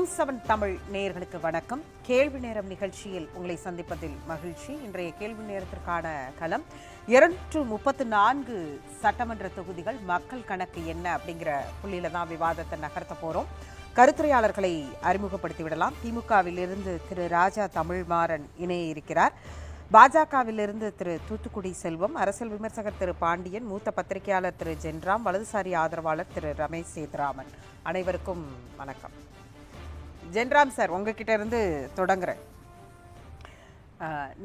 நியூஸ்7 தமிழ் நேயர்களுக்கு வணக்கம். கேள்வி நேரம் நிகழ்ச்சியில் உங்களை சந்திப்பதில் மகிழ்ச்சி. இன்றைய கேள்வி நேரத்திற்கான களம் 234 சட்டமன்ற தொகுதிகள் மக்கள் கணக்கு என்ன அப்படிங்கிற புள்ளியில தான் விவாதத்தை நகர்த்த போறோம். கருத்துரையாளர்களை அறிமுகப்படுத்தி விடலாம். திமுகவிலிருந்து திரு ராஜா தமிழ்மாறன் இணைய இருக்கிறார். பாஜகவிலிருந்து திரு தூத்துக்குடி செல்வம், அரசியல் விமர்சகர் திரு பாண்டியன், மூத்த பத்திரிகையாளர் திரு ஜென்ராம், வலதுசாரி ஆதரவாளர் திரு ரமேஷ் சேதுராமன். அனைவருக்கும் வணக்கம். ஜென்ராம் சார், உங்ககிட்ட இருந்து தொடங்குறேன்.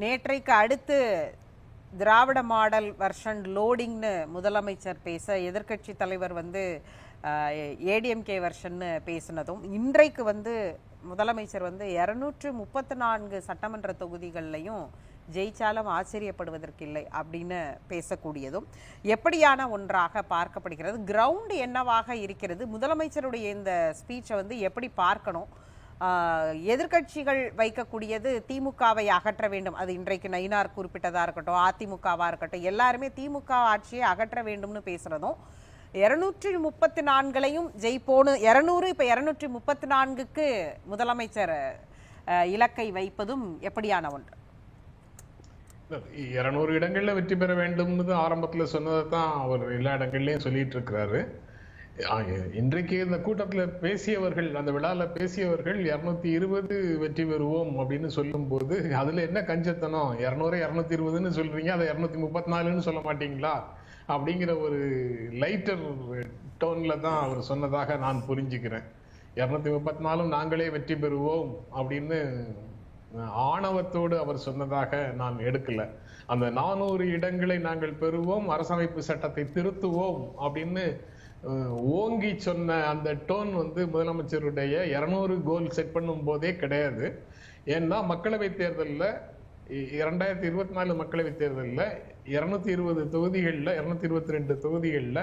நேற்றைக்கு அடுத்து திராவிட மாடல் வெர்ஷன் லோடிங்னு முதலமைச்சர் பேச, எதிர்க்கட்சி தலைவர் ஏடிஎம்கே வெர்ஷன்னு பேசினதும், இன்றைக்கு முதலமைச்சர் 234 சட்டமன்ற தொகுதிகள்லையும் ஜெயிச்சாலும் ஆச்சரியப்படுவதற்கில்லை அப்படின்னு பேசக்கூடியதும் எப்படியான ஒன்றாக பார்க்கப்படுகிறது? கிரவுண்ட் என்னவாக இருக்கிறது? முதலமைச்சருடைய இந்த ஸ்பீச்சை எப்படி பார்க்கணும்? எதிர்கட்சிகள் வைக்கக்கூடியது திமுகவை அகற்ற வேண்டும். அது இன்றைக்கு நயினார் குறிப்பிட்டதா இருக்கட்டும், அதிமுகவா இருக்கட்டும், எல்லாருமே திமுக ஆட்சியை அகற்ற வேண்டும்னு பேசுறதும், 234 ஜெயிப்போன்னு 200 இப்ப 234க்கு முதலமைச்சர் இலக்கை வைப்பதும் எப்படியான ஒன்று? 200 இடங்கள்ல வெற்றி பெற வேண்டும்னு ஆரம்பத்துல சொன்னதை தான் அவர் எல்லா இடங்கள்லயும் சொல்லிட்டு இருக்கிறாரு. இன்றைக்கு இந்த கூட்டத்துல பேசியவர்கள், அந்த விழால பேசியவர்கள் 220 வெற்றி பெறுவோம் அப்படின்னு சொல்லும் போது அதுல என்ன கஞ்சத்தனம்? 200 220ன்னு சொல்றீங்க, அதை 234ன்னு சொல்ல மாட்டீங்களா அப்படிங்கிற ஒரு லைட்டர் டோன்ல தான் அவர் சொன்னதாக நான் புரிஞ்சுக்கிறேன். 234 நாங்களே வெற்றி பெறுவோம் அப்படின்னு ஆணவத்தோடு அவர் சொன்னதாக நான் எடுக்கல. அந்த 400 இடங்களை நாங்கள் பெறுவோம், அரசமைப்பு சட்டத்தை திருத்துவோம் அப்படின்னு ஓங்கி சொன்ன அந்த டோன் முதலமைச்சருடைய 200 கோல் செட் பண்ணும் போதே கிடையாது. ஏன்னா மக்களவை தேர்தலில் 2024 மக்களவை தேர்தலில் 220 தொகுதிகளில் 222 தொகுதிகளில்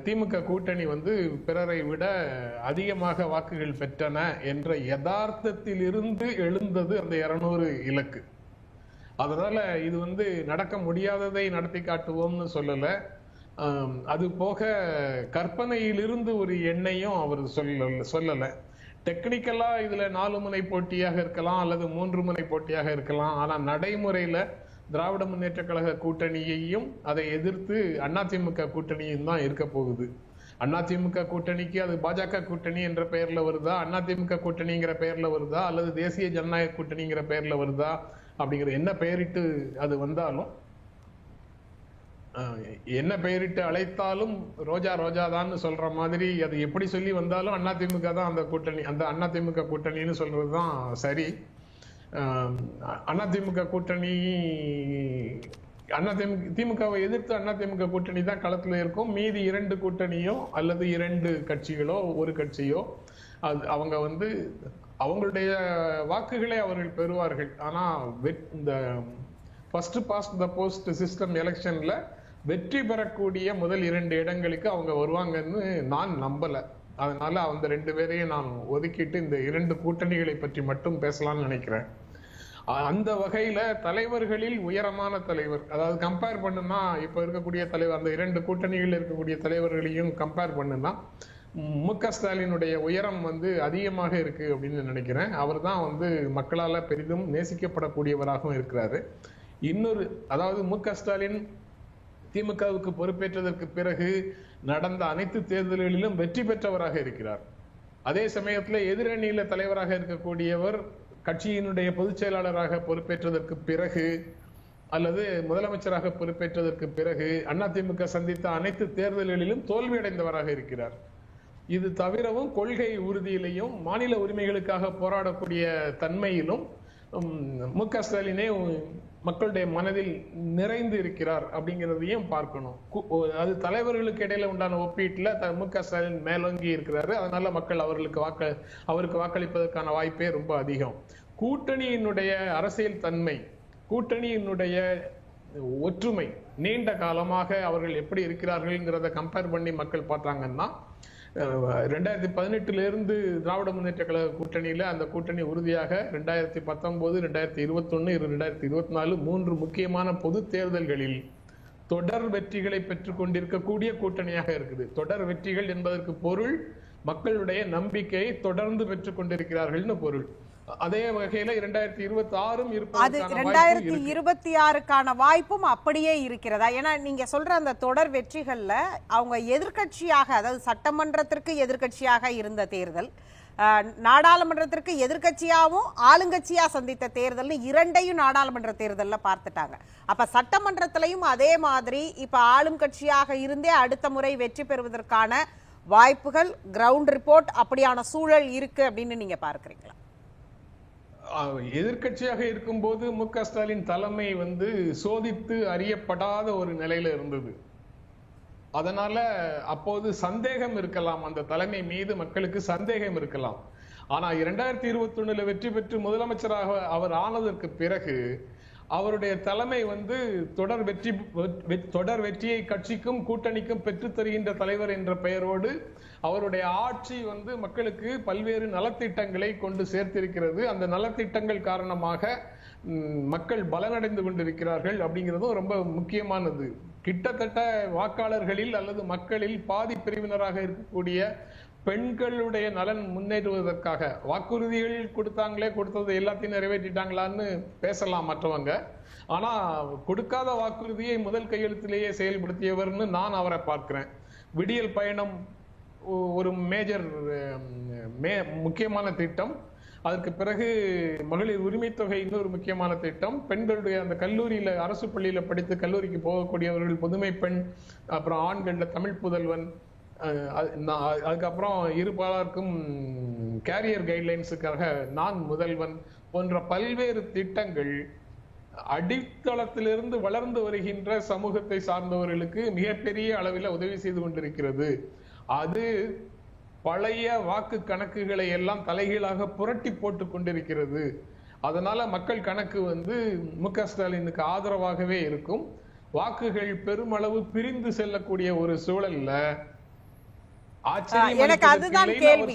திமுக கூட்டணி பிறரை விட அதிகமாக வாக்குகள் பெற்றன என்ற யதார்த்தத்தில் இருந்து எழுந்தது அந்த 200 இலக்கு. அதனால இது நடக்க முடியாததை நடத்தி காட்டுவோம்னு சொல்லல. அது போக கற்பனையிலிருந்து ஒரு எண்ணையும் அவர் சொல்லல. டெக்னிக்கலா இதுல 4 முனை போட்டியாக இருக்கலாம் அல்லது 3 முனை போட்டியாக இருக்கலாம். ஆனா நடைமுறையில திராவிட முன்னேற்ற கழக கூட்டணியையும் அதை எதிர்த்து அதிமுக கூட்டணியும் தான் இருக்க போகுது. அதிமுக கூட்டணிக்கு அது பாஜக கூட்டணி என்ற பெயர்ல வருதா, அதிமுக கூட்டணிங்கிற பெயர்ல வருதா, அல்லது தேசிய ஜனநாயக கூட்டணிங்கிற பெயர்ல வருதா அப்படிங்கிற என்ன பெயரிட்டு அது வந்தாலும், என்ன பெயரிட்டு அழைத்தாலும் ரோஜா ரோஜா தான் சொல்ற மாதிரி அது எப்படி சொல்லி வந்தாலும் அதிமுக தான் அந்த கூட்டணி, அந்த அதிமுக கூட்டணின்னு சொல்றதுதான் சரி. அதிமுக கூட்டணி, திமுகவை எதிர்த்து அதிமுக கூட்டணி தான் களத்துல இருக்கும். மீதி 2 கூட்டணியோ அல்லது 2 கட்சிகளோ ஒரு கட்சியோ அவங்க அவங்களுடைய வாக்குகளை அவர்கள் பெறுவார்கள். ஆனா இந்த first past the post system எலெக்ஷன்ல வெற்றி பெறக்கூடிய முதல் 2 இடங்களுக்கு அவங்க வருவாங்கன்னு நான் நம்பல. அதனால அந்த 2 பேரையும் நான் ஒதுக்கிட்டு இந்த 2 கூட்டணிகளை பற்றி மட்டும் பேசலாம்னு நினைக்கிறேன். அந்த வகையில தலைவர்களில் உயரமான தலைவர், அதாவது கம்பேர் பண்ணுனா இப்ப இருக்கக்கூடிய தலைவர், அந்த 2 கூட்டணிகள் இருக்கக்கூடிய தலைவர்களையும் கம்பேர் பண்ணுனா மு.க. ஸ்டாலினுடைய உயரம் அதிகமாக இருக்கு அப்படின்னு நினைக்கிறேன். அவர் தான் மக்களால பெரிதும் நேசிக்கப்படக்கூடியவராகவும் இருக்கிறாரு. இன்னொரு, அதாவது மு.க. ஸ்டாலின் திமுகவுக்கு பொறுப்பேற்றதற்கு பிறகு நடந்த அனைத்து தேர்தல்களிலும் வெற்றி பெற்றவராக இருக்கிறார். அதே சமயத்துல எதிரணியில தலைவராக இருக்கக்கூடியவர் கட்சியினுடைய பொதுச் செயலாளராக பொறுப்பேற்றதற்கு பிறகு அல்லது முதலமைச்சராக பொறுப்பேற்றதற்கு பிறகு அதிமுக சந்தித்த அனைத்து தேர்தல்களிலும் தோல்வியடைந்தவராக இருக்கிறார். இது தவிரவும் கொள்கை உறுதியிலையும் மாநில உரிமைகளுக்காக போராடக்கூடிய தன்மையிலும் மு.க. ஸ்டாலினே மக்களுடைய மனதில் நிறைந்து இருக்கிறார் அப்படிங்கிறதையும் பார்க்கணும். அது தலைவர்களுக்கு இடையில உண்டான ஒப்பீட்டுல மு.க. ஸ்டாலின் மேலோங்கி இருக்கிறாரு. அதனால மக்கள் அவருக்கு வாக்களிப்பதற்கான வாய்ப்பே ரொம்ப அதிகம். கூட்டணியினுடைய அரசியல் தன்மை, கூட்டணியினுடைய ஒற்றுமை, நீண்ட காலமாக அவர்கள் எப்படி இருக்கிறார்கள்ங்கிறத கம்பேர் பண்ணி மக்கள் பார்த்தாங்கன்னா 2018 இருந்து திராவிட முன்னேற்ற கழக கூட்டணியில அந்த கூட்டணி உறுதியாக 2019, 2021, 2024 3 முக்கியமான பொது தேர்தல்களில் தொடர் வெற்றிகளை பெற்றுக் கொண்டிருக்கக்கூடிய கூட்டணியாக இருக்குது. தொடர் வெற்றிகள் என்பதற்கு பொருள் மக்களுடைய நம்பிக்கையை தொடர்ந்து பெற்றுக் கொண்டிருக்கிறார்கள்னு பொருள். அதே வகையில 2026 இருப்பதற்கான 2026க்கான வாய்ப்பும் அப்படியே இருக்கிறதா? ஏன்னா நீங்க சொல்ற அந்த தொடர் வெற்றிகள்ல அவங்க எதிர்க்கட்சியாக, அதாவது சட்டமன்றத்திற்கு எதிர்க்கட்சியாக இருந்த தேர்தல், நாடாளுமன்றத்திற்கு எதிர்க்கட்சியாகவும் ஆளுங்கட்சியா சந்தித்த தேர்தல், இரண்டையும் நாடாளுமன்ற தேர்தல்ல பார்த்துட்டாங்க. அப்ப சட்டமன்றத்திலையும் அதே மாதிரி இப்ப ஆளும் கட்சியாக இருந்தே அடுத்த முறை வெற்றி பெறுவதற்கான வாய்ப்புகள், கிரவுண்ட் ரிப்போர்ட் அப்படியான சூழல் இருக்கு அப்படின்னு நீங்க பார்க்கிறீங்களா? எதிர்க்கட்சியாக இருக்கும்போது மு.க. ஸ்டாலின் தலைமை சோதித்து அறியப்படாத ஒரு நிலையில இருந்தது. அதனால அப்போது சந்தேகம் இருக்கலாம், அந்த தலைமை மீது மக்களுக்கு சந்தேகம் இருக்கலாம். ஆனா 2021 வெற்றி பெற்று முதலமைச்சராக அவர் ஆனதற்கு பிறகு அவருடைய தலைமை தொடர் வெற்றியை கட்சிக்கும் கூட்டணிக்கும் பெற்றுத் தருகின்ற தலைவர் என்ற பெயரோடு அவருடைய ஆட்சி மக்களுக்கு பல்வேறு நலத்திட்டங்களை கொண்டு சேர்த்திருக்கிறது. அந்த நலத்திட்டங்கள் காரணமாக மக்கள் பலனடைந்து கொண்டிருக்கிறார்கள் அப்படிங்கிறதும் ரொம்ப முக்கியமானது. கிட்டத்தட்ட வாக்காளர்களில் அல்லது மக்களில் பாதி பிரிவினராக இருக்கக்கூடிய பெண்களுடைய நலன் முன்னேறுவதற்காக வாக்குறுதிகள் கொடுத்தது எல்லாத்தையும் நிறைவேற்றிட்டாங்களான்னு பேசலாம் மற்றவங்க. ஆனா கொடுக்காத வாக்குறுதியை முதல் கையெழுத்திலேயே செயல்படுத்தியவர்னு நான் அவரை பார்க்கிறேன். விடியல் பயணம் ஒரு முக்கியமான திட்டம். அதற்கு பிறகு மகளிர் உரிமை தொகை இன்னொரு முக்கியமான திட்டம். பெண்களுடைய அந்த கல்லூரியில, அரசு பள்ளியில படித்து கல்லூரிக்கு போகக்கூடியவர்கள் புதுமை பெண், அப்புறம் ஆண்கள்ல தமிழ் புதல்வன், அதுக்கப்புறம் இருபாலருக்கும் கேரியர் கைட்லைன்ஸுக்காக நான் முதல்வன் போன்ற பல்வேறு திட்டங்கள் அடித்தளத்திலிருந்து வளர்ந்து வருகின்ற சமூகத்தை சார்ந்தவர்களுக்கு மிகப்பெரிய அளவில் உதவி செய்து கொண்டிருக்கிறது. அது பழைய வாக்கு கணக்குகளை எல்லாம் தலைகீழாக புரட்டி போட்டு கொண்டிருக்கிறது. அதனால மக்கள் கணக்கு மு.க. ஸ்டாலினுக்கு ஆதரவாகவே இருக்கும். வாக்குகள் பெருமளவு பிரிந்து செல்லக்கூடிய ஒரு சூழல்ல எனக்கு அதுதான் கேள்வி.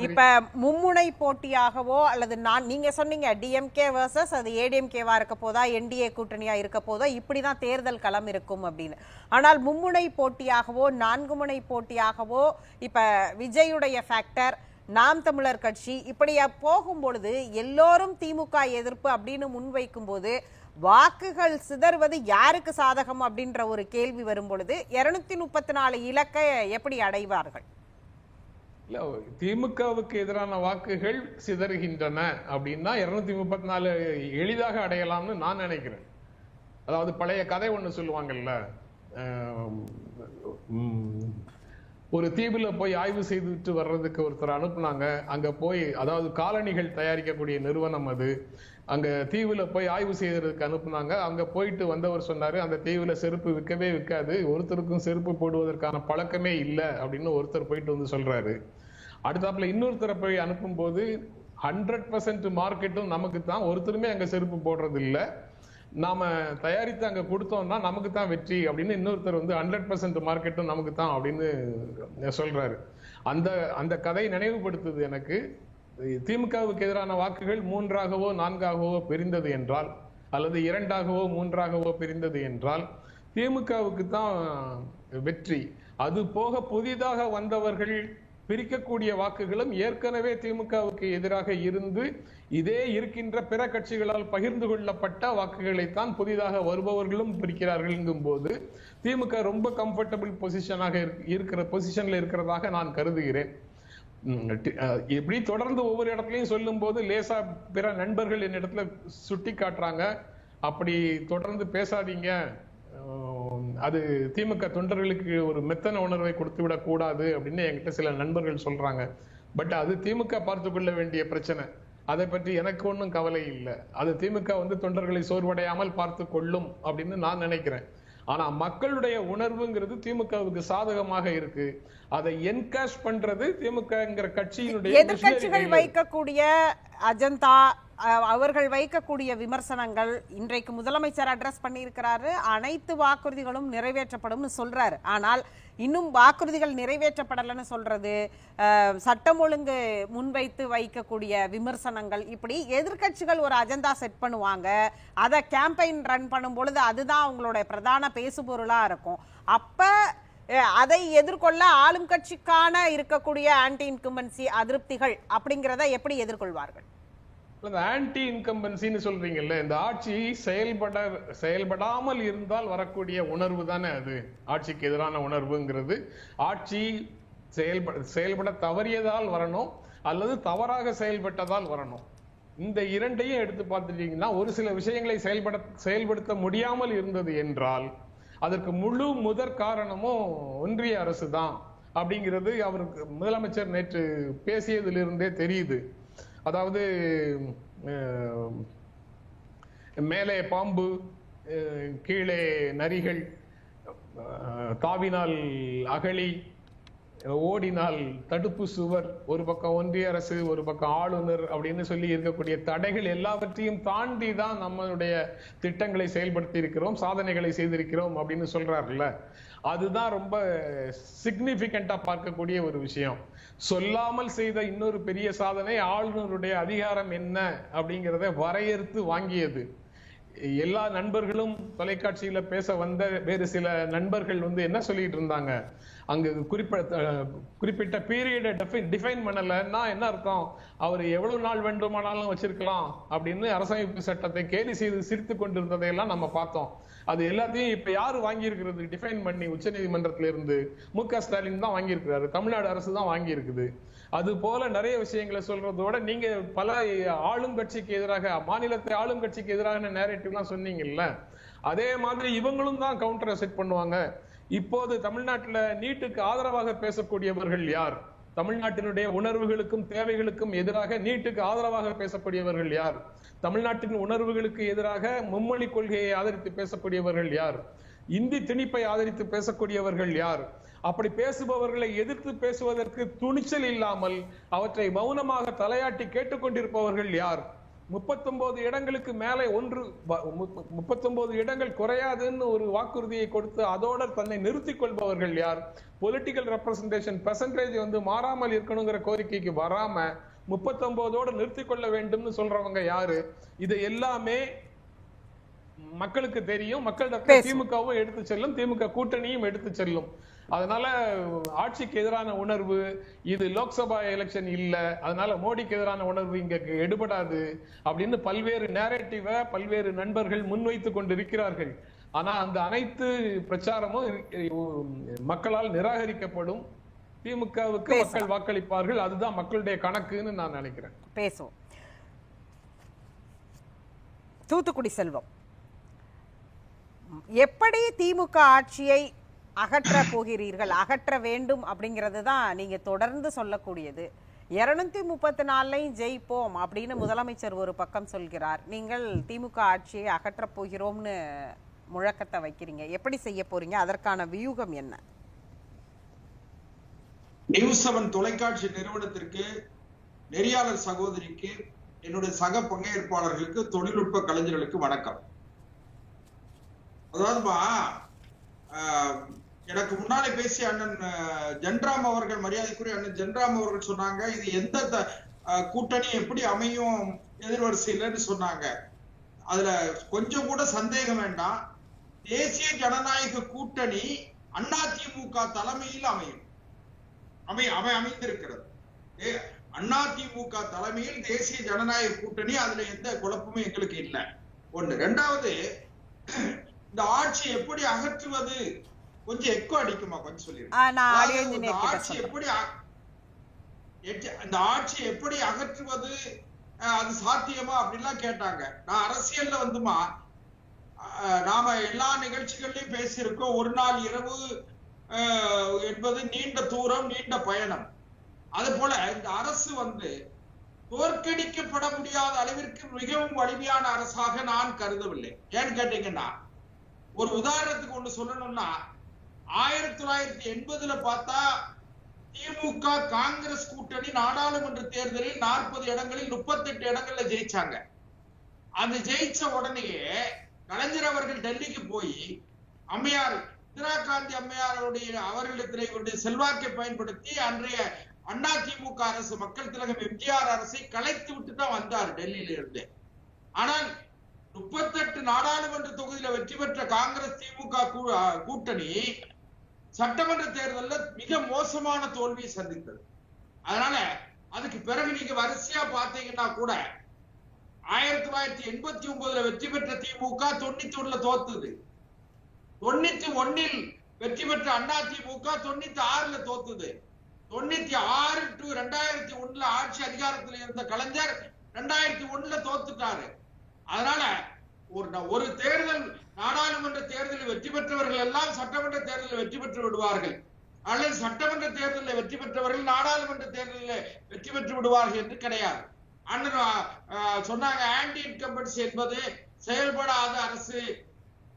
இப்ப மும்முனை போட்டியாகவோ அல்லது நீங்க சொன்னீங்க டிஎம்கே வர்சஸ் அது ஏடிஎம்கேவா இருக்க போதா, என்டிஏ கூட்டணியா இருக்க போதா, இப்படிதான் தேர்தல் களம் இருக்கும் அப்படின்னு. ஆனால் மும்முனை போட்டியாகவோ 4 முனை போட்டியாகவோ இப்ப விஜயுடைய ஃபேக்டர், நாம் தமிழர் கட்சி இப்படியா போகும்பொழுது எல்லோரும் திமுக எதிர்ப்பு அப்படின்னு முன்வைக்கும் போது வாக்குகள் சிதறுவது யாருக்கு சாதகம் அப்படின்ற ஒரு கேள்வி வரும் பொழுது 234 இலக்கை எப்படி அடைவார்கள்? திமுகவுக்கு எதிரான வாக்குகள் சிதறுகின்றன அப்படின்னா 234 எளிதாக அடையலாம்னு நான் நினைக்கிறேன். அதாவது பழைய கதை ஒண்ணு சொல்லுவாங்கல்ல, ஒரு தீவுல போய் ஆய்வு செய்துட்டு வர்றதுக்கு ஒருத்தர் அனுப்புனாங்க. அங்க போய், அதாவது காலணிகள் தயாரிக்கக்கூடிய நிறுவனம் அது, அங்க தீவுல போய் ஆய்வு செய்யறதுக்கு அனுப்புனாங்க. அங்க போயிட்டு வந்தவர் சொன்னாரு, அந்த தீவுல செருப்பு விற்கவே விற்காது, ஒருத்தருக்கும் செருப்பு போடுவதற்கான பழக்கமே இல்லை அப்படின்னு ஒருத்தர் போயிட்டு சொல்றாரு. அடுத்தாப்புல இன்னொருத்தரை போய் அனுப்பும் போது 100% மார்க்கெட்டும் நமக்கு தான், ஒருத்தருமே அங்க செருப்பு போடுறது இல்லை, நாம தயாரித்து அங்க கொடுத்தோம்னா நமக்கு தான் வெற்றி அப்படின்னு இன்னொருத்தர் 100% மார்க்கெட்டும் நமக்கு தான் அப்படின்னு சொல்றாரு. அந்த கதை நினைவுபடுத்துது எனக்கு. திமுகவுக்கு எதிரான வாக்குகள் 3ஆகவோ 4ஆகவோ பிரிந்தது என்றால், அல்லது 2ஆகவோ 3ஆகவோ பிரிந்தது என்றால் திமுகவுக்கு தான் வெற்றி. அது போக புதிதாக வந்தவர்கள் பிரிக்கக்கூடிய வாக்குகளும் ஏற்கனவே திமுகவுக்கு எதிராக இருந்து இதே இருக்கின்ற பிற கட்சிகளால் பகிர்ந்து கொள்ளப்பட்ட வாக்குகளைத்தான் புதிதாக வருபவர்களும் பிரிக்கிறார்கள் போது திமுக ரொம்ப கம்ஃபர்டபிள் பொசிஷன்ல இருக்கிறதாக நான் கருதுகிறேன். இப்படி தொடர்ந்து ஒவ்வொரு இடத்துலயும் சொல்லும் போது லேசா பிற நண்பர்கள் என் இடத்துல சுட்டி காட்டுறாங்க, அப்படி தொடர்ந்து பேசாதீங்க, அது திமுக தொண்டர்களுக்கு ஒரு மெத்தன உணர்வை கொடுத்து விடக் கூடாது அப்படின்னு என்கிட்ட சில நண்பர்கள் சொல்றாங்க. பட் அது திமுக பார்த்து கொள்ள வேண்டிய பிரச்சனை. அதை பற்றி எனக்கு ஒன்றும் கவலை இல்லை. அது திமுக தொண்டர்களை சோர்வடையாமல் பார்த்து கொள்ளும் அப்படின்னு நான் நினைக்கிறேன். ஆனா மக்களுடைய உணர்வுங்கிறது திமுகவுக்கு சாதகமாக இருக்கு. அதை என்கேஷ் பண்றது திமுகங்கிற கட்சியினுடைய எதிர்க்கட்சிகள் வைக்கக்கூடிய அஜந்தா, அவர்கள் வைக்கக்கூடிய விமர்சனங்கள், இன்றைக்கு முதலமைச்சர் அட்ரஸ் பண்ணியிருக்கிறாரு, அனைத்து வாக்குறுதிகளும் நிறைவேற்றப்படும் சொல்றாரு. ஆனால் இன்னும் வாக்குறுதிகள் நிறைவேற்றப்படலன்னு சொல்றது, சட்டம் ஒழுங்கு முன்வைத்து வைக்கக்கூடிய விமர்சனங்கள், இப்படி எதிர்க்கட்சிகள் ஒரு அஜெண்டா செட் பண்ணுவாங்க. அதை கேம்பெயின் ரன் பண்ணும் பொழுது அதுதான் அவங்களோட பிரதான பேசுபொருளா இருக்கும். அப்ப அதை எதிர்கொள்ள ஆளும் கட்சிக்கான இருக்கக்கூடிய ஆன்டி இன்கம்பன்சி அதிருப்திகள் அப்படிங்கிறத எப்படி எதிர்கொள்வார்கள்? ஆன்டி இன்கம்பன்சின்னு சொல்றீங்கல்ல, இந்த ஆட்சி செயல்படாமல் இருந்தால் வரக்கூடிய உணர்வு தானே அது ஆட்சிக்கு எதிரான உணர்வுங்கிறது. ஆட்சி செயல்பட தவறியதால் வரணும் அல்லது தவறாக செயல்பட்டதால் வரணும். இந்த இரண்டையும் எடுத்து பார்த்துட்டீங்கன்னா, ஒரு சில விஷயங்களை செயல்படுத்த முடியாமல் இருந்தது என்றால் அதற்கு முழு முதற் காரணமும் ஒன்றிய அரசு தான் அப்படிங்கிறது அவருக்கு முதலமைச்சர் நேற்று பேசியதிலிருந்தே தெரியுது. அதாவது மேலே பாம்பு, கீழே நரிகள், தாவினால் அகழி, ஓடினால் தடுப்பு சுவர், ஒரு பக்கம் ஒன்றிய அரசு, ஒரு பக்கம் ஆளுநர் அப்படின்னு சொல்லி இருக்கக்கூடிய தடைகள் எல்லாவற்றையும் தாண்டி தான் நம்மளுடைய திட்டங்களை செயல்படுத்தி இருக்கிறோம், சாதனைகளை செய்திருக்கிறோம் அப்படின்னு சொல்றாருல்ல. அதுதான் ரொம்ப சிக்னிபிகண்டா பார்க்கக்கூடிய ஒரு விஷயம். சொல்லாமல் செய்த இன்னொரு பெரிய சாதனை ஆளுநருடைய அதிகாரம் என்ன அப்படிங்கிறத வரையறுத்து வாங்கியது. எல்லா நண்பர்களும் தொலைக்காட்சியில பேச வந்த வேறு சில நண்பர்கள் என்ன சொல்லிட்டு இருந்தாங்க, அங்கு குறிப்பிட்ட பீரியடை டிஃபைன் பண்ணலன்னா என்ன அர்த்தம், அவர் எவ்வளவு நாள் வேண்டுமானாலும் வச்சிருக்கலாம் அப்படின்னு அரசமைப்பு சட்டத்தை கேலி செய்து சிரித்து கொண்டிருந்ததையெல்லாம் நம்ம பார்த்தோம். அது எல்லாத்தையும் இப்ப யாரு வாங்கி இருக்கிறது டிஃபைன் பண்ணி? உச்ச நீதிமன்றத்தில இருந்து மு.க. ஸ்டாலின் தான் வாங்கி இருக்கிறாரு, தமிழ்நாடு அரசு தான் வாங்கி இருக்குது. அது போல நிறைய விஷயங்களை சொல்றதோட நீங்க பல ஆளும் கட்சிக்கு எதிராக, மாநிலத்தை ஆளும் கட்சிக்கு எதிரான நேரேட்டிவ் எல்லாம் சொன்னீங்கல்ல, அதே மாதிரி இவங்களும் தான் கவுண்டரை செட் பண்ணுவாங்க. இப்போது தமிழ்நாட்டுல நீட்டுக்கு ஆதரவாக பேசக்கூடியவர்கள் யார்? தமிழ்நாட்டினுடைய உணர்வுகளுக்கும் தேவைகளுக்கும் எதிராக நீட்டுக்கு ஆதரவாக பேசக்கூடியவர்கள் யார்? தமிழ்நாட்டின் உணர்வுகளுக்கு எதிராக மும்மொழி கொள்கையை ஆதரித்து பேசக்கூடியவர்கள் யார்? இந்தி திணிப்பை ஆதரித்து பேசக்கூடியவர்கள் யார்? அப்படி பேசுபவர்களை எதிர்த்து பேசுவதற்கு துணிச்சல் இல்லாமல் அவற்றை மௌனமாக தலையாட்டி கேட்டுக்கொண்டிருப்பவர்கள் யார்? 39 இடங்களுக்கு மேலே 39 இடங்கள் குறையாதுன்னு ஒரு வாக்குறுதியை கொடுத்து அதோட தன்னை நிறுத்திக் கொள்பவர்கள் யார்? பொலிட்டிக்கல் ரெப்ரசன்டேஷன் பெர்சன்டேஜ் மாறாமல் இருக்கணுங்கிற கோரிக்கைக்கு வராம 39ஓடு நிறுத்திக் கொள்ள வேண்டும்னு சொல்றவங்க யாரு? இது எல்லாமே மக்களுக்கு தெரியும். மக்களிடம் திமுகவும் எடுத்து செல்லும், திமுக கூட்டணியும் எடுத்து செல்லும். அதனால ஆட்சிக்கு எதிரான உணர்வு இது லோக்சபா எலெக்ஷன் இல்ல, அதனால மோடிக்கு எதிரான உணர்வு இங்க எடுபடாது அப்படின்னு பல்வேறு நேரேட்டிவ பல்வேறு நண்பர்கள் முன்வைத்துக் கொண்டிருக்கிறார்கள். ஆனா அந்த அனைத்து பிரச்சாரமும் மக்களால் நிராகரிக்கப்படும். திமுகவுக்கு மக்கள் வாக்களிப்பார்கள். அதுதான் மக்களுடைய கணக்குன்னு நான் நினைக்கிறேன். பேசுவோம். தூத்துக்குடி செல்வம், எப்படி திமுக ஆட்சியை அகற்ற போகிறீர்கள், அகற்ற வேண்டும் அப்படிங்கிறது தான் நீங்க தொடர்ந்து சொல்லக்கூடியது. 234 ஜெயிப்போம் அப்படின்னு முதலமைச்சர் ஒரு பக்கம் சொல்கிறார், நீங்கள் திமுக ஆட்சியை அகற்ற போகிறோம்னு முழக்கத்தை வைக்கிறீங்க. எப்படி செய்ய போறீங்க? அதற்கான வியூகம் என்ன? நியூஸ் 7 தொலைக்காட்சி நிறுவனத்திற்கு, நெறியாளர் சகோதரிக்கு, என்னுடைய சக பங்கேற்பாளர்களுக்கு, தொழில்நுட்ப கலைஞர்களுக்கு வணக்கம். அதாவதுமா, எனக்கு முன்னாலே பேசிய அண்ணன் ஜென்ராம் அவர்கள், மரியாதைக்குரிய அண்ணன் ஜென்ராம் அவர்கள் சொன்னாங்க, இது எந்த கூட்டணி எப்படி அமையும் எதிர்வரிசையிலன்னு சொன்னாங்க. அதுல கொஞ்சம் கூட சந்தேகம் வேண்டாம். தேசிய ஜனநாயக கூட்டணி அதிமுக தலைமையில் அமைந்திருக்கிறது. அதிமுக தலைமையில் தேசிய ஜனநாயக கூட்டணி, அதுல எந்த குழப்பமும் எங்களுக்கு இல்லை. ஒண்ணு. ரெண்டாவது, இந்த ஆட்சி எப்படி அகற்றுவது? கொஞ்சம் எக்கோ அடிக்குமா? கொஞ்சம் சொல்லிருக்கேன். இந்த ஆட்சி எப்படி அகற்றுவது, அது சாத்தியமா அப்படின்லாம் கேட்டாங்க. நான் அரசியல்ல நாம எல்லா நிகழ்ச்சிகள்லயும் பேசியிருக்கோம். ஒரு நாள் இரவு என்பது நீண்ட தூரம், நீண்ட பயணம். அது போல இந்த அரசு தோற்கடிக்கப்பட முடியாத அளவிற்கு மிகவும் வலிமையான அரசாக நான் கருதவில்லை. ஏன்னு கேட்டீங்கன்னா, ஒரு உதாரணத்துக்கு ஒண்ணு சொல்லணும்னா, 1980 பார்த்தா திமுக காங்கிரஸ் கூட்டணி நாடாளுமன்ற தேர்தலில் 40 இடங்களில் 38 இடங்கள்ல ஜெயிச்சாங்க. அது ஜெயிச்ச உடனேயே கலைஞர் அவர்கள் டெல்லிக்கு போய் அம்மையார் இந்திரா காந்தி அவர்களுடைய செல்வாக்கை பயன்படுத்தி அன்றைய அதிமுக அரசு, மக்கள் திலகம் எம்ஜிஆர் அரசை கலைத்து விட்டு தான் வந்தார் டெல்லியில இருந்து. ஆனால் 38 நாடாளுமன்ற தொகுதியில வெற்றி பெற்ற காங்கிரஸ் திமுக கூட்டணி சட்டமன்ற தேர்தலில் மிக மோசமான தோல்வியை சந்தித்தது. அதனால அதுக்கு பிறகு நீங்க வரிசையா பாத்தீங்கன்னா கூட 1989 வெற்றி பெற்ற திமுக 91 தோத்துது, 91 வெற்றி பெற்ற அண்ணா திமுக 96 தோத்துது, 96 to 2001 ஆட்சி அதிகாரத்தில் இருந்த கலைஞர் 2001 தோத்துட்டாரு. அதனால ஒரு தேர்தல், நாடாளுமன்ற தேர்தலில் வெற்றி பெற்றவர்கள் எல்லாம் சட்டமன்ற தேர்தலில் வெற்றி பெற்று விடுவார்கள், அல்லது சட்டமன்ற தேர்தலில் வெற்றி பெற்றவர்கள் நாடாளுமன்ற தேர்தலில் வெற்றி பெற்று விடுவார்கள் என்று கிடையாது. அண்ணன் சொன்னாங்க, ஆன்டி இன்கம்பன்சி என்பது செயல்படாத அரசு,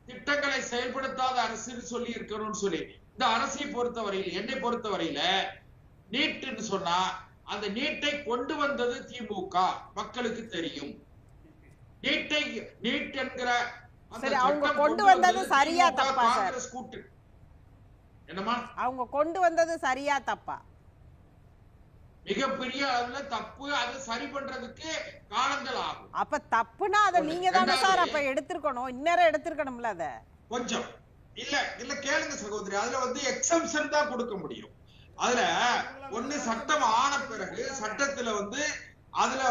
திட்டங்களை செயல்படுத்தாத அரசு சொல்லி இருக்கணும்னு சொல்லி. இந்த அரசை பொறுத்தவரையில், என்னை பொறுத்தவரையில நீட்னு சொன்னா அந்த நீட்டை கொண்டு வந்தது திமுக, மக்களுக்கு தெரியும். நீட் என்கிற அவங்க கொண்டு வந்தது சரியா தப்பா சார்? என்னமா அவங்க கொண்டு வந்தது சரியா தப்பா? மிகப்பெரிய அளவுல தப்பு. அது சரி பண்றதுக்கு காலங்கள் ஆகும். அப்ப தப்புனா அதை நீங்க தானே சார் அப்ப எடுத்திருக்கணும், இந்நேரம் எடுத்திருக்கணும்ல. அத கொஞ்சம் இல்ல கேளுங்க சகோதரி, அதுல வந்து எக்ஸம்ஷன் தான் கொடுக்க முடியும். அதுல ஒண்ணு சட்டம் ஆன பிறகு சட்டத்துல வந்து அதுல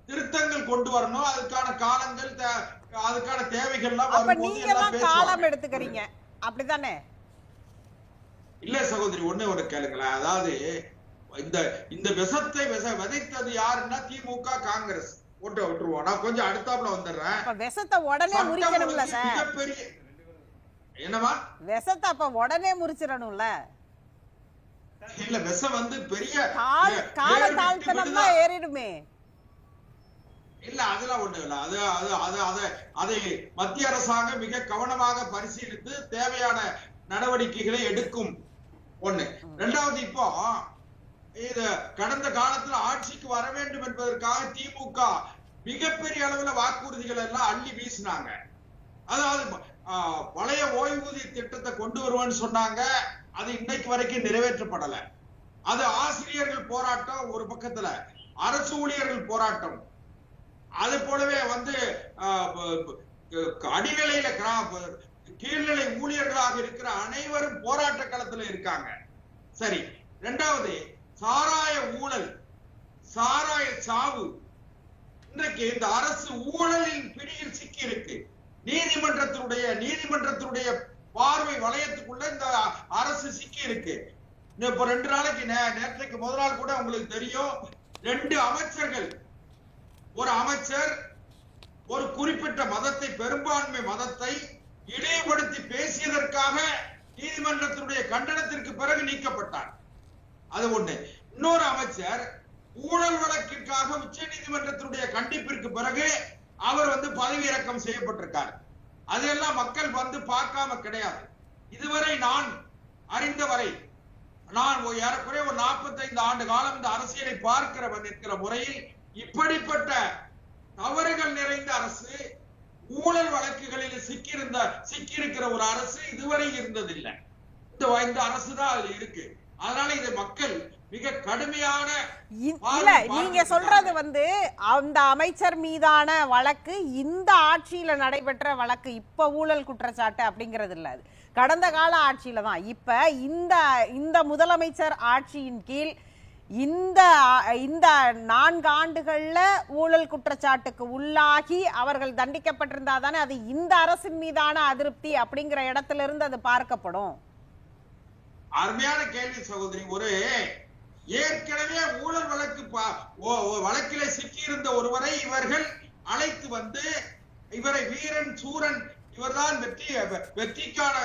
திருத்தங்கள் கொண்டு வரணும், அதுக்கான காலங்கள், அதுக்கான தேவைகள்லாம் காலம் எடுத்துக்கிறீங்க, அப்படித்தானே? இல்ல சகோதரி, ஒண்ணு கேளுங்களேன். அதாவது இந்த விஷத்தை விதைத்தது யாருன்னா திமுக, காங்கிரஸ். ஓட்ட விட்டுருவோம், நான் கொஞ்சம் அடுத்தாப்புல வந்துடுறேன். விஷத்தை உடனே முறிக்கணும்ல சார்? மிகப்பெரிய என்னமா விஷத்தை அப்ப உடனே முறிச்சிடணும்ல? இல்ல விஷம் வந்து பெரிய கால தாழ்த்தனமா ஏறிடுமே. இல்ல அதெல்லாம் ஒண்ணு இல்ல. அதை மத்திய அரசாங்கம் மிக கவனமாக பரிசீலித்து தேவையான நடவடிக்கைகளை எடுக்கும். ஒண்ணு. இரண்டாவது, இப்போ இது கடந்த காலத்துல ஆட்சிக்கு வர வேண்டும் என்பதற்காக திமுக மிகப்பெரிய அளவுல வாக்குறுதிகள் எல்லாம் அள்ளி வீசினாங்க. அதாவது பழைய ஓய்வூதிய திட்டத்தை கொண்டு வருவேன்னு சொன்னாங்க, அது இன்னைக்கு வரைக்கும் நிறைவேற்றப்படல. அது ஆசிரியர்கள் போராட்டம் ஒரு பக்கத்துல, அரசு ஊழியர்கள் போராட்டம், அது போலவே வந்து அடிநிலையில கீழ்நிலை ஊழியர்களாக இருக்கிற அனைவரும் போராட்ட களத்துல இருக்காங்க. சரி. இரண்டாவது, சாராய ஊழல், சாராய சாவு. இன்றைக்கு இந்த அரசு ஊழலின் பிடியில் சிக்கி இருக்கு. நீதிமன்றத்தினுடைய பார்வை வளையத்துக்குள்ள இந்த அரசு சிக்கி இருக்கு. இப்ப 2 நாளைக்கு நேற்றைக்கு முதல் நாள் கூட உங்களுக்கு தெரியும், 2 அமைச்சர்கள், ஒரு அமைச்சர் ஒரு குறிப்பிட்ட மதத்தை, பெரும்பான்மை மதத்தை இழிவுபடுத்தி பேசியதற்காக நீதிமன்றத்தினுடைய கண்டனத்திற்கு பிறகு நீக்கப்பட்டார். அது ஒண்ணு. இன்னொரு அமைச்சர் ஊழல் வழக்கிற்காக உச்ச நீதிமன்றத்தினுடைய கண்டிப்பிற்கு பிறகு அவர் வந்து பதவி இறக்கம் செய்யப்பட்டிருக்கார். அதெல்லாம் மக்கள் வந்து பார்க்காம கிடையாது. இதுவரை நான் அறிந்தவரை, நான் ஏறக்குறைய ஒரு 45 ஆண்டு காலம் இந்த அரசியலை பார்க்கிறவன் என்கிற முறையில் இப்படிப்பட்ட தவறுகள் நிறைந்த அரசு, ஊழல் வழக்குகளில் சிக்கியிருக்கிற ஒரு அரசு இதுவரை இருந்ததில்லை. இந்த அரசு தான் அதுல இருக்கு. அதனால இது மக்கள் மிக கடுமையான இல்ல, நீங்க சொல்றது வந்து அந்த அமைச்சர் மீதான வழக்கு இந்த ஆட்சியில நடைபெற்ற வழக்கு, இப்ப ஊழல் குற்றச்சாட்டு அப்படிங்கிறது இல்ல, கடந்த கால ஆட்சியில தான். இப்ப இந்த முதலமைச்சர் ஆட்சியின் கீழ் இந்த 4 ஆண்டுகள்ல ஊழல் குற்றச்சாட்டுக்கு உள்ளாகி அவர்கள் தண்டிக்கப்பட்டிருந்தா தானே அது இந்த அரசின் மீதான அதிருப்தி அப்படிங்கிற இடத்துல இருந்து அது பார்க்கப்படும். அருமையான கேள்வி சகோதரி. ஒரு ஏற்கனவே ஊழல் வழக்கிலே சிக்கியிருந்த ஒருவரை இவர்கள் அழைத்து வந்து, இவரை வீரன் சூரன், இவர்தான் வெற்றிக்கான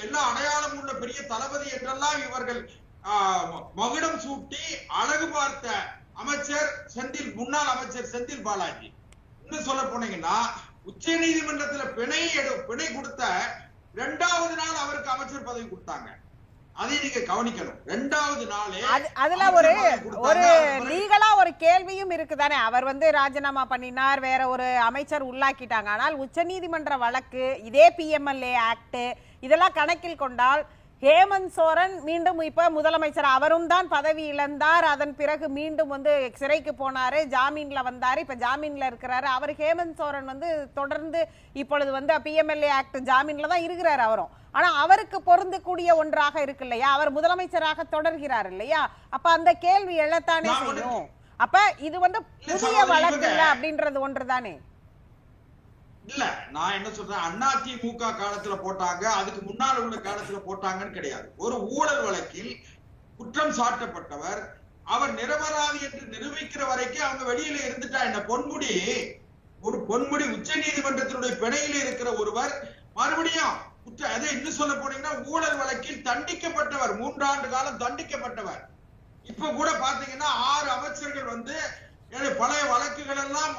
எல்லா அடையாளம் உள்ள பெரிய தளபதி என்றெல்லாம் இவர்கள் மகுடம் சூட்டி அழகு பார்த்த அமைச்சர் முன்னாள் அமைச்சர் செந்தில் பாலாஜி. இன்னும் சொல்ல போனீங்கன்னா, உச்ச நீதிமன்றத்துல பிணை கொடுத்த 2வது நாள் அவருக்கு அமைச்சர் பதவி கொடுத்தாங்க. அதை நீங்க கவனிக்கணும். 2வது நாளே அதுல ஒரு லீகலா ஒரு கேள்வியும் இருக்குதானே. அவர் வந்து ராஜினாமா பண்ணினார், வேற ஒரு அமைச்சர் உள்ளாக்கிட்டாங்க. ஆனால் உச்ச நீதிமன்ற வழக்கு, இதே PMLA ஆக்ட், இதெல்லாம் கணக்கில் கொண்டால் ஹேமந்த் சோரன் மீண்டும் இப்ப முதலமைச்சர், அவரும் தான் பதவி இழந்தார். அதன் பிறகு மீண்டும் வந்து சிறைக்கு போனாரு, ஜாமீன்ல வந்தாரு, இப்ப ஜாமீன்ல இருக்கிறாரு. அவர் ஹேமந்த் சோரன் வந்து தொடர்ந்து இப்பொழுது வந்து PMLA ஆக்ட் ஜாமீன்ல தான் இருக்கிறாரு அவரும். ஆனா அவருக்கு பொருந்தக்கூடிய ஒன்றாக இருக்கு இல்லையா, அவர் முதலமைச்சராக தொடர்கிறார் இல்லையா, அப்ப அந்த கேள்வி எழத்தானே செய்யும். அப்ப இது வந்து புதிய வழக்கு இல்ல அப்படின்றது ஒன்றுதானே. இல்ல, நான் என்ன சொல்றேன், அதிமுக காலத்துல போட்டாங்க, அதுக்கு முன்னால் உள்ள காலத்துல போட்டாங்கன்னு கிடையாது. ஒரு ஊழல் வழக்கில் குற்றம் சாட்டப்பட்டவர் அவர் நிரபராதி என்று நிரூபிக்கிற வரைக்கும் அவங்க வெளியில இருந்துட்டா என்ன? பொன்முடி உச்ச நீதிமன்றத்தினுடைய பிணையில் இருக்கிற ஒருவர் மறுபடியும் அதை இன்னும் சொல்ல போனீங்கன்னா ஊழல் வழக்கில் தண்டிக்கப்பட்டவர், 3 ஆண்டு காலம் தண்டிக்கப்பட்டவர். இப்ப கூட பாத்தீங்கன்னா 6 அமைச்சர்கள் வந்து பழைய வழக்குகள் எல்லாம்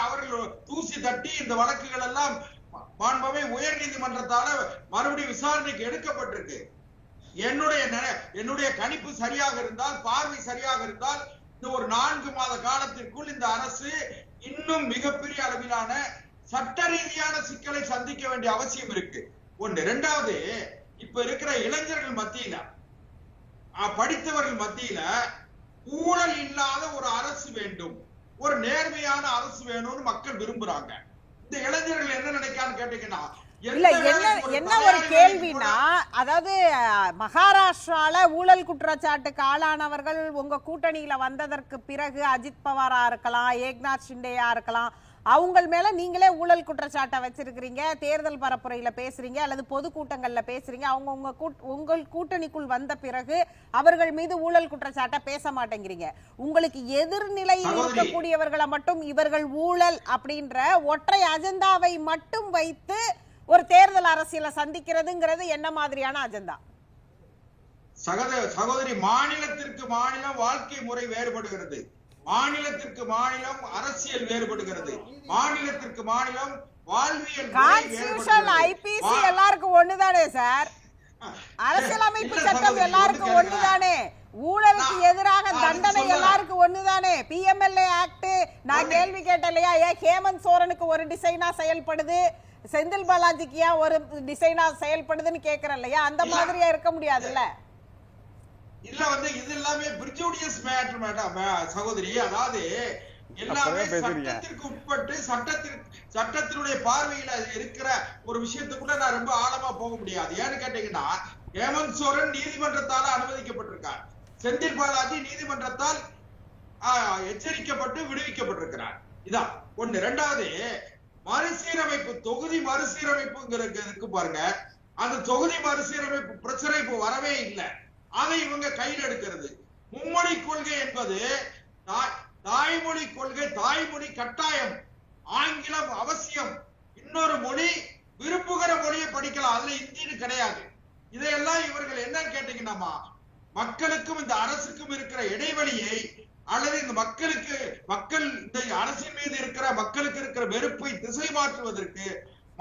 அவர்கள் தூசி தட்டி இந்த வழக்குகள் எல்லாம் மாண்புமிகு உயர் நீதிமன்றத்தால மறுபடியும் விசாரணைக்கு எடுக்கப்பட்டிருக்கு. என்னுடைய கணிப்பு சரியாக இருந்தால், பார்வை சரியாக இருந்தால், இந்த ஒரு 4 மாத காலத்திற்குள் இந்த அரசு இன்னும் மிகப்பெரிய அளவிலான சட்ட ரீதியான சிக்கலை சந்திக்க வேண்டிய அவசியம் இருக்கு. ஒன்று. 2வது, இப்ப இருக்கிற இளைஞர்கள் மத்தியில, படித்தவர்கள் மத்தியில ஊழல் இல்லாத ஒரு அரசு வேண்டும், ஒரு நேர்மையான அரசு வேணும்னு மக்கள் விரும்புறாங்க. இந்த இளைஞர்கள் என்ன நினைக்கான்னு கேட்டீங்கன்னா, இல்ல என்ன ஒரு கேள்வினா, அதாவது மகாராஷ்டிரால ஊழல் குற்றச்சாட்டுக்கு ஆளானவர்கள் உங்க கூட்டணியில வந்ததற்கு பிறகு அஜித் பவாரா இருக்கலாம், ஏக்நாத் ஷிண்டேயா இருக்கலாம், அவங்க மேல நீங்களே ஊழல் குற்றச்சாட்டை வச்சிருக்கிறீங்க, தேர்தல் பரப்புரையில பேசுறீங்க அல்லது பொதுக்கூட்டங்கள்ல பேசுறீங்க. அவங்க உங்கள் கூட்டணிக்குள் வந்த பிறகு அவர்கள் மீது ஊழல் குற்றச்சாட்டை பேச மாட்டேங்கிறீங்க. உங்களுக்கு எதிர்நிலையில் இருக்கக்கூடியவர்களை மட்டும் இவர்கள் ஊழல் அப்படின்ற ஒற்றை அஜெண்டாவை மட்டும் வைத்து ஒரு தேர்தல் அரசியலை சந்திக்கிறதுங்கிறது என்ன மாதிரியான அஜெண்டா? சகோதரி, மாநிலத்திற்கு மாநிலம் வாழ்க்கை முறை வேறுபடுகிறது, மாநிலத்திற்கு மாநிலம் அரசியல் வேறுபடுகிறது, மாநிலத்திற்கு மாநிலம் வாழ்வியல் கான்ஸ்டிடியூஷன் ஐபிசி எல்லாருக்கும் ஒண்ணுதானே சார்? அரசியலமைப்பு சட்டம் எல்லாருக்கும் ஒண்ணுதானே? ஊழலுக்கு எதிராக தண்டனை எல்லாருக்கும் ஒண்ணுதானே? PMLA ஆக்ட் நான் கேள்வி கேட்டேன் இல்லையா, ஏன் ஹேமந்த் சோரனுக்கு ஒரு டிசைனா செயல்படுது, செந்தில் பாலாஜிக்கு ஏன் ஒரு டிசைனா செயல்படுதுன்னு கேக்குறேன் இல்லையா? அந்த மாதிரியா இருக்க முடியாதுல்ல? இல்ல வந்து இது எல்லாமே பிரிஜூடியஸ் மேட்டர் மேடம் சகோதரி. அதாவது எல்லாமே சட்டத்திற்கு உட்பட்டு சட்டத்தினுடைய பார்வையில இருக்கிற ஒரு விஷயத்துக்குள்ள நான் ரொம்ப ஆழமா போக முடியாது. ஏன்னு கேட்டீங்கன்னா, ஹேமந்த் சோரன் நீதிமன்றத்தால அனுமதிக்கப்பட்டிருக்கார், செந்தில் பாலாஜி நீதிமன்றத்தால் எச்சரிக்கப்பட்டு விடுவிக்கப்பட்டிருக்கிறார். இதான் ஒண்ணு. 2வது, மறுசீரமைப்பு, தொகுதி மறுசீரமைப்புங்கிறதுக்கு பாருங்க, அந்த தொகுதி மறுசீரமைப்பு பிரச்சனை இப்போ வரவே இல்லை, அதை இவங்க கையில் எடுக்கிறது. மும்மொழி கொள்கை என்பது தாய்மொழி கொள்கை, தாய்மொழி கட்டாயம், ஆங்கிலம் அவசியம், இன்னொரு மொழி விரும்புகிற மொழியை படிக்கலாம், அதுல இந்தின்னு கிடையாது. இதையெல்லாம் இவர்கள் என்னன்னு கேட்டீங்கன்னா, மக்களுக்கும் இந்த அரசுக்கும் இருக்கிற இடைவெளியை அல்லது இந்த மக்கள் இந்த அரசின் மீது இருக்கிற மக்களுக்கு இருக்கிற வெறுப்பை திசை மாற்றுவதற்கு,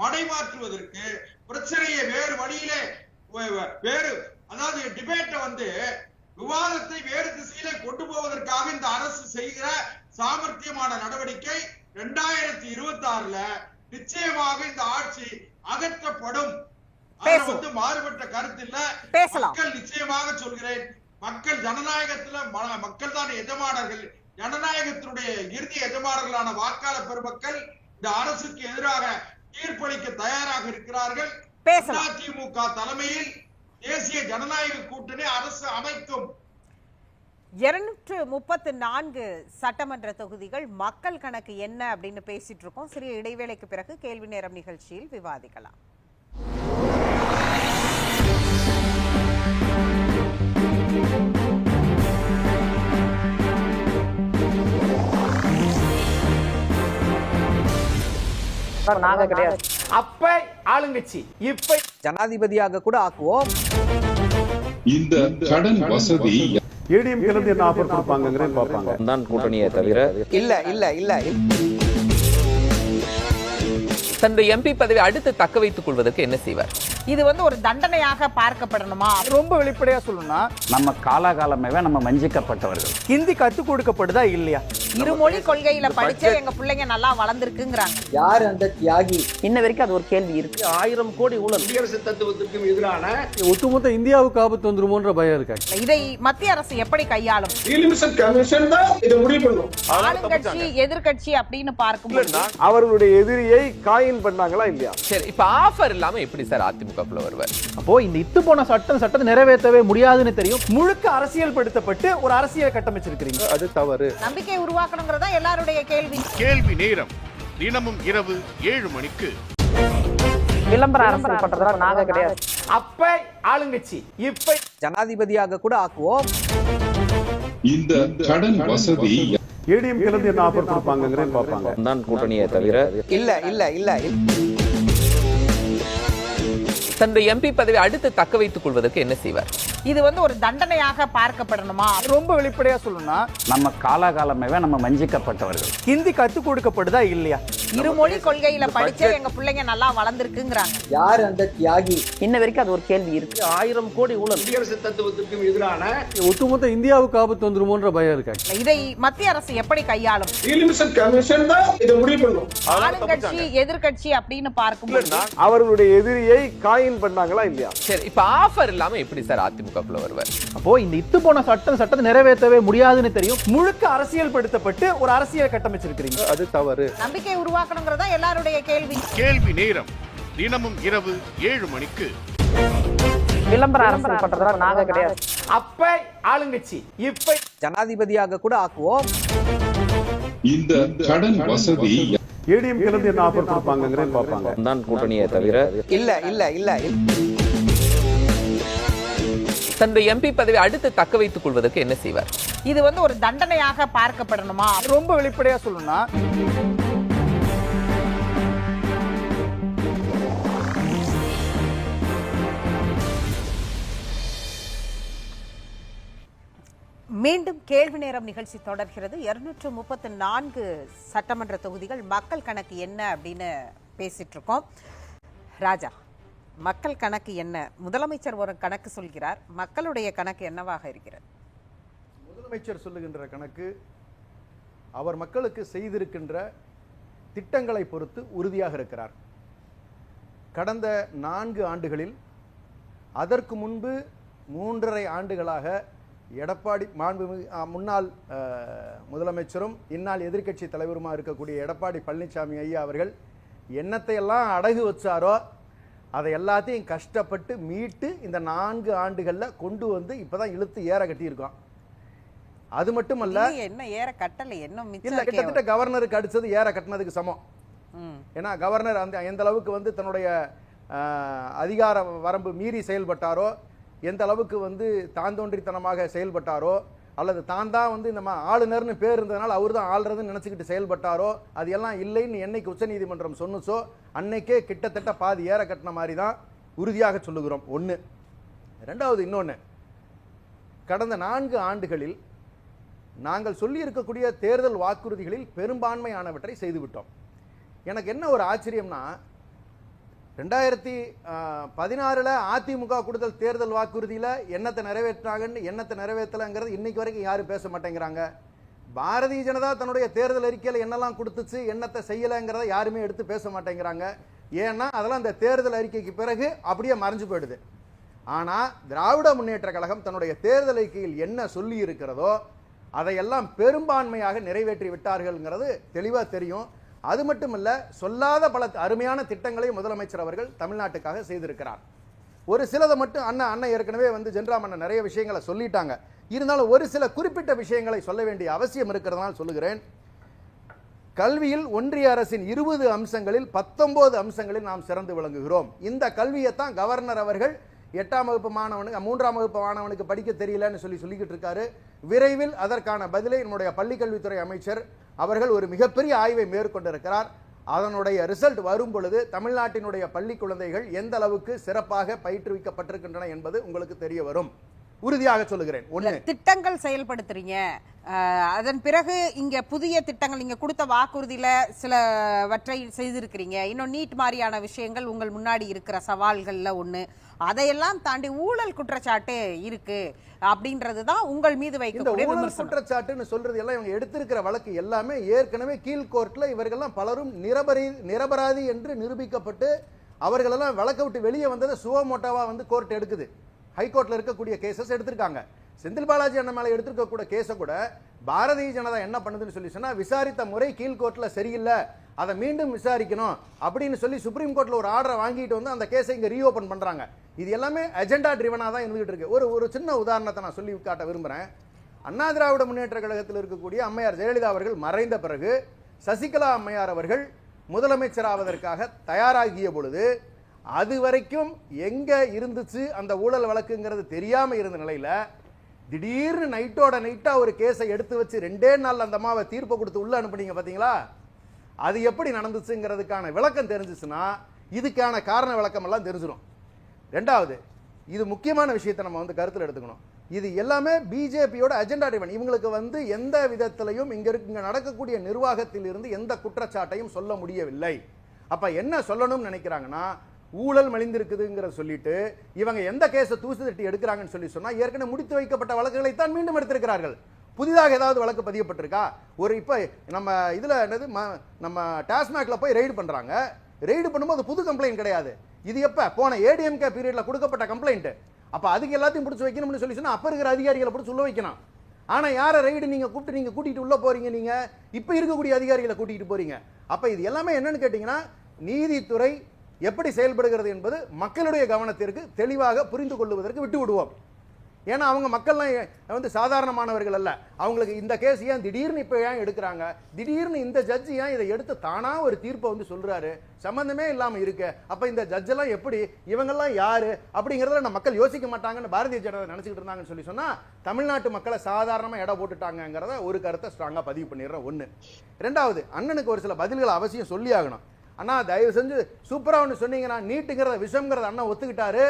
மடை மாற்றுவதற்கு, பிரச்சனையை வேறு வழியிலே அதாவது டிபேட்டை வந்து விவாதத்தை வேறு திசையில கொண்டு போவதற்காக இந்த அரசு செய்கிற சாமர்த்தியமான நடவடிக்கை 2026ல நிச்சயமாக இந்த ஆட்சி அகற்றப்படும். வந்து மாறுபட்ட கருத்து இல்ல. மக்கள் நிச்சயமாக சொல்கிறேன், மக்கள் ஜனநாயகத்துல மக்கள் தான் எஜமானர்கள், ஜனநாயகத்தினுடைய இறுதி எஜமானர்களான வாக்காளர் பெருமக்கள் இந்த அரசுக்கு எதிராக தீர்ப்பளிக்க தயாராக இருக்கிறார்கள். அதிமுக தலைமையில் தேசிய ஜனநாயக கூட்டணி அரசு அமைக்கும். 234 சட்டமன்ற தொகுதிகள் மக்கள் கணக்கு என்ன அப்படின்னு பேசிட்டு இருக்கோம். சிறிய இடைவேளைக்கு பிறகு கேள்வி நேரம் நிகழ்ச்சியில் விவாதிக்கலாம். நாங்க கிடையாது. அப்ப ஆளுங்கட்சி, இப்ப ஜனாதிபதியாக கூட ஆக்குவோம். இந்த கடன் வசதி ஏடிஎம்கேல என்ன ஆஃபர் கொடுப்பாங்கங்கறத பாப்பாங்க. தான் கூட்டணியை தவிர இல்ல தன்னுடைய எம்பி பதவி அடுத்து தக்க வைத்துக் கொள்வதற்கு என்ன செய்வார்? இது வந்து ஒரு தண்டனையாக பார்க்கப்படணுமா? ரொம்ப வெளிப்படையா சொல்லணும்னா, நம்ம காலாகாலமே நம்ம வஞ்சிக்கப்பட்டவர்கள். ஹிந்தி கத்து கொடுக்கப்படுதா இல்லையா? இருமொழி கொள்கையில படிச்சே எங்க பிள்ளைங்க நல்லா வளர்ந்துருக்குங்கிறாங்க. யார் அந்த தியாகி? இன்ன வரைக்கும் அது ஒரு கேள்வி இருக்கு. 1000 கோடி ஊழல் குடியரசு தத்துவத்திற்கும் எதிரான ஒட்டுமொத்த இந்தியாவுக்கு ஆபத்து வந்துருமோன்ற பயம் இருக்காங்க. இதை மத்திய அரசு எப்படி கையாளும்? கமிஷன் தான் இதை முடிவு பண்ணும். ஆளுங்கட்சி எதிர்கட்சி அப்படின்னு பார்க்கும்போது அவர்களுடைய எதிரியை காயின் பண்ணாங்களா இல்லையா? சரி, இப்ப ஆஃபர் இல்லாம எப்படி சார் அதிமுகக்குள்ள வருவார்? அப்போ இந்த இத்து போன சட்டத்தை நிறைவேற்றவே முடியாதுன்னு தெரியும். முழுக்க அரசியல் படுத்தப்பட்டு ஒரு அரசியல் கட்டமைச்சிருக்கீங்க. அது தவறு. நம்பிக்கை உருவாக்கணுங்கிறதா எல்லாருடைய கேள்வி. கேள்வி நேரம் தினமும் இரவு 7 மணிக்கு. விளம்பர அரசியல் பண்றதா நாங்க கிடையாது. அப்ப ஆளுங்கட்சி இப்ப ஜனாதிபதியாக கூட ஆக்குவோம். இந்த கடன் வசதி ஏடிஎம் கிளந்து என்ன ஆஃபர் கொடுப்பாங்கிறேன் பார்ப்பாங்க. தான் கூட்டணியை தவிர இல்ல தன்னுடைய எம்பி பதவி அடுத்து தக்க வைத்துக் கொள்வதற்கு என்ன செய்வார்? இது ஒரு தண்டனையாக பார்க்கப்படணுமா? ரொம்ப வெளிப்படையா சொல்லணும்னா நம்ம காலாகாலமே நம்ம வஞ்சிக்கப்பட்டவர்கள். ஹிந்தி கத்துக் கொடுக்கப்படுதா இல்லையா? இருமொழி கொள்கையில படிச்சே எங்க பிள்ளைங்க நல்லா வளர்ந்துருக்குங்கிறாங்க. யார் அந்த தியாகி? இன்ன வரைக்கும் அது ஒரு கேள்வி இருக்கு. 1000 கோடி ஊழல். குடியரசு தத்துவத்திற்கும் எதிரான ஒட்டுமொத்த இந்தியாவுக்கு ஆபத்து வந்துருமோன்ற பயம் இருக்காங்க. இதை மத்திய அரசு எப்படி கையாளும்? கமிஷன் தான் இதை முடிவு பண்ணும். ஆளுங்கட்சி எதிர்கட்சி அப்படின்னு பார்க்கும்போது அவர்களுடைய எதிரியை காயின் பண்ணாங்களா இல்லையா? சரி, இப்ப ஆஃபர் இல்லாம எப்படி சார் அதிமுகக்குள்ள வருவார்? அப்போ இந்த இத்து போன சட்டத்தை நிறைவேற்றவே முடியாதுன்னு தெரியும். முழுக்க அரசியல் படுத்தப்பட்டு ஒரு அரசியல் கட்டமைச்சிருக்கீங்க. அது தவறு. நம்பிக்கை உருவாக்கணுங்கிறதா எல்லாருடைய கேள்வி. கேள்வி நேரம் தினமும் இரவு 7 மணிக்கு. விளம்பர அரசியல் பண்றதா நாங்க கிடையாது. அப்ப ஆளுங்கட்சி இப்ப ஜனாதிபதியாக கூட ஆக்குவோம். இந்த கடன் வசதி ஏடிஎம் கிளந்து என்ன ஆஃபர் கொடுப்பாங்கிறேன் பார்ப்பாங்க. தான் கூட்டணியை தவிர இல்ல தன்னுடைய எம்பி பதவி அடுத்து தக்க வைத்துக் கொள்வதற்கு என்ன செய்வார்? இது ஒரு தண்டனையாக பார்க்கப்படணுமா? ரொம்ப வெளிப்படையா சொல்லணும்னா மீண்டும் கேள்வி நேரம் நிகழ்ச்சி தொடர்கிறது. 234 சட்டமன்ற தொகுதிகள் மக்கள் கணக்கு என்ன அப்படின்னு பேசிட்டு இருக்கோம். ராஜா, மக்கள் கணக்கு என்ன? முதலமைச்சர் ஒரு கணக்கு சொல்கிறார், மக்களுடைய கணக்கு என்னவாக இருக்கிறது? முதலமைச்சர் சொல்லுகின்ற கணக்கு அவர் மக்களுக்கு செய்திருக்கின்ற திட்டங்களை பொறுத்து உறுதியாக இருக்கிறார். கடந்த 4 ஆண்டுகளில் அதற்கு முன்பு 3.5 ஆண்டுகளாக எடப்பாடி முன்னாள் முதலமைச்சரும் இந்நாள் எதிர்க்கட்சி தலைவருமா இருக்கக்கூடிய எடப்பாடி பழனிசாமி ஐயா அவர்கள் என்னத்தை எல்லாம் அடகு வச்சாரோ அதை எல்லாத்தையும் கஷ்டப்பட்டு மீட்டு இந்த 4 ஆண்டுகளில் கொண்டு வந்து இப்பதான் இழுத்து ஏற கட்டியிருக்கோம். அது மட்டுமல்ல, என்ன ஏற கட்டலை, என்ன இல்ல, கிட்டத்தட்ட கவர்னருக்கு அடிச்சது ஏற கட்டினதுக்கு சமம். ஏன்னா கவர்னர் எந்த அளவுக்கு தன்னுடைய அதிகார வரம்பு மீறி செயல்பட்டாரோ, எந்த அளவுக்கு தாந்தோன்றித்தனமாக செயல்பட்டாரோ, அல்லது தான் இந்த ஆளுநர்னு பேர் இருந்ததுனால அவர் தான் ஆளுறதுன்னு நினைச்சுக்கிட்டு செயல்பட்டாரோ, அது எல்லாம் இல்லைன்னு என்னைக்கு உச்சநீதிமன்றம் சொன்னுச்சோ அன்னைக்கே கிட்டத்தட்ட பாதி ஏற கட்டின மாதிரி தான் உறுதியாக சொல்லுகிறோம். ஒன்று. ரெண்டாவது, இன்னொன்று, கடந்த 4 ஆண்டுகளில் நாங்கள் சொல்லி இருக்கக்கூடிய தேர்தல் வாக்குறுதிகளில் பெரும்பான்மையானவற்றை செய்துவிட்டோம். எனக்கு என்ன ஒரு ஆச்சரியம்னா, 2016 அதிமுக கொடுத்த தேர்தல் வாக்குறுதியில் என்னத்தை நிறைவேற்றாங்கன்னு என்னத்தை நிறைவேற்றலைங்கிறது இன்னைக்கு வரைக்கும் யாரும் பேச மாட்டேங்கிறாங்க. பாரதிய ஜனதா தன்னுடைய தேர்தல் அறிக்கையில் என்னெல்லாம் கொடுத்துச்சு, என்னத்தை செய்யலைங்கிறத யாருமே எடுத்து பேச மாட்டேங்கிறாங்க. ஏன்னா அதெல்லாம் அந்த தேர்தல் அறிக்கைக்கு பிறகு அப்படியே மறைஞ்சு போயிடுது. ஆனால் திராவிட முன்னேற்ற கழகம் தன்னுடைய தேர்தல் அறிக்கையில் என்ன சொல்லி இருக்கிறதோ அதையெல்லாம் பெரும்பான்மையாக நிறைவேற்றி விட்டார்கள்ங்கிறது தெளிவாக தெரியும். அது மட்டுமல்ல, சொல்லாத பல அருமையான திட்டங்களை முதலமைச்சர் அவர்கள் தமிழ்நாட்டுக்காக செய்திருக்கிறார். ஒரு சிலதை மட்டும் அண்ணன் ஏற்கனவே ஜென்ராம் அண்ணன் நிறைய விஷயங்களை சொல்லிட்டாங்க. இருந்தாலும் ஒரு சில குறிப்பிட்ட விஷயங்களை சொல்ல வேண்டிய அவசியம் இருக்கிறதுனால சொல்லுகிறேன். கல்வியில் ஒன்றிய அரசின் 20 அம்சங்களில் 19 அம்சங்களில் நாம் சிறந்து விளங்குகிறோம். இந்த கல்வியைத்தான் கவர்னர் அவர்கள் 8ஆம் வகுப்பு மாணவனுக்கு 3ஆம் வகுப்பு மாணவனுக்கு படிக்க தெரியலன்னு சொல்லிக்கிட்டு இருக்காரு. விரைவில் அதற்கான பதிலை நம்முடைய பள்ளிக்கல்வித்துறை அமைச்சர் அவர்கள் ஒரு மிகப்பெரிய ஆய்வை மேற்கொண்டிருக்கிறார். அதனுடைய ரிசல்ட் வரும் பொழுது தமிழ்நாட்டினுடைய பள்ளி குழந்தைகள் எந்த அளவுக்கு சிறப்பாக பயிற்றுவிக்கப்பட்டிருக்கின்றன என்பது உங்களுக்கு தெரிய வரும். உறுதியாக சொல்லுகிறேன். ஒண்ணு, திட்டங்கள் செயல்படுத்துறீங்க, அதன் பிறகு இங்க புதிய திட்டங்கள் நீங்க கொடுத்த வாக்குறுதியில சிலவற்றை செய்திருக்கிறீங்க. இன்னும் நீட் மாதிரியான விஷயங்கள் உங்கள் முன்னாடி இருக்கிற சவால்கள்ல ஒண்ணு. அதையெல்லாம் தாண்டி ஊழல் குற்றச்சாட்டு இருக்கு அப்படின்றதுதான் உங்கள் மீது வைக்கக்கூடிய ஊழல் குற்றச்சாட்டுன்னு சொல்றது எல்லாம் இவங்க எடுத்திருக்கிற வழக்கு எல்லாமே ஏற்கனவே கீழ் கோர்ட்ல இவர்கள்லாம் பலரும் நிரபராதி என்று நிரூபிக்கப்பட்டு அவர்களெல்லாம் வழக்கை விட்டு வெளியே வந்ததை சுவமோட்டாவா வந்து கோர்ட் எடுக்குது. ஹைகோர்ட்ல இருக்கக்கூடிய கேசஸ் எடுத்திருக்காங்க. செந்தில் பாலாஜி அண்ணன் மேல எடுத்திருக்கக்கூடிய கேஸை கூட பாரதிய ஜனதா என்ன பண்ணுதுன்னு சொல்லி சொன்னா, விசாரித்த முறை கீழ் கோர்ட்ல சரியில்லை, அதை மீண்டும் விசாரிக்கணும் அப்படின்னு சொல்லி சுப்ரீம் கோர்ட்ல ஒரு ஆர்டரை வாங்கிட்டு வந்து அந்த கேஸை இங்க ரீஓபன் பண்றாங்க. இது எல்லாமே அஜெண்டா ட்ரிவனா தான் இருந்துகிட்டு இருக்கு. ஒரு சின்ன உதாரணத்தை நான் சொல்லி காட்ட விரும்புறேன். அண்ணா திராவிட முன்னேற்ற கழகத்தில் இருக்கக்கூடிய அம்மையார் ஜெயலலிதா அவர்கள் மறைந்த பிறகு சசிகலா அம்மையார் அவர்கள் முதலமைச்சர் ஆவதற்காக தயாராகிய பொழுது அது வரைக்கும் எங்க இருந்துச்சு அந்த ஊழல் வழக்குங்கிறது தெரியாம இருந்த நிலையில திடீர்னு நைட்டோட நைட்டா ஒரு கேஸை எடுத்து வச்சு 2 நாள் அந்த அம்மாவை தீர்ப்பு கொடுத்து உள்ள அனுப்புனீங்க பாத்தீங்களா? அது எப்படி நடந்துச்சுங்கிறதுக்கான விளக்கம் தெரிஞ்சிச்சுன்னா இதுக்கான காரண விளக்கம் எல்லாம் தெரிஞ்சிடும். ரெண்டாவது, இது முக்கியமான விஷயத்தை நம்ம வந்து கருத்தில் எடுத்துக்கணும். இது எல்லாமே பிஜேபியோட அஜெண்டா டிவன். இவங்களுக்கு வந்து எந்த விதத்திலையும் இங்க நடக்கக்கூடிய நிர்வாகத்தில் இருந்து எந்த குற்றச்சாட்டையும் சொல்ல முடியவில்லை. அப்ப என்ன சொல்லணும்னு நினைக்கிறாங்கன்னா, ஊழல் மலிந்திருக்குதுங்கிறத சொல்லிட்டு இவங்க எந்த கேஸை தூசி தட்டி எடுக்கிறாங்கன்னு சொல்லி சொன்னா, ஏற்கனவே முடித்து வைக்கப்பட்ட வழக்குகளை தான் மீண்டும் எடுத்திருக்கிறார்கள். புதிதாக ஏதாவது வழக்கு பதியப்பட்டிருக்கா? ஒரு இப்ப நம்ம இதுல என்னது, நம்ம டாஸ்மாக்ல போய் ரெய்டு பண்றாங்க. ரெய்டு பண்ணும்போது புது கம்ப்ளைண்ட் கிடையாது. இது எப்ப போன ஏடிஎம்கே பீரியட்ல கொடுக்கப்பட்ட கம்ப்ளைண்ட். அப்ப அதுக்கு எல்லாத்தையும் பிடிச்சு வைக்கணும்னு சொல்லி சொன்னா அப்ப இருக்கிற அதிகாரிகளை பிடிச்சு உள்ள வைக்கணும். ஆனா யார ரெய்டு நீங்க கூட்டிட்டு உள்ள போறீங்க? நீங்க இப்ப இருக்கக்கூடிய அதிகாரிகளை கூட்டிட்டு போறீங்க. அப்ப இது எல்லாமே என்னன்னு கேட்டீங்கன்னா, நீதித்துறை எப்படி செயல்படுகிறது என்பது மக்களுடைய கவனத்திற்கு தெளிவாக புரிந்து கொள்வதற்கு விட்டு விடுவோம். ஏன்னா அவங்க மக்கள்லாம் வந்து சாதாரணமானவர்கள் அல்ல. அவங்களுக்கு இந்த கேஸ் ஏன் திடீர்னு இப்ப ஏன் எடுக்கிறாங்க, திடீர்னு இந்த ஜட்ஜ் ஏன் இதை எடுத்து தானா ஒரு தீர்ப்பை வந்து சொல்றாரு, சம்பந்தமே இல்லாம இருக்கு. அப்ப இந்த ஜட்ஜ் எல்லாம் எப்படி, இவங்கெல்லாம் யாரு அப்படிங்கறத நம்ம மக்கள் யோசிக்க மாட்டாங்கன்னு பாரதிய ஜனதா நினைச்சிட்டு இருந்தாங்கன்னு சொல்லி சொன்னா, தமிழ்நாட்டு மக்களை சாதாரணமா எடை போட்டுட்டாங்கிறத ஒரு கருத்தை ஸ்ட்ராங்கா பதிவு பண்ணிடுறேன். ஒண்ணு. ரெண்டாவது, அண்ணனுக்கு ஒரு சில பதில்களை அவசியம் சொல்லி ஆகணும். அண்ணா தயவு செஞ்சு சூப்பரா ஒண்ணு சொன்னீங்கன்னா, நீட்டுங்கிறத விஷம்ங்கிறத அண்ணன் ஒத்துக்கிட்டாரு.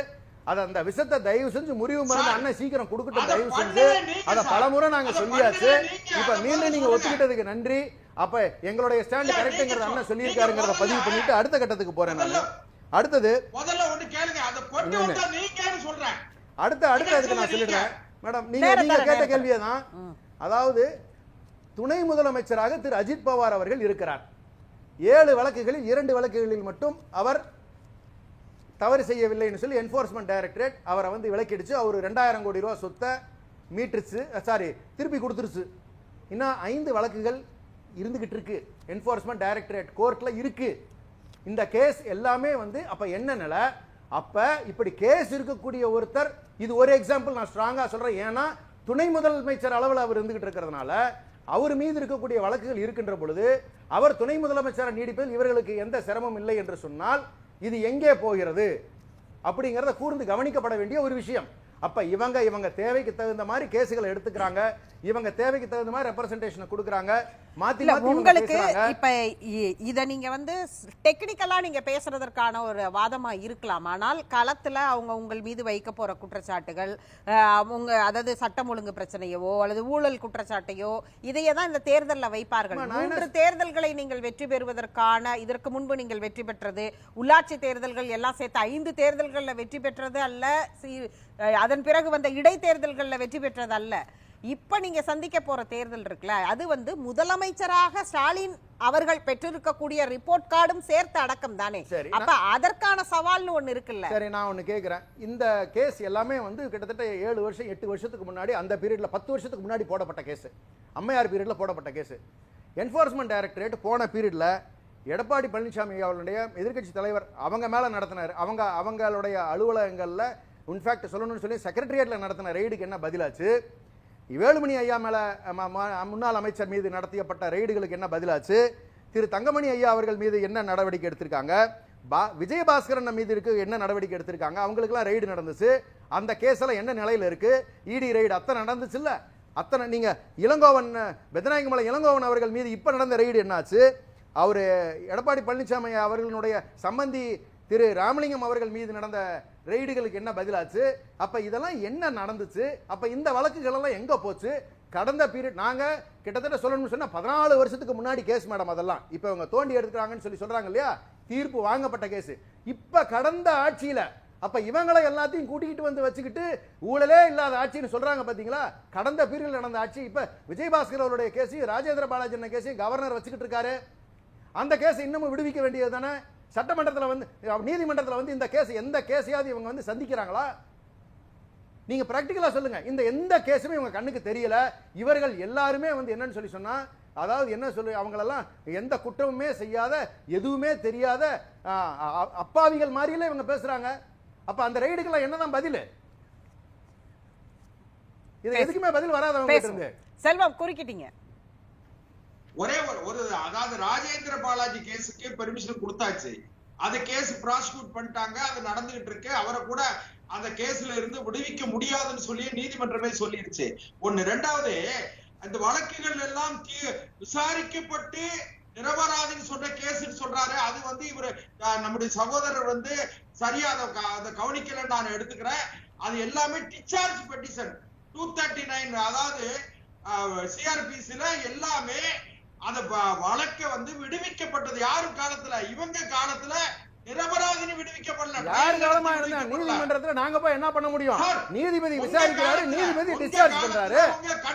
அந்த விஷத்தை தயவு செஞ்சு முறிவு மருந்து அண்ணன் சீக்கிரம் கொடுக்கட்டும் தயவு செஞ்சு. அத பலமுறை நாங்க சொல்லியாச்சு. இப்ப மீண்டும் நீங்க ஒத்துக்கிட்டதுக்கு நன்றி. அப்ப எங்களுடைய ஸ்டாண்ட் கரெக்ட்ங்கிறத அண்ணன் சொல்லியிருக்காருங்கிறத பதிவு பண்ணிட்டு அடுத்த கட்டத்துக்கு போறேன் நான். அடுத்தது அடுத்த அதுக்கு நான் சொல்லிடுறேன் மேடம். நீங்க கேட்ட கேள்வியை தான். அதாவது துணை முதலமைச்சராக திரு அஜித் பவார் அவர்கள் இருக்கிறார். 7 வழக்குகளில் 2 வழக்குகளில் மட்டும் அவர் தவறு செய்யவில்லைன்னு சொல்லி என்ஃபோர்ஸ்மெண்ட் டைரக்டரேட் அவரை வந்து விலக்கிடுச்சு. அவர் 2000 கோடி ரூபாய் சொத்தை மீட்டுருச்சு, திருப்பி கொடுத்துருச்சு. இன்னும் 5 வழக்குகள் இருந்துகிட்டு இருக்கு, என்ஃபோர்ஸ்மெண்ட் டைரக்டரேட் கோர்ட்ல இருக்கு. இந்த கேஸ் எல்லாமே வந்து அப்ப என்ன நிலை? அப்ப இப்படி கேஸ் இருக்கக்கூடிய ஒருத்தர், இது ஒரு எக்ஸாம்பிள் நான் ஸ்ட்ராங்கா சொல்றேன். ஏன்னா துணை முதலமைச்சர் அளவில் அவர் இருந்துகிட்டு இருக்கிறதுனால அவர் மீது இருக்கக்கூடிய வழக்குகள் இருக்கின்ற பொழுது அவர் துணை முதலமைச்சர் நீடிப்பதில் இவர்களுக்கு எந்த சிரமம் இல்லை என்று சொன்னால் இது எங்கே போகிறது அப்படிங்கறத கூர்ந்து கவனிக்கப்பட வேண்டிய ஒரு விஷயம். அப்ப இவங்க தேவைக்கு தகுந்த மாதிரி கேசுகளை எடுத்துக்கிறாங்க, இவங்க தேவைக்கு தகுந்த மாதிரி ரெப்ரசன்டேஷன் கொடுக்கறாங்க. மாத்தி உங்களுக்கு இப்ப இத நீங்க வந்து டெக்னிக்கலா நீங்க பேசுறதற்கான ஒரு வாதமா இருக்கலாம். ஆனால் களத்துல அவங்க உங்கள் மீது வைக்க போற குற்றச்சாட்டுகள், அவங்க அதாவது சட்டம் ஒழுங்கு பிரச்சனையோ அல்லது ஊழல் குற்றச்சாட்டையோ இதையே தான் இந்த தேர்தலில் வைப்பார்கள். 3 தேர்தல்களை நீங்கள் வெற்றி பெறுவதற்கான, இதற்கு முன்பு நீங்கள் வெற்றி பெற்றது உள்ளாட்சி தேர்தல்கள் எல்லாம் சேர்த்து 5 தேர்தல்களில் வெற்றி பெற்றது அல்ல, அதன் பிறகு வந்த இடைத்தேர்தல்களில் வெற்றி பெற்றது அல்ல. இப்ப நீங்க சந்திக்க போற தேர்தல் இருக்குல்ல, அது வந்து முதலமைச்சராக ஸ்டாலின் அவர்கள் பெற்றிருக்கக்கூடிய ரிப்போர்ட் கார்டும் சேர்த்து அடக்கம் தானே. அப்ப அதற்கான சவால்னு ஒண்ணு இருக்குல்ல. சரி, நான் ஒண்ணு கேக்குறேன். இந்த கேஸ் எல்லாமே வந்து கிட்டத்தட்ட 7 வருஷம் 8 வருஷத்துக்கு முன்னாடி, அந்த பீரியட்ல 10 வருஷத்துக்கு முன்னாடி போடப்பட்ட கேஸ், அம்மையார் பீரியட்ல போடப்பட்ட கேஸ். என்ஃபோர்ஸ்மெண்ட் டைரக்டரேட் போன பீரியட்ல எடப்பாடி பழனிசாமி அவர்களுடைய எதிர்க்கட்சி தலைவர் அவங்க மேல நடத்தினார். அவங்களுடைய அலுவலகங்கள்ல இன்ஃபேக்ட் சொல்லணும்னு சொல்லி செக்ரட்டரியேட்ல நடத்தின ரெய்டுக்கு என்ன பதிலாச்சு? வேலுமணி ஐயா மேல முன்னாள் அமைச்சர் மீது நடத்தியப்பட்ட ரெய்டுகளுக்கு என்ன பதிலாச்சு? திரு தங்கமணி ஐயா அவர்கள் மீது என்ன நடவடிக்கை எடுத்திருக்காங்க? விஜயபாஸ்கரன் மீது என்ன நடவடிக்கை எடுத்திருக்காங்க? அவங்களுக்குலாம் ரெய்டு நடந்துச்சு. அந்த கேஸ்ல என்ன நிலையில இருக்கு? இடி ரெய்டு அத்தனை நடந்துச்சு இல்ல? அத்தனை நீங்க இளங்கோவன், பெத்தநாயகமலை இளங்கோவன் அவர்கள் மீது இப்ப நடந்த ரெய்டு என்னாச்சு? அவரு எடப்பாடி பழனிசாமி அவர்களுடைய சம்பந்தி திரு ராமலிங்கம் அவர்கள் மீது நடந்த ரெய்டுகளுக்கு என்ன பதிலாச்சு, அப்ப இதெல்லாம் என்ன நடந்துச்சு, அப்ப இந்த வழக்குகள் எல்லாம் எங்க போச்சு, கடந்த பீரியட் நாங்க கிட்டத்தட்ட சொல்லணும்னு சொன்னா 14 வருஷத்துக்கு முன்னாடி கேஸ் மேடம், அதெல்லாம் இப்ப இவங்க தோண்டி எடுத்துக்கிறாங்கன்னு சொல்றாங்க இல்லையா, தீர்ப்பு வாங்கப்பட்ட கேஸ். இப்ப கடந்த ஆட்சியில அப்ப இவங்களை எல்லாத்தையும் கூட்டிக்கிட்டு வந்து வச்சுக்கிட்டு ஊழலே இல்லாத ஆட்சின்னு சொல்றாங்க பாத்தீங்களா. கடந்த பீரியட்ல நடந்த ஆட்சி. இப்ப விஜயபாஸ்கர் அவருடைய கேஸையும் ராஜேந்திர பாலாஜி கேஸையும் கவர்னர் வச்சுக்கிட்டு இருக்காரு. அந்த கேஸ் இன்னமும் விடுவிக்க வேண்டியது தானே. சட்டமன்றத்தில் வந்து நீதிமன்றத்தில் வந்து இந்த கேஸ் எந்த கேஸையாவது இவங்க வந்து சந்திக்கிறாங்களா? நீங்க பிராக்டிகலா சொல்லுங்க. இந்த எந்த கேஸுமே இவங்க கண்ணுக்கு தெரியல. இவர்கள் எல்லாருமே வந்து என்னன்னு சொல்லி சொன்னா, அதாவது என்ன சொல்லு, அவங்களெல்லாம் எந்த குற்றமுமே செய்யாத, எதுவுமே தெரியாத அப்பாவிகள் மாதிரியில இவங்க பேசுறாங்க. அப்ப அந்த ரெய்டுக்கெல்லாம் என்னதான் பதில்? இது எதுக்குமே பதில் வராதவங்க இருந்து. செல்வம் குறுக்கிட்டீங்க. ஒரே ஒரு அதாவது ராஜேந்திர பாலாஜி கேஸுக்கு பெர்மிஷன் கொடுத்தாச்சு. அந்த கேஸ் ப்ராசிக்யூட் பண்ணிட்டாங்க, அது நடந்துகிட்டு இருக்கு. அவரை கூட அந்த கேஸ்ல இருந்து விடுவிக்க முடியாதுன்னு சொல்லி நீதிமன்றமே சொல்லிருச்சு. ஒண்ணு. ரெண்டாவது, அந்த வழக்குகள் எல்லாம் விசாரிக்கப்பட்டு நிரபராதின்னு சொல்ற கேஸ் சொல்றாரு. அது வந்து இவரு நம்முடைய சகோதரர் வந்து சரியா அதை கவனிக்கல நான் எடுத்துக்கிறேன். அது எல்லாமே டிஸ்சார்ஜ் பெட்டிஷன் 239, அதாவது சிஆர்பிசில எல்லாமே அந்த வழக்க வந்து விடுவிக்கப்பட்டது. யாரு காலத்துல? இவங்க காலத்துல நிரபராதினி விடுவிக்கப்படல. யார் காலமா இருந்தா நீதிமன்றத்துல நாங்க போய் என்ன பண்ண முடியும்? நீதிபதி விசாரிக்கிறாரு, நீதிபதி டிஸ்சார்ஜ் பண்றாரு.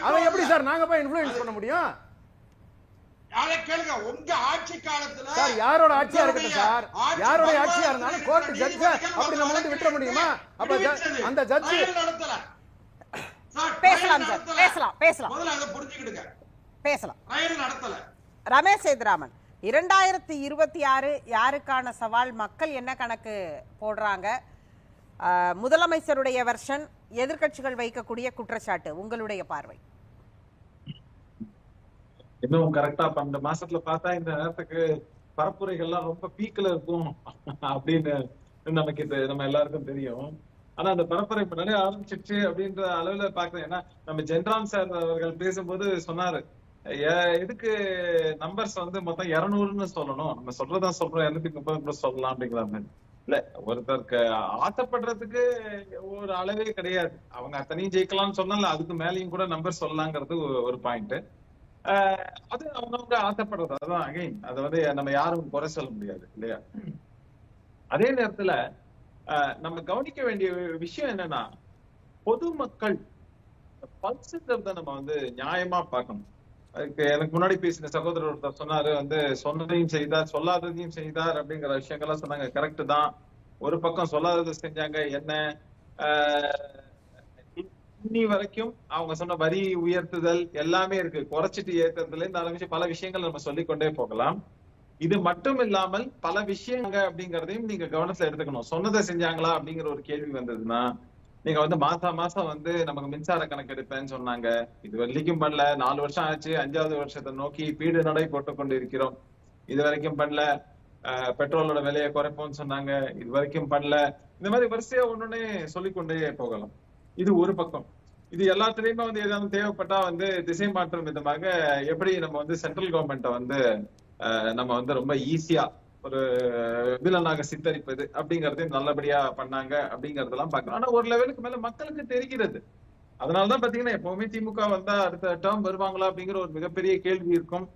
அதை எப்படி சார் நாங்க போய் இன்ஃப்ளூயன்ஸ் பண்ண முடியும்? யாரை கேளுங்க. உங்க ஆட்சி காலத்துல சார் யாரோட ஆட்சியா இருக்கட்டும் சார், யாரோட ஆட்சியா இருந்தாலும் கோர்ட் ஜட்ஜ் அப்படி நம்ம வந்து விட்டுற முடியுமா? அப்ப அந்த ஜட்ஜ் நடத்தல. பேசலாம் சார், பேசலாம் பேசலாம். முதல்ல அதை புரிஞ்சுக்கிடுங்க. பேசலாம். ரயில் நடத்தல. ரமேஷ் சேதுராமன், 2026 யாருக்கான சவால்? மக்கள் என்ன கணக்கு போடுறாங்க? முதலமைச்சருடைய வெர்ஷன், எதிர்க்கட்சிகள் வைக்கக்கூடிய குற்றச்சாட்டு, உங்களுடைய பார்வை? இன்னும் கரெக்டா 12 மாசத்துல பார்த்தா இந்த நேரத்துக்கு பரப்புரைகள்லாம் ரொம்ப பீக்ல இருக்கும் அப்படின்னு நமக்கு நம்ம எல்லாருக்கும் தெரியும். ஆனா அந்த பரப்புரை முன்னாடி ஆரம்பிச்சிருச்சு அப்படின்ற அளவுல பாக்குறேன். ஏன்னா நம்ம ஜென்ராம் சார் அவர்கள் பேசும்போது சொன்னாரு, எதுக்கு நம்பர்ஸ் வந்து மொத்தம் 200ன்னு சொல்லணும், நம்ம சொல்றதான் சொல்றோம், 230 சொல்லலாம் அப்படிங்கிற மாதிரி. இல்ல, ஒருத்தருக்கு ஆசைப்படுறதுக்கு ஒரு அளவே கிடையாது. அவங்க அத்தனையும் ஜெயிக்கலாம்னு சொன்னால அதுக்கு மேலேயும் கூட நம்பர் சொல்லலாங்கிறது ஒரு பாயிண்ட். அது அவங்க ஆசைப்படுறது. அதுதான் அகைன் அதை வந்து நம்ம யாரும் குறை சொல்ல முடியாது இல்லையா? அதே நேரத்துல நம்ம கவனிக்க வேண்டிய விஷயம் என்னன்னா, பொதுமக்கள் பல்ஸ்ன்றத நம்ம வந்து நியாயமா பார்க்கணும். அதுக்கு எனக்கு முன்னாடி பேசின சகோதரர் ஒருத்தர் சொன்னாரு, வந்து சொன்னதையும் செய்தார் சொல்லாததையும் செய்தார் அப்படிங்கிற விஷயங்கள்லாம் சொன்னாங்க. கரெக்ட் தான். ஒரு பக்கம் சொல்லாதது செஞ்சாங்க. என்ன இன்னி வரைக்கும் அவங்க சொன்ன வரி உயர்த்துதல் எல்லாமே இருக்கு. குறைச்சிட்டு ஏத்துறதுல இருந்து ஆரம்பிச்சு பல விஷயங்கள் நம்ம சொல்லிக்கொண்டே போகலாம். இது மட்டும் இல்லாமல் பல விஷயங்க அப்படிங்கறதையும் நீங்க கவனத்துல எடுத்துக்கணும். சொன்னதை செஞ்சாங்களா அப்படிங்கிற ஒரு கேள்வி வந்ததுன்னா, நீங்க வந்து மாசம் வந்து நமக்கு மின்சார கணக்கு எடுப்பேன்னு சொன்னாங்க. இது வரைக்கும் பண்ணல. 4 வருஷம் ஆச்சு. 5வது வருஷத்தை நோக்கி பீடு நடை போட்டுக் கொண்டு இருக்கிறோம். இது வரைக்கும் பண்ணல. பெட்ரோலோட விலையை குறைப்போம்னு சொன்னாங்க. இது வரைக்கும் பண்ணல. இந்த மாதிரி வரிசையா ஒண்ணுன்னே சொல்லிக்கொண்டே போகலாம். இது ஒரு பக்கம். இது எல்லாத்துலயுமே வந்து ஏதாவது தேவைப்பட்டா வந்து திசை மாற்றும் விதமாக எப்படி நம்ம வந்து சென்ட்ரல் கவர்மெண்ட்டை வந்து நம்ம வந்து ரொம்ப ஈஸியா ஒரு வில்லனாக சித்தரிப்பது அப்படிங்கறதையும் நல்லபடியா பண்ணாங்க அப்படிங்கறதெல்லாம் பாக்கலாம். ஆனா ஒரு லெவலுக்கு மேல மக்களுக்கு தெரிகிறது. அதனாலதான் பாத்தீங்கன்னா எப்பவுமே திமுக வந்தா அடுத்த டேர்ம் வருவாங்களா அப்படிங்கிற ஒரு மிகப்பெரிய கேள்வி இருக்கும்.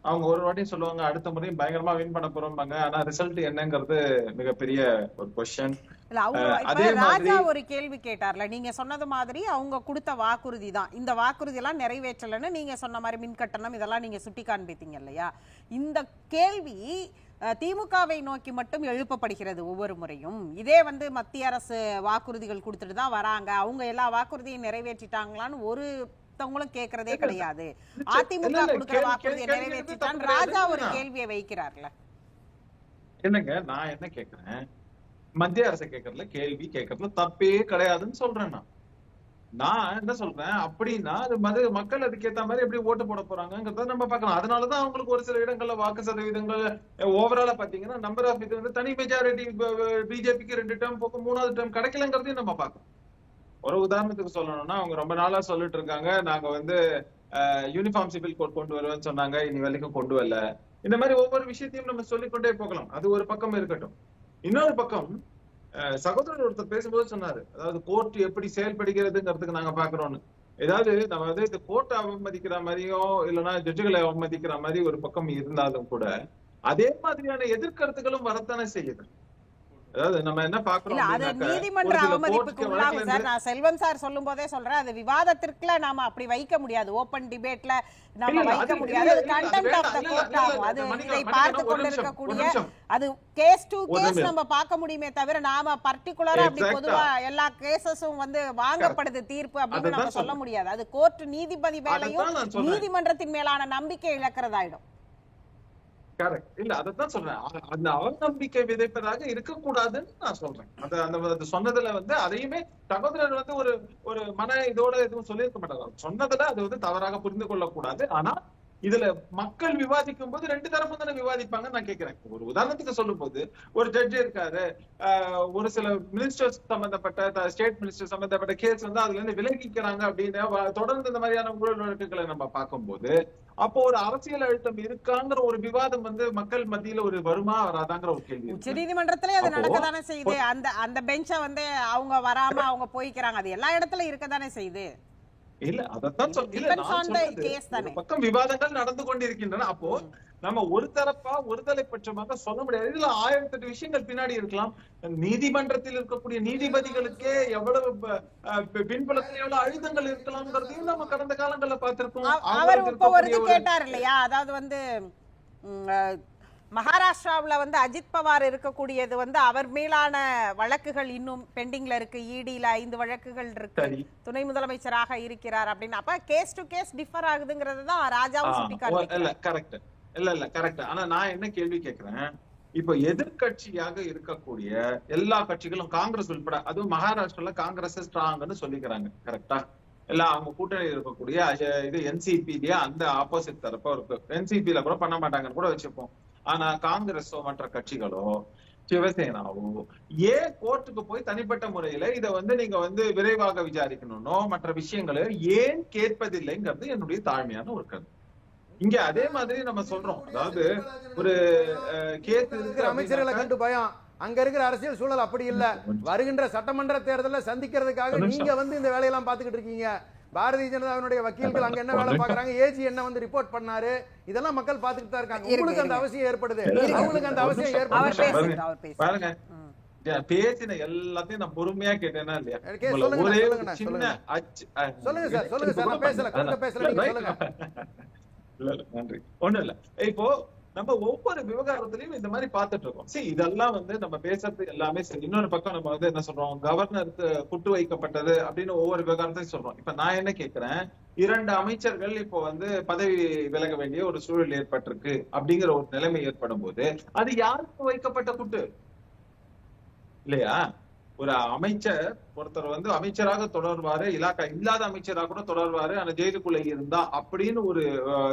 அவங்க ஒரு வாட்டியும் சொல்லுவாங்க அடுத்த முறையும் பயங்கரமா வின் பண்ண போறோம்பாங்க. ஆனா ரிசல்ட் என்னங்கிறது மிகப்பெரிய ஒரு கொஸ்டின். ராஜா ஒரு கேள்வி கேட்டார்ல, நீங்க சொன்னது மாதிரி அவங்க கொடுத்த வாக்குறுதி தான். இந்த வாக்குறுதி எல்லாம் நிறைவேற்றலன்னு நீங்க சொன்ன மாதிரி மின் கட்டணம் இதெல்லாம் நீங்க சுட்டி காண்பித்தீங்க இல்லையா? இந்த கேள்வி திமுகவை நோக்கி மட்டும் எழுப்பப்படுகிறது ஒவ்வொரு முறையும். இதே வந்து மத்திய அரசு வாக்குறுதிகள் கொடுத்துட்டு தான் வராங்க, அவங்க எல்லா வாக்குறுதியும் நிறைவேற்றிட்டாங்களான்னு ஒருத்தவங்களும் கேட்கறதே கிடையாது. அதிமுக கொடுக்கிற வாக்குறுதியை நிறைவேற்றிட்டான் ராஜா ஒரு கேள்வியை வைக்கிறார்ல. என்னங்க நான் என்ன கேட்கிறேன், மத்திய அரசு கேட்கறதுல கேள்வி கேட்கறதுல தப்பே கிடையாதுன்னு சொல்றேன். நான் என்ன சொல்றேன் அப்படின்னா, அது மக்கள் அதுக்கேற்ற மாதிரி எப்படி ஓட்டு போட போறாங்கிறத நம்ம பார்க்கலாம். அதனாலதான் அவங்களுக்கு ஒரு சில இடங்கள்ல வாக்கு சதவீதங்கள் ஓவராலா பாத்தீங்கன்னா நம்பர் ஆஃப் இது வந்து தனி மெஜாரிட்டி பிஜேபிக்கு 2 டேர்ம் போக 3வது டேர்ம் கிடைக்கலங்கிறதையும் நம்ம பார்க்கணும். ஒரு உதாரணத்துக்கு சொல்லணும்னா, அவங்க ரொம்ப நாளா சொல்லிட்டு இருக்காங்க நாங்க வந்து யூனிஃபார்ம் சிவில் கோட் கொண்டு வருவேன்னு சொன்னாங்க, இனி வரைக்கும் கொண்டு வரல. இந்த மாதிரி ஒவ்வொரு விஷயத்தையும் நம்ம சொல்லிக்கொண்டே போகலாம். அது ஒரு பக்கம் இருக்கட்டும். இன்னொரு பக்கம் சகோதரர் ஒருத்தர் பேசும்போது சொன்னாரு, அதாவது கோர்ட் எப்படி செயல்படுகிறதுங்கிறதுக்கு நாங்க பாக்குறோம்னு. ஏதாவது நம்ம வந்து இந்த கோர்ட்டை அவமதிக்கிற மாதிரியோ இல்லைன்னா ஜட்ஜுகளை அவமதிக்கிற மாதிரி ஒரு பக்கம் இருந்தாலும் கூட அதே மாதிரியான எதிர்கருத்துகளும் வரத்தானே செய்யுது. அதாவது நம்ம என்ன பாக்குறோம், நீதிமன்ற அவமதிப்புக்கு உள்ளாகும் சார். நான் செல்வம் சார் சொல்லும் போதே சொல்றேன், அது விவாதத்திற்குள்ள நாம அப்படி வைக்க முடியாது, ஓபன் டிபேட்ல நாம வைக்க முடியாது. அது கண்டெம்ட் ஆஃப் தி கோர்ட் ஆகும். அது இதை பார்த்து கொண்டிருக்கக்கூடிய அது கேஸ் டு கேஸ் நம்ம பார்க்க முடியுமே தவிர நாம பர்టిక్యులரா அப்படி பொதுவா எல்லா கேசஸும் வந்து வாங்கப்படுது தீர்ப்பு அப்படின்னு நம்ம சொல்ல முடியாது. அது கோர்ட் நீதிபதி மேலையும் நீதிமன்றத்தின் மேலான நம்பிக்கை இழக்கிறதாயிடும். இல்ல அதத்தான் சொல்றேன், அந்த அவநம்பிக்கை விதைப்பதாக இருக்கக்கூடாதுன்னு நான் சொல்றேன். அந்த சொன்னதுல வந்து அதையுமே சகோதரர் வந்து ஒரு மன இதோட எதுவும் சொல்லியிருக்க மாட்டாங்க. சொன்னதுல அது வந்து தவறாக புரிந்து கொள்ளக்கூடாது. ஆனா இதுல மக்கள் விவாதிக்கும் போது ரெண்டு தரப்பும் தானே விவாதிப்பாங்கன்னு நான் கேட்கிறேன். ஒரு உதாரணத்துக்கு சொல்லும் போது ஒரு ஜட்ஜ் இருக்காரு, ஒரு சில மினிஸ்டர்ஸ் சம்பந்தப்பட்ட ஸ்டேட் மினிஸ்டர் சம்பந்தப்பட்ட கேஸ் வந்து அதுல இருந்து விலகிக்கிறாங்க அப்படின்னு தொடர்ந்து இந்த மாதிரியான ஊழல் வழக்குகளை நம்ம பார்க்கும்போது அப்போ ஒரு அரசியல் அழுத்தம் இருக்காங்கிற ஒரு விவாதம் வந்து மக்கள் மத்தியில ஒரு வருமா வராதாங்கிற ஒரு கேள்வி. உச்ச நீதிமன்றத்திலே அது நடக்கத்தானே செய்யுது. அந்த பெஞ்ச வந்து அவங்க வராம அவங்க போய்க்கிறாங்க, அது எல்லா இடத்துலயும் இருக்கத்தானே செய்யுது. இல்ல அதத்தான் சொல்ல, பக்கம் விவாதங்கள் நடந்து கொண்டிருக்கின்றன. அப்போ நம்ம ஒரு தரப்பா ஒரு தலைப்பட்சமாக சொல்ல முடியாது. இதுல 1008 விஷயங்கள் பின்னாடி இருக்கலாம். நீதிமன்றத்தில் இருக்கக்கூடிய நீதிபதிகளுக்கே எவ்வளவு பின்புலத்தில் எவ்வளவு அழுத்தங்கள் இருக்கலாம்ங்கிறதையும் நம்ம கடந்த காலங்கள்ல பார்த்திருக்கோம். அவர் இப்ப ஒரு இது கேட்டார் இல்லையா, அதாவது வந்து மகாராஷ்டிராவுல வந்து அஜித் பவார் இருக்கக்கூடியது வந்து அவர் மேலான வழக்குகள் இன்னும் பெண்டிங்ல இருக்கு. இடில 5 வழக்குகள் இருக்கு, துணை முதலமைச்சராக இருக்கிறார் அப்படின்னு. அப்ப கேஸ் டு கேஸ் டிஃபர் ஆகுதுங்கிறது தான் ராஜாவும் சுட்டிக்காட்டுறார். இல்ல கரெக்ட். ஆனா நான் என்ன கேள்வி கேட்கிறேன், இப்ப எதிர்கட்சியாக இருக்கக்கூடிய எல்லா கட்சிகளும் காங்கிரஸ் உட்பட, அதுவும் மகாராஷ்டிரால காங்கிரஸ் ஸ்ட்ராங்னு சொல்லிக்கிறாங்க. கரெக்டா? எல்லாம் அவங்க கூட்டணியில் இருக்கக்கூடிய இது என்சிபிலயே அந்த ஆப்போசிட் தரப்பா இருக்கு. என்சிபில கூட பண்ண மாட்டாங்கன்னு கூட வச்சுப்போம். ஆனா காங்கிரஸோ மற்ற கட்சிகளோ சிவசேனாவோ ஏன் கோர்ட்டுக்கு போய் தனிப்பட்ட முறையில இதை வந்து நீங்க வந்து விரைவாக விசாரிக்கணும்னோ மற்ற விஷயங்களை ஏன் கேட்பதில்லைங்கிறது என்னுடைய தாழ்மையான ஒரு கருத்து. இங்க அதே மாதிரி நம்ம சொல்றோம், அதாவது ஒரு கேஸ் இருக்கு, அமைச்சர்களை கண்டு பயம். அங்க இருக்கிற அரசியல் சூழல் அப்படி இல்ல. வருகின்ற சட்டமன்ற தேர்தலை சந்திக்கிறதுக்காக நீங்க வந்து இந்த வேலையெல்லாம் பாத்துக்கிட்டு இருக்கீங்க. பாரதிய ஜனதாவினுடைய வக்கீல்கள் அங்க என்ன வேலை பாக்குறாங்க, ஏஜி என்ன வந்து ரிப்போர்ட் பண்ணாரு, இதெல்லாம் மக்கள் பாத்துக்கிட்டு தான் இருக்காங்க. உங்களுக்கு அந்த அவசியம் ஏற்படுது, அவங்களுக்கு அந்த அவசியம் ஏற்படுது. பாருங்க, பேசின எல்லாத்தையும் நான் பொறுமையா கேட்டேன்னா இல்லையா? ஒரே சின்ன சொல்லுங்க சார், நான் பேசல நன்றி. ஒண்ணும் இல்ல, இப்போ நம்ம ஒவ்வொரு விவகாரத்திலையும் இந்த மாதிரி பார்த்துட்டு இருக்கோம். சரி, இதெல்லாம் வந்து நம்ம பேசுறது எல்லாமே சரி. இன்னொரு பக்கம் நம்ம வந்து என்ன சொல்றோம், கவர்னருக்கு குட்டு வைக்கப்பட்டது அப்படின்னு ஒவ்வொரு விவகாரத்தையும் சொல்றோம். இப்ப நான் என்ன கேட்கிறேன், 2 அமைச்சர்கள் இப்போ வந்து பதவி விலக வேண்டிய ஒரு சூழல் ஏற்பட்டிருக்கு அப்படிங்கிற ஒரு நிலைமை ஏற்படும் போது அது யாருக்கு வைக்கப்பட்ட குட்டு இல்லையா? ஒரு அமைச்சர் ஒருத்தர் வந்து அமைச்சராக தொடர்வாரு, இலாக்கா இல்லாத அமைச்சராக கூட தொடர்வாரு, ஆனா ஜெயிலுக்குள்ள இருந்தா அப்படின்னு ஒரு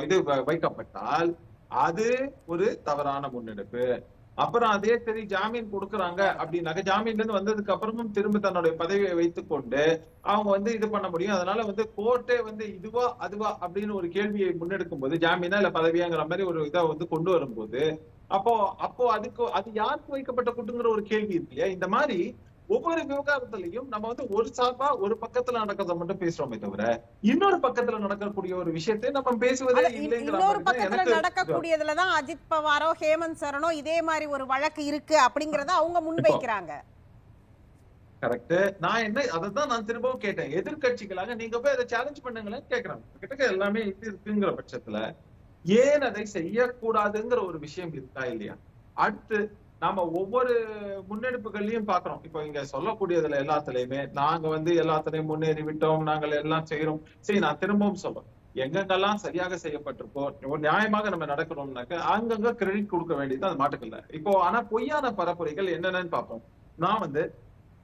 இது வைக்கப்பட்டால் அது ஒரு தவறான முன்னெடுப்பு. அப்புறம் அதே சரி ஜாமீன் கொடுக்கறாங்க அப்படின்னாக்க ஜாமீன்ல இருந்து வந்ததுக்கு அப்புறமும் திரும்ப தன்னுடைய பதவியை வைத்துக் கொண்டு அவங்க வந்து இது பண்ண முடியும். அதனால வந்து கோர்ட்டே வந்து இதுவா அதுவா அப்படின்னு ஒரு கேள்வியை முன்னெடுக்கும் போது, ஜாமீனா இல்ல பதவியாங்கிற மாதிரி ஒரு இதை வந்து கொண்டு வரும்போது அப்போ அதுக்கு அது யாருக்கு வைக்கப்பட்ட குட்டுங்கிற ஒரு கேள்வி இருக்கு இல்லையா? இந்த மாதிரி ஒவ்வொரு விவகாரத்திலையும் நம்ம வந்து ஒரு சார்பா ஒரு பக்கத்துல நடக்கிறத மட்டும் பேசுறோமே தவிர இன்னொரு பக்கத்துல நடக்கக்கூடிய ஒரு விஷயத்தை நம்ம பேசுவதே இல்லைங்கிற. இன்னொரு பக்கத்துல நடக்கக்கூடியதுலதான் அஜித் பவாரோ ஹேமந்த் சரணோ இதே மாதிரி ஒரு வழக்கு இருக்கு அப்படிங்கறத அவங்க முன்வைக்கிறாங்க. கரெக்ட். நான் என்ன அதான் நான் திரும்பவும் கேட்டேன், எதிர்கட்சிகளாக நீங்க போய் அதை சேலஞ்ச் பண்ணுங்களேன்னு கேட்கறாங்க. கிட்டக்க எல்லாமே இருக்குங்கிற பட்சத்துல ஏன் அதை செய்யக்கூடாதுங்கிற ஒரு விஷயம் இருக்கா இல்லையா? அடுத்து நாம ஒவ்வொரு முன்னெடுப்புகள்லயும் பாக்குறோம். இப்போ இங்க சொல்லக்கூடியதுல எல்லாத்துலயுமே நாங்க வந்து எல்லாத்துலயும் முன்னேறி விட்டோம், நாங்கள் எல்லாம் செய்யறோம். சரி, நான் திரும்பவும் சொல்றேன், எங்கெங்கெல்லாம் சரியாக செய்யப்பட்டிருக்கோம், நியாயமாக நம்ம நடக்கணும்னாக்க அங்கங்க கிரெடிட் கொடுக்க வேண்டியது அது மாட்டுக்கல. இப்போ ஆனா பொய்யான பரப்புரைகள் என்னென்னு பார்ப்போம். நான் வந்து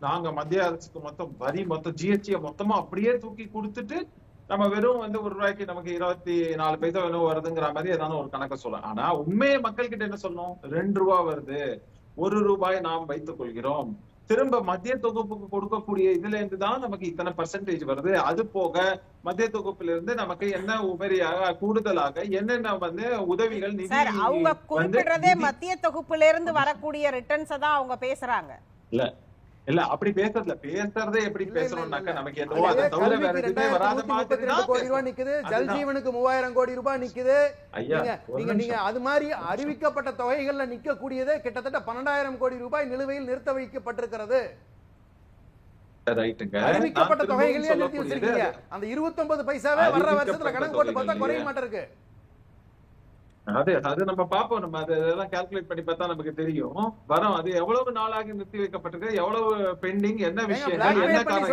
நாங்க மத்திய அரசுக்கு மொத்தம் ஜிஎஸ்டியை மொத்தமா அப்படியே தூக்கி கொடுத்துட்டு நம்ம வெறும் வந்து ₹1 நமக்கு 24 பைசா வேணும் வருதுங்கிற மாதிரி ஏதாவது ஒரு கணக்கை சொல்லலாம். ஆனா உண்மையை மக்கள் கிட்ட என்ன சொல்லணும், ₹2 வருது, ₹1 நாம் வைத்துக் கொள்கிறோம், திரும்ப மத்திய தொகுப்புக்கு கொடுக்கக்கூடிய இதுல இருந்து தான் நமக்கு இத்தனை % வருது, அது போக மத்திய தொகுப்புல இருந்து நமக்கு என்ன உபரியாக கூடுதலாக என்னென்ன வந்து உதவிகள் அவங்க குறிப்பிடுறதே மத்திய தொகுப்புல இருந்து வரக்கூடிய ரிட்டர்ன்ஸ் தான் அவங்க பேசுறாங்க. இல்ல இல்ல அப்படி பேசுறதே எப்படி பேசணும்னாக்கா நமக்கு எதுவோ அதை தவிர வேற எதுவுமே வராத மாதிரி 232 கோடி ரூபாய் நிக்குது, ஜல் ஜீவனுக்கு 3000 கோடி ரூபாய் நிக்குது. நீங்க அது மாதிரி அறிவிக்கப்பட்ட தொகைகள்ல நிக்க கூடியதே கிட்டத்தட்ட 12000 கோடி ரூபாய் நிலுவையில் நிறுத்த வைக்கப்பட்டிருக்கிறது. அறிவிக்கப்பட்ட தொகைகளையே நிறுத்தி வச்சிருக்கீங்க. அந்த 29 பைசாவே வர்ற வருஷத்துல கணக்கு போட்டு பார்த்தா குறைய மாட்டிருக்கு. அது நம்ம பாப்போம், நம்ம அதெல்லாம் கால்குலேட் பண்ணி பார்த்தா நமக்கு தெரியும் வரும். அது எவ்வளவு நாளாகி நிறுத்தி வைக்கப்பட்டிருக்கு, எவ்வளவு பெண்டிங், என்ன விஷயங்கள், என்ன காரணம்.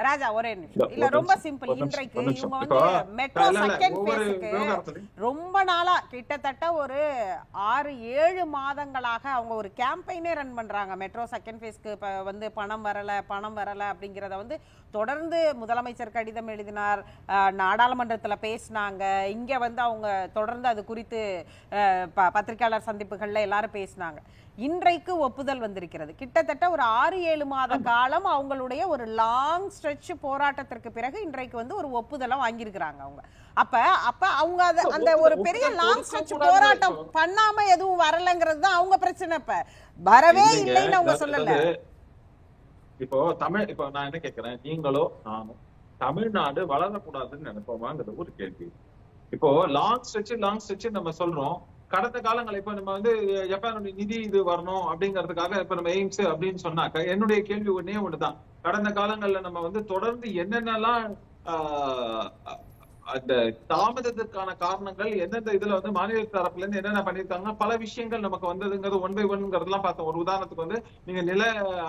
ராஜா ஒரே நிமிஷம். இல்ல ரொம்ப சிம்பிள். இன்றைக்கு இவங்க வந்து மெட்ரோ செகண்ட் ஃபேஸ்க்கு ரொம்ப நாளா கிட்டத்தட்ட ஒரு 6-7 மாதங்களாக அவங்க ஒரு கேம்பெயினே ரன் பண்றாங்க. மெட்ரோ செகண்ட் ஃபேஸ்க்கு வந்து பணம் வரல அப்படிங்கறத வந்து தொடர்ந்து முதலமைச்சர் கடிதம் எழுதினார், நாடாளுமன்றத்தில் பேசினாங்க, இங்க வந்து அவங்க தொடர்ந்து அது குறித்து பத்திரிகையாளர் சந்திப்புகள்ல எல்லாரும் பேசினாங்க. இன்றைக்கு ஒப்புதல் வந்திருக்கிறது. கிட்டத்தட்ட ஒரு 6-7 மாத காலம் அவங்களுடைய ஒரு லாங் ஸ்ட்ரெச் போராட்டத்திற்கு பிறகு இன்றைக்கு வந்து ஒரு ஒப்புதலை வாங்கியிருக்கிறாங்க அவங்க. அப்ப அவங்க அந்த ஒரு பெரிய லாங் ஸ்ட்ரெச் போராட்டம் பண்ணாம எதுவும் வரலங்கிறது தான் அவங்க பிரச்சனை. இப்ப வரவே இல்லைன்னு அவங்க சொல்லல. இப்போ நான் என்ன கேட்கிறேன், நீங்களோ நானும் தமிழ்நாடு வளரக்கூடாதுன்னு நினைப்போமாங்கிறது ஒரு கேள்வி. இப்போ லாங் ஸ்ட்ரெச் நம்ம சொல்றோம். கடந்த காலங்கள் இப்ப நம்ம வந்து ஜப்பானுடைய நிதி இது வரணும் அப்படிங்கிறதுக்காக இப்ப நம்ம எய்ம்ஸ் அப்படின்னு சொன்னாக்க என்னுடைய கேள்வி ஒண்ணுதான். கடந்த காலங்கள்ல நம்ம வந்து தொடர்ந்து என்னென்னலாம் அந்த தாமதத்திற்கான காரணங்கள் எந்தெந்த இதுல வந்து மாநில தரப்புல இருந்து என்னென்ன பண்ணிருக்காங்கன்னா பல விஷயங்கள் நமக்கு வந்ததுங்கிறது 1 by 1 பார்த்தோம். ஒரு உதாரணத்துக்கு வந்து நீங்க நில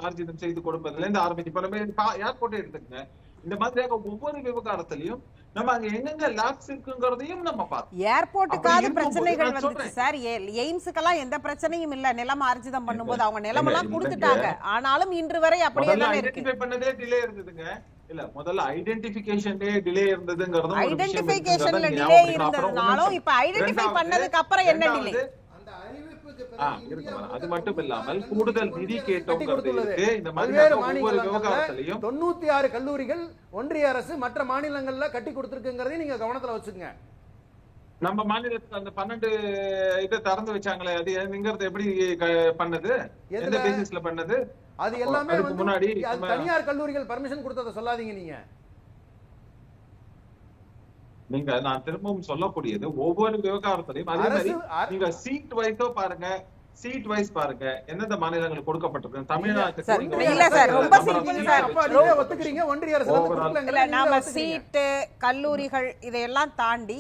ஆர்ஜிதம் செய்து கொடுப்பதுல இருந்து ஆரம்பிச்சு இப்ப நம்ம ஏர்போர்ட்டே எடுத்துக்கங்க. இந்த மாதிரியாக ஒவ்வொரு விவகாரத்திலையும் நம்ம அங்க எங்கெங்க லேப்ஸ் இருக்குங்கிறதையும் நம்ம பார்த்தோம். ஏர்போர்ட்டுக்காவது பிரச்சனைகள் வந்துச்சு சார். எய்ம்ஸுக்கெல்லாம் எந்த பிரச்சனையும் இல்ல. நிலம் ஆர்ஜிதம் பண்ணும்போது அவங்க நிலம் எல்லாம் கொடுத்துட்டாங்க. ஆனாலும் இன்று வரை அப்படியே தான் இருக்கு. பண்ணதே டிலே இருந்ததுங்க. இல்ல முதல்ல ஐடென்டிஃபிகேஷன்லயே டிலே இருந்ததுங்கிறதும் ஐடென்டிஃபிகேஷன்ல டிலே இருந்ததுனாலும் இப்ப ஐடென்டிஃபை பண்ணதுக்கு அப்புறம் என்ன டிலே? அது மட்டும் இல்லாமல் கூடுதல் நிதி கேட்டோங்கிறது இருக்கு. இந்த மாதிரி ஒவ்வொரு விவகாரத்திலையும் 96 கல்லூரிகள் ஒன்றிய அரசு மற்ற மாநிலங்கள்ல கட்டி கொடுத்திருக்குங்கிறதை நீங்க கவனத்துல வச்சுக்கங்க. நம்ம மாநிலத்துல அந்த 12 இதை திறந்து வச்சாங்களே, அது எங்கிறது எப்படி பண்ணது, எந்த பேசிஸ்ல பண்ணது? அது எல்லாமே முன்னாடி தனியார் கல்லூரிகள் பர்மிஷன் கொடுத்ததை சொல்லாதீங்க. நான் திரும்பவும் சொல்லக்கூடியது ஒவ்வொரு விவகாரத்திலையும் அதே மாதிரி நீங்க சீட் வைஸோ பாருங்க, சீட் வைஸ் பாருங்க எந்தெந்த மாநிலங்களுக்கு கொடுக்கப்பட்டிருக்கு. தமிழ்நாட்டுக்கு சீட்டு கல்லூரிகள் இதையெல்லாம் தாண்டி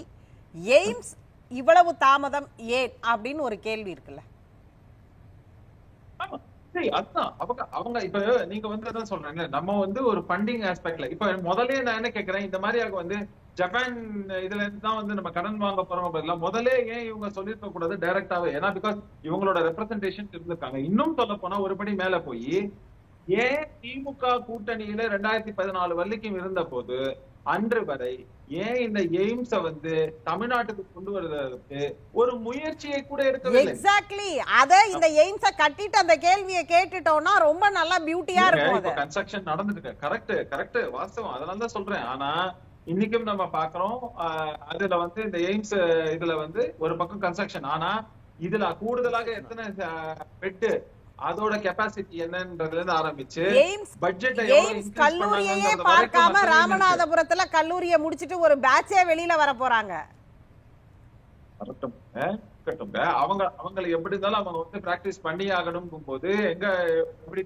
எய்ம்ஸ் இவ்வளவு தாமதம் ஏன் அப்படின்னு ஒரு கேள்வி இருக்குல்ல. அதுதான் அவங்க இப்ப நீங்க வந்து அதான் சொல்றாங்க, நம்ம வந்து ஒரு ஃபண்டிங் ஆஸ்பெக்ட்ல இப்ப முதலே நான் என்ன கேட்கிறேன், இந்த மாதிரி வந்து ஜப்பான் இதுல இருந்து தான் வந்து நம்ம கடன் வாங்க போறோம் பதிலா முதலே ஏன் இவங்க சொல்லிருக்க கூடாது டைரக்டாவே? ஏன்னா பிகாஸ் இவங்களோட ரெப்ரசன்டேஷன் இருந்திருக்காங்க. இன்னும் சொல்ல போனா ஒருபடி மேல போய் ஏன் திமுக கூட்டணியில 2014 வரைக்கும் இருந்த போது அன்று வரை ஏன் இந்த எய்ம்ஸ வந்து தமிழ்நாட்டுக்கு கொண்டு வருவதற்கு ஒரு முயற்சியை கூட எடுக்கவில்லை. எக்ஸாக்ட்லி. அத இந்த எய்ம்ஸ கட்டிட்டு அந்த கேள்வியை கேட்டுட்டோம்னா ரொம்ப நல்லா பியூட்டியா இருக்கும். அது கன்ஸ்ட்ரக்ஷன் நடந்துருக்கு. கரெக்ட் வாஸ்தவம். அதனால தான் சொல்றேன். ஆனா இன்னைக்கும் நம்ம பாக்குறோம் அதுல வந்து இந்த எய்ம்ஸ் இதுல வந்து ஒரு பக்கம் கன்ஸ்ட்ரக்ஷன், ஆனா இதுல கூடுதலாக எத்தனை பெட், அதோட கெபாசிட்டி என்னன்றதுல இருந்து ஆரம்பிச்சு எய்ம்ஸ் கல்லூரியே பார்க்காம ராமநாதபுரத்துல கல்லூரியை முடிச்சிட்டு ஒரு பேட்சே வெளியில வர போறாங்க. அவங்களை எப்படி இருந்தாலும் அவங்க வந்து பிராக்டிஸ் பண்ணி ஆகணும் போது எங்க எப்படி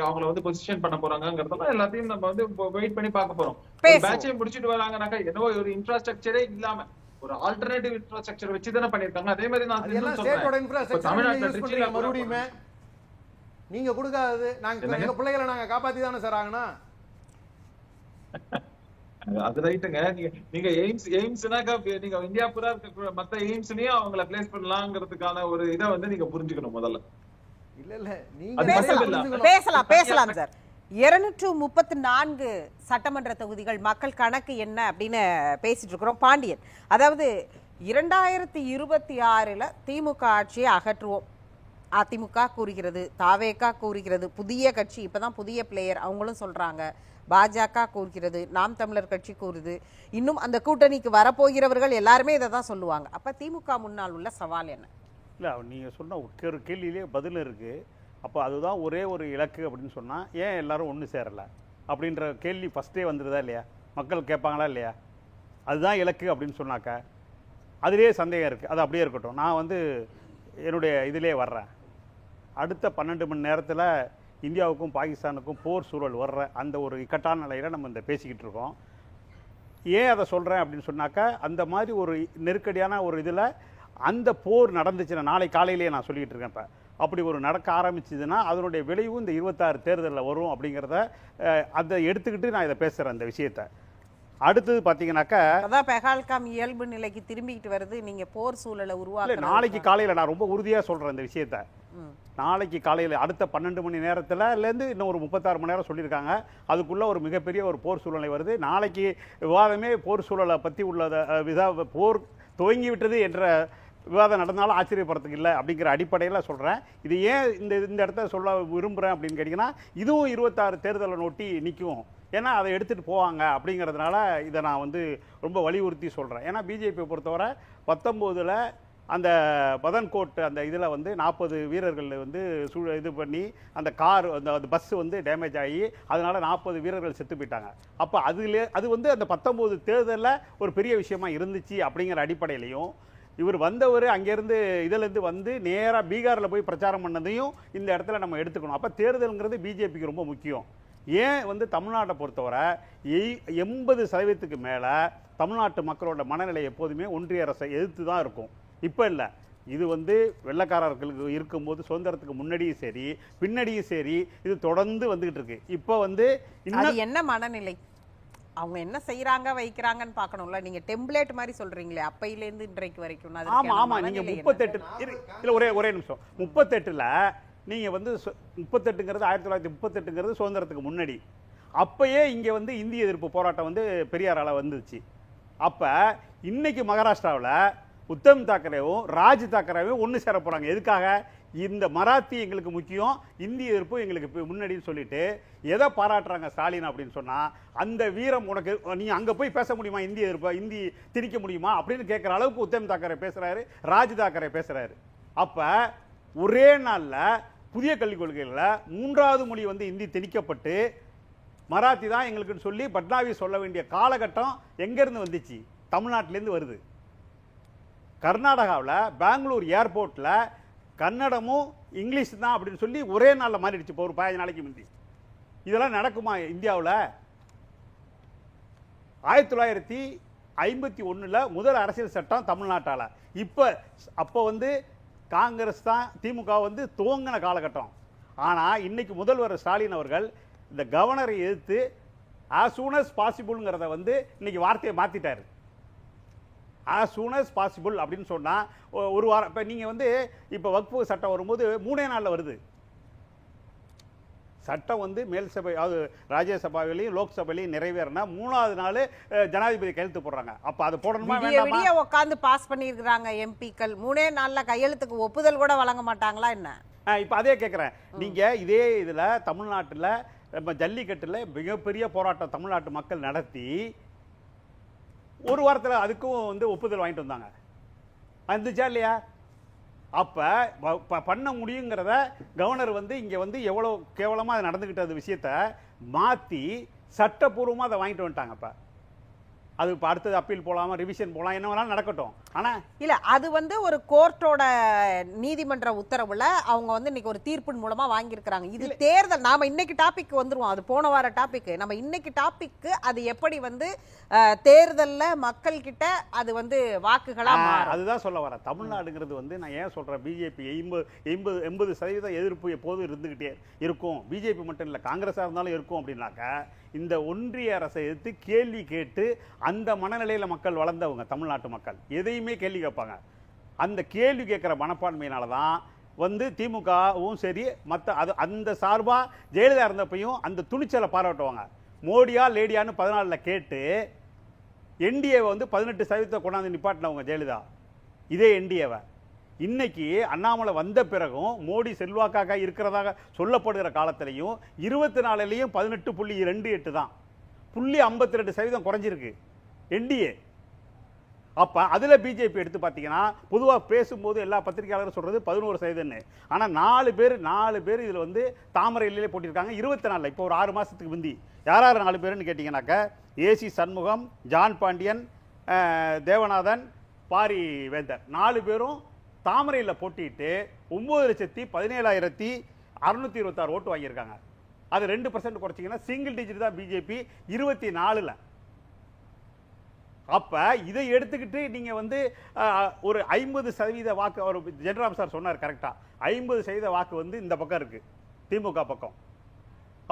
அவங்கள வந்து பொசிஷன் பண்ண போறாங்கிறதெல்லாம் எல்லாத்தையும் நம்ம வந்து வெயிட் பண்ணி பார்க்க போறோம். பேட்சை முடிச்சிட்டு வராங்கனாக்கா என்னவோ ஒரு இன்ஃப்ராஸ்ட்ரக்சரே இல்லாம ஒரு ஆல்டர்னேட்டிவ் இன்ஃப்ராஸ்ட்ரக்சர் வச்சு தானே பண்ணிருக்காங்க. அதே மாதிரி நான் சொல்றேன் மறுபடியும் நீங்க கொடுக்காதது நாங்க எங்க பிள்ளைகளை நாங்க காப்பாத்தி தானே சார் ஆகணும். அது ரைட்டுங்க. நீங்க எய்ம்ஸ்னாக்கா நீங்க இந்தியா பூரா இருக்க மத்த எய்ம்ஸ்லயும் அவங்கள பிளேஸ் பண்ணலாங்கிறதுக்கான ஒரு இதை வந்து நீங்க புரிஞ்சுக்கணும் முதல்ல. இல்ல நீங்க பேசலாம் சார். 234 சட்டமன்ற தொகுதிகள் மக்கள் கணக்கு என்ன அப்படின்னு பேசிட்டு இருக்கிறோம். பாண்டியன், அதாவது 2026 திமுக ஆட்சியை அகற்றுவோம் அதிமுக கூறுகிறது, தாவேகா கூறுகிறது, புதிய கட்சி இப்பதான் புதிய பிளேயர் அவங்களும் சொல்றாங்க, பாஜக கூறுகிறது, நாம் தமிழர் கட்சி கூறுது, இன்னும் அந்த கூட்டணிக்கு வரப்போகிறவர்கள் எல்லாருமே இதை தான் சொல்லுவாங்க. அப்ப திமுக முன்னால் உள்ள சவால் என்ன? இல்லை, நீங்கள் சொன்ன ஒரு கேள்வியிலே பதில் இருக்குது. அப்போ அதுதான் ஒரே ஒரு இலக்கு அப்படின்னு சொன்னால் ஏன் எல்லாரும் ஒன்று சேரலை அப்படின்ற கேள்வி ஃபஸ்ட்டே வந்துடுதா இல்லையா? மக்கள் கேட்பாங்களா இல்லையா? அதுதான் இலக்கு அப்படின்னு சொன்னாக்க அதிலே சந்தேகம் இருக்குது. அது அப்படியே இருக்கட்டும். நான் வந்து என்னுடைய இதிலே வர்றேன். அடுத்த 12 மணி நேரத்தில் இந்தியாவுக்கும் பாகிஸ்தானுக்கும் போர் சூழல் வர்ற அந்த ஒரு இக்கட்டான நிலையில் நம்ம இந்த பேசிக்கிட்டு இருக்கோம். ஏன் அதை சொல்கிறேன் அப்படின்னு சொன்னாக்க, அந்த மாதிரி ஒரு நெருக்கடியான ஒரு இதில் அந்த போர் நடந்துச்சுன்னா, நாளை காலையிலேயே நான் சொல்லிக்கிட்டு இருக்கேன், இப்போ அப்படி ஒரு நடக்க ஆரம்பிச்சதுன்னா அதனுடைய விளைவும் இந்த 26 தேர்தலில் வரும் அப்படிங்கிறத அதை எடுத்துக்கிட்டு நான் இதை பேசுகிறேன் இந்த விஷயத்தை. அடுத்தது பார்த்தீங்கன்னாக்கா அதான் பெஹல்காம் இயல்பு நிலைக்கு திரும்பிக்கிட்டு வருது. நீங்கள் போர் சூழலை உருவாக்க நாளைக்கு காலையில் நான் ரொம்ப உறுதியாக சொல்கிறேன் இந்த விஷயத்தை. நாளைக்கு காலையில் அடுத்த 12 மணி நேரத்துலேருந்து இன்னும் ஒரு 36 மணி நேரம் சொல்லியிருக்காங்க. அதுக்குள்ளே ஒரு மிகப்பெரிய ஒரு போர் சூழ்நிலை வருது. நாளைக்கு விவாதமே போர் சூழலை பற்றி உள்ளத போர் துவங்கி விட்டது என்ற விவாதம் நடந்தாலும் ஆச்சரியப்படுறதுக்கு இல்லை அப்படிங்கிற அடிப்படையில் சொல்கிறேன். இது ஏன் இந்த இடத்த சொல்ல விரும்புகிறேன் அப்படின்னு கேட்டிங்கன்னா, இதுவும் 26 தேர்தலை நோட்டி நிற்கும். ஏன்னா அதை எடுத்துகிட்டு போவாங்க அப்படிங்கிறதுனால இதை நான் வந்து ரொம்ப வலியுறுத்தி சொல்கிறேன். ஏன்னா பிஜேபியை பொறுத்தவரை 19இல் அந்த பதன்கோட் அந்த இதில் வந்து 40 வீரர்கள் வந்து இது பண்ணி அந்த கார் அந்த பஸ்ஸு வந்து டேமேஜ் ஆகி அதனால் 40 வீரர்கள் செத்து போயிட்டாங்க. அப்போ அது வந்து அந்த 19 தேர்தலில் ஒரு பெரிய விஷயமா இருந்துச்சு அப்படிங்கிற அடிப்படையிலையும், இவர் வந்தவர் அங்கேருந்து இதிலேருந்து வந்து நேராக பீகாரில் போய் பிரச்சாரம் பண்ணதையும் இந்த இடத்துல நம்ம எடுத்துக்கணும். அப்போ தேர்தலுங்கிறது பிஜேபிக்கு ரொம்ப முக்கியம். ஏன் வந்து தமிழ்நாட்டை பொறுத்தவரை 80% மேலே தமிழ்நாட்டு மக்களோட மனநிலை எப்போதுமே ஒன்றிய அரசை எதிர்த்து தான் இருக்கும். இப்போ இல்லை, இது வந்து வெள்ளைக்காரர்களுக்கு இருக்கும்போது சுதந்திரத்துக்கு முன்னாடியும் சரி பின்னாடியும் சரி இது தொடர்ந்து வந்துகிட்டு இருக்கு. இப்போ வந்து என்ன மனநிலை, அவங்க என்ன செய்யறாங்க வைக்கிறாங்கன்னு பார்க்கணும்ல. நீங்க டெம்ப்ளேட் மாதிரி சொல்றீங்களே அப்பையிலேருந்து இன்றைக்கு வரைக்கும். ஆமா, நீங்க 38 இல்லை, ஒரே நிமிஷம். 38ல் நீங்க வந்து 38ங்கிறது 1938ங்கிறது சுதந்திரத்துக்கு முன்னாடி. அப்பயே இங்க வந்து இந்திய எதிர்ப்பு போராட்டம் வந்து பெரியாரால வந்துச்சு. அப்ப இன்னைக்கு மகாராஷ்டிராவில் உத்தம் தாக்கரேவும் ராஜ் தாக்கரேவும் ஒன்று சேர போறாங்க. எதுக்காக? இந்த மராத்தி எங்களுக்கு முக்கியம், இந்திய எதிர்ப்பு எங்களுக்கு முன்னாடின்னு சொல்லிட்டு எதை பாராட்டுறாங்க ஸ்டாலின் அப்படின்னு சொன்னா, அந்த வீரம் உனக்கு நீ அங்க போய் பேச முடியுமா, இந்திய எதிர்ப்பை இந்தி திணிக்க முடியுமா அப்படின்னு கேட்குற அளவுக்கு உத்தம் தாக்கரே பேசுறாரு, ராஜ் தாக்கரே பேசுறாரு. அப்ப ஒரே நாள்ல புதிய கல்விக் கொள்கைகளில் 3வது மொழி வந்து இந்தி திணிக்கப்பட்டு மராத்தி தான் எங்களுக்குன்னு சொல்லி பட்னாவிஸ் சொல்ல வேண்டிய காலகட்டம் எங்கேருந்து வந்துச்சு? தமிழ்நாட்டிலேருந்து வருது. கர்நாடகாவில் பெங்களூர் ஏர்போர்ட்டில் கன்னடமும் இங்கிலீஷ் தான் அப்படின்னு சொல்லி ஒரே நாளில் மாறிடுச்சு. இப்போ ஒரு 15 நாளைக்கு முந்தி. இதெல்லாம் நடக்குமா இந்தியாவில்? 1951 முதல் அரசியல் சட்டம் தமிழ்நாட்டால். அப்போ வந்து காங்கிரஸ் தான் திமுக வந்து துவங்கின காலகட்டம். ஆனால் இன்னைக்கு முதல்வர் ஸ்டாலின் அவர்கள் இந்த கவர்னரை எதிர்த்து as soon as possibleங்கிறத வந்து இன்னைக்கு வார்த்தையை மாற்றிட்டார். as soon as possible அப்படின்னு சொன்னால் ஒரு வாரம். இப்போ நீங்கள் வந்து இப்போ வக்ஃபு சட்டம் வரும்போது 3 நாளில் வருது. சட்டம் வந்து மேல் சபை, அதாவது ராஜ்யசபாவிலையும் லோக்சபையிலையும் நிறைவேறினா 3வது நாள் ஜனாதிபதி கையெழுத்து போடுறாங்க. அப்போ அது போடணுமா வேண்டாமா? உட்காந்து பாஸ் பண்ணியிருக்கிறாங்க எம்பிக்கள். 3 நாளில் கையெழுத்துக்கு ஒப்புதல் கூட வழங்க மாட்டாங்களா என்ன? இப்போ அதே கேட்குறேன். நீங்கள் இதே இதில் தமிழ்நாட்டில் நம்ம ஜல்லிக்கட்டில் மிகப்பெரிய போராட்டம் தமிழ்நாட்டு மக்கள் நடத்தி ஒரு வாரத்தில் அதுக்கும் வந்து ஒப்புதல் வாங்கிட்டு வந்தாங்க. வந்துச்சா இல்லையா? அப்போ பண்ண முடியுங்கிறத கவர்னர் வந்து இங்கே வந்து எவ்வளோ கேவலமாக அது நடந்துக்கிட்ட விஷயத்த மாற்றி சட்டப்பூர்வமாக அதை வாங்கிட்டு வந்துட்டாங்க. இப்போ அது இப்போ அடுத்தது அப்பீல் போகலாமா, ரிவிஷன் போகலாம், என்ன வேணாலும் நடக்கட்டும். ஆனால் இல்லை, அது வந்து ஒரு கோர்ட்டோட நீதிமன்ற உத்தரவில் அவங்க வந்து இன்னைக்கு ஒரு தீர்ப்பின் மூலமாக வாங்கியிருக்கிறாங்க. இது தேர்தல். நாம் இன்னைக்கு டாபிக் வந்துருவோம், அது போன வார டாபிக். நம்ம இன்னைக்கு டாபிக்கு அது எப்படி வந்து தேர்தலில் மக்கள் கிட்ட அது வந்து வாக்குகளாக அதுதான் சொல்ல வரேன். தமிழ்நாடுங்கிறது வந்து நான் ஏன் சொல்கிறேன், பிஜேபி 80% எதிர்ப்பு எப்போதும் இருந்துக்கிட்டே இருக்கும். பிஜேபி மட்டும் இல்லை, காங்கிரஸாக இருந்தாலும் இருக்கும். அப்படின்னாக்கா இந்த ஒன்றிய அரசை எதிர்த்து கேள்வி கேட்டு அந்த மனநிலையில் மக்கள் வளர்ந்தவங்க தமிழ்நாட்டு மக்கள் எதையுமே கேள்வி கேட்பாங்க. அந்த கேள்வி கேட்குற மனப்பான்மையினால தான் வந்து திமுகவும் சரி மற்ற அந்த சார்பாக ஜெயலலிதா இருந்தப்பையும் அந்த துணிச்சலை பாராட்டுவாங்க. மோடியா லேடியான்னு 14 கேட்டு என்டிஏவை வந்து 18% கொண்டாந்து நிப்பாட்டினவங்க ஜெயலலிதா. இதே என்டிஏவை இன்னைக்கு அண்ணாமலை வந்த பிறகும் மோடி செல்வாக்காக இருக்கிறதாக சொல்லப்படுகிற காலத்திலையும் 24லையும் 18.28 தான், 0.52% குறைஞ்சிருக்கு என்டிஏ. அப்போ அதில் பிஜேபி எடுத்து பார்த்தீங்கன்னா பொதுவாக பேசும்போது எல்லா பத்திரிகையாளரும் சொல்கிறது 11%. ஆனால் 4 பேர் இதில் வந்து தாமரையிலே போட்டிருக்காங்க 24. இப்போ ஒரு 6 மாதத்துக்கு முந்தி யார் 4 பேருன்னு கேட்டிங்கன்னாக்கா ஏசி சண்முகம், ஜான் பாண்டியன், தேவநாதன், பாரி வேந்தர் 4 பேரும் தாமரையில் போட்டிட்டு 9,17,626 ஓட்டு வாங்கியிருக்காங்க. அது 2% குறைச்சிங்கன்னா சிங்கிள் டிஜிட் தான் பிஜேபி 24ல். அப்ப இதை எடுத்துக்கிட்டு நீங்க வந்து ஒரு 50% வாக்கு, அவர் ஜெனராம் சார் சொன்னார் கரெக்டா, 50% வாக்கு வந்து இந்த பக்கம் இருக்கு, திமுக பக்கம்.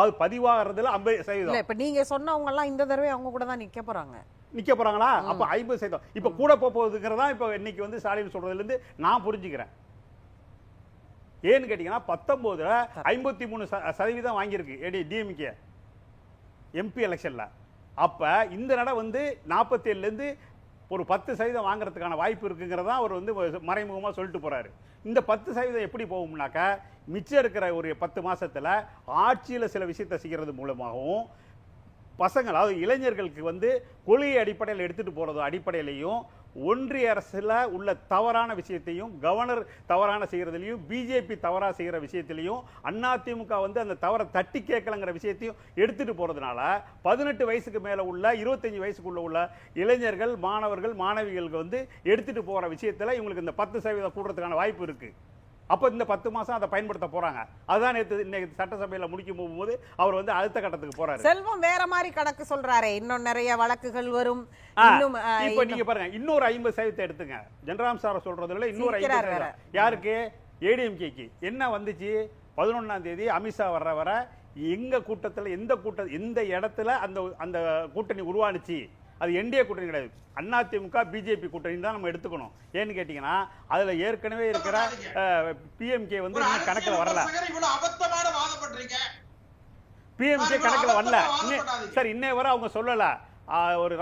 அது பதிவாகிறதுல 50%. இப்ப நீங்க சொன்னவங்க எல்லாம் இந்த தடவை அவங்க கூட தான் நிக்க போறாங்களா? அப்ப 50% இப்ப கூட போகுதுங்கிறதா இப்ப இன்னைக்கு வந்து ஸ்டாலின் சொல்றதுல இருந்து நான் புரிஞ்சுக்கிறேன். ஏன்னு கேட்டீங்கன்னா 19ல 53% வாங்கியிருக்கு டிஎம்கே எம்பி எலெக்ஷன்ல. அப்ப இந்த நட வந்து 47லேருந்து ஒரு 10% வாங்குறதுக்கான வாய்ப்பு இருக்குங்கிறதா அவர் வந்து மறைமுகமாக சொல்லிட்டு போறாரு. இந்த 10% எப்படி போகும்னாக்கா மிச்சம் இருக்கிற ஒரு 10 மாசத்துல ஆட்சியில் சில விஷயத்தை செய்கிறது மூலமாகவும் பசங்கள், அதாவது இளைஞர்களுக்கு வந்து கொள்கை அடிப்படையில் எடுத்துட்டு போறது அடிப்படையிலையும் ஒன்றிய அரசுல உள்ள தவறான விஷயத்தையும் கவர்னர் தவறான செய்யறதுலையும் பிஜேபி தவறா செய்யற விஷயத்திலையும் அதிமுக வந்து அந்த தவறை தட்டி கேட்கலங்கிற விஷயத்தையும் எடுத்துட்டு போறதுனால 18 வயசுக்கு மேல உள்ள 25 வயசுக்குள்ள உள்ள இளைஞர்கள், மாணவர்கள், மாணவிகளுக்கு வந்து எடுத்துட்டு போற விஷயத்துல இவங்களுக்கு இந்த 10% கூடுறதுக்கான வாய்ப்பு இருக்கு. அப்ப இந்த 10 மாசம் அதை பயன்படுத்த போறாங்க. அதுதான் இன்னைக்கு சட்டசபையில முடிக்கும் போகும்போது அவர் வந்து அடுத்த கட்டத்துக்கு போறாரு. செல்வம் வேற மாதிரி கணக்கு சொல்றாரு, இன்னும் நிறைய வழக்குகள் வரும். இப்ப நீங்க பாருங்க, இன்னொரு 50% எடுத்துங்க. ஜெனராம் சார் சொல்றதுல இன்னொரு 50% யாருக்கு? ஏடிஎம்கேக்கு. என்ன வந்துச்சு? 11ஆம் தேதி அமித்ஷா வர எங்க கூட்டத்துல எந்த இடத்துல அந்த கூட்டணி உருவானுச்சு? அது என்டிஏ கூட்டணி கிடையாது, அதிமுக பிஜேபி கூட்டணி தான் நம்ம எடுத்துக்கணும். ஏன்னு கேட்டீங்கன்னா அதுல ஏற்கனவே இருக்கிற பிஎம்கே வந்து கணக்குல வரல. பிஎம்கே கணக்குல வரல சார், இன்னே வரை அவங்க சொல்லல. ஒரு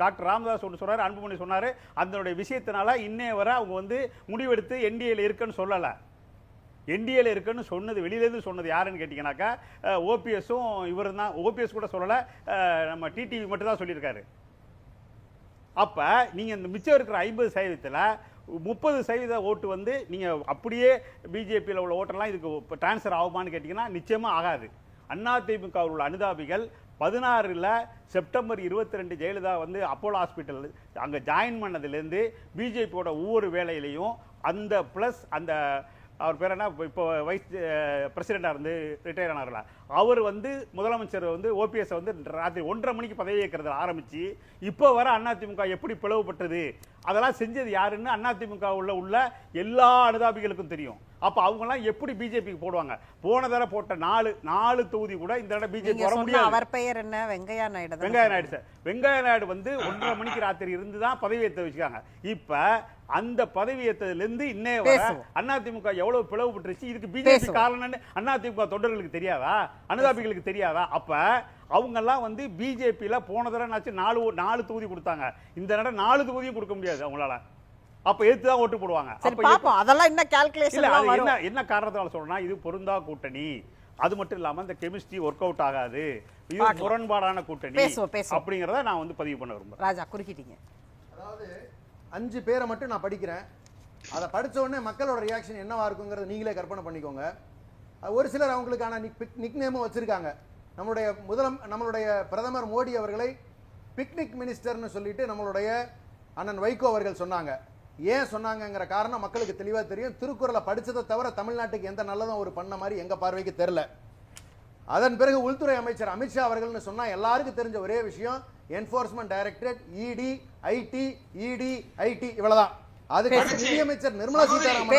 டாக்டர் ராமதாஸ் ஒன்று சொன்னாரு, அன்புமணி சொன்னாரு, அதனுடைய விஷயத்தினால இன்னே வரை அவங்க வந்து முடிவெடுத்து என்டிஏல இருக்குன்னு சொல்லல. என்டிஏல இருக்குன்னு சொன்னது, வெளியிலேருந்து சொன்னது யாருன்னு கேட்டீங்கன்னாக்கா ஓபிஎஸும் இவரும் தான். ஓபிஎஸ் கூட சொல்லல, நம்ம டிடிவி மட்டும் தான் சொல்லியிருக்காரு. அப்ப நீங்க இந்த மிச்சம் இருக்கிற 50%ல 30% ஓட்டு வந்து நீங்க அப்படியே பிஜேபியில் உள்ள ஓட்டெல்லாம் இதுக்கு டிரான்ஸ்ஃபர் ஆகுமான்னு கேட்டீங்கன்னா நிச்சயமா ஆகாது. அதிமுக உள்ள அனுதாபிகள் 16ல் செப்டம்பர் 22 ஜெயலலிதா வந்து அப்போலோ ஹாஸ்பிட்டல் அங்க ஜாயின் பண்ணதுலேருந்து பிஜேபியோட ஒவ்வொரு வேலையிலையும் அந்த பிளஸ் அந்த அவர் பேர் என்ன, இப்போ வைஸ் பிரசிடெண்டாக இருந்து ரிட்டையர் ஆனார்ல, அவர் வந்து முதலமைச்சர் வந்து ஓபிஎஸ் வந்து ராத்திரி 1:30 மணிக்கு பதவி ஏற்கிறதுல ஆரம்பிச்சு இப்போ வர அதிமுக எப்படி பிளவுபட்டது அதெல்லாம் செஞ்சது யாருன்னு அதிமுக உள்ள எல்லா அனுதாபிகளுக்கும் தெரியும். அப்ப அவங்கலாம் எப்படி பிஜேபிக்கு போடுவாங்க? போன தடவை போட்ட 4 தொகுதி கூட இந்த தடவை பிஜேபி வர முடியாது. அவர் பெயர் என்ன? வெங்கையா நாயுடு. வெங்கையா நாயுடு சார். வெங்கையா நாயுடு வந்து 1:30 மணிக்கு ராத்திரி இருந்து தான் பதவி ஏற்ற வச்சுக்காங்க. இப்ப அந்த பதவி ஏற்றதுல இருந்து இன்னே வர அதிமுக எவ்வளவு பிளவுபட்டுருச்சு, இதுக்கு பிஜேபி காரணம்னு அதிமுக தொண்டர்களுக்கு தெரியாதா? அனுதாபிகளுக்கு தெரியாதா? அப்ப அவங்க எல்லாம் வந்து பிஜேபியில போன தடவை 4 தொகுதி கொடுத்தாங்க, இந்த தடவை 4 தொகுதியும் கொடுக்க முடியாது அவங்களால. அப்ப எடுத்து தான் ஓட்டு போடுவாங்க. அதெல்லாம் என்ன கால்குலேஷன்? என்ன காரணத்தால சொல்றேன்னா இது பொருந்தா கூட்டணி, அது மட்டும் இல்லாம இந்த கெமிஸ்ட்ரி ஒர்க் அவுட் ஆகாது, இது முரண்பாடான கூட்டணி அப்படிங்கறத நான் வந்து பதிவு பண்ண விரும்புறேன். ராஜா குறுக்கிட்டீங்க. அதாவது 5 பேரை மட்டும் நான் படிக்கிறேன், அதை படிச்ச உடனே மக்களோட ரியாக்ஷன் என்னவா இருக்குங்கிறத நீங்களே கற்பனை பண்ணிக்கோங்க. ஒரு சிலர் அவங்களுக்கான நிக் நேமும் வச்சிருக்காங்க. நம்மளுடைய பிரதமர் மோடி அவர்களை பிக்னிக் மினிஸ்டர்னு சொல்லிட்டு நம்மளுடைய அண்ணன் வைகோ அவர்கள் சொன்னாங்க. ஏன் சொன்னாங்கங்கிற காரணம் மக்களுக்கு தெளிவா தெரியும். திருக்குறளை படிச்சதை தவிர தமிழ்நாட்டுக்கு எந்த நல்லதும் ஒரு பண்ண மாதிரி எங்க பார்வைக்கு தெரியல. அதன் பிறகு உள்துறை அமைச்சர் அமித்ஷா அவர்கள்னு சொன்னா எல்லாருக்கும் தெரிஞ்ச ஒரே விஷயம் என்ஃபோர்ஸ்மெண்ட் டைரக்டரேட், இடி, ஐடி இவ்வளவுதான். அதுக்கு நிதியமைச்சர் நிர்மலா சீதாராமன்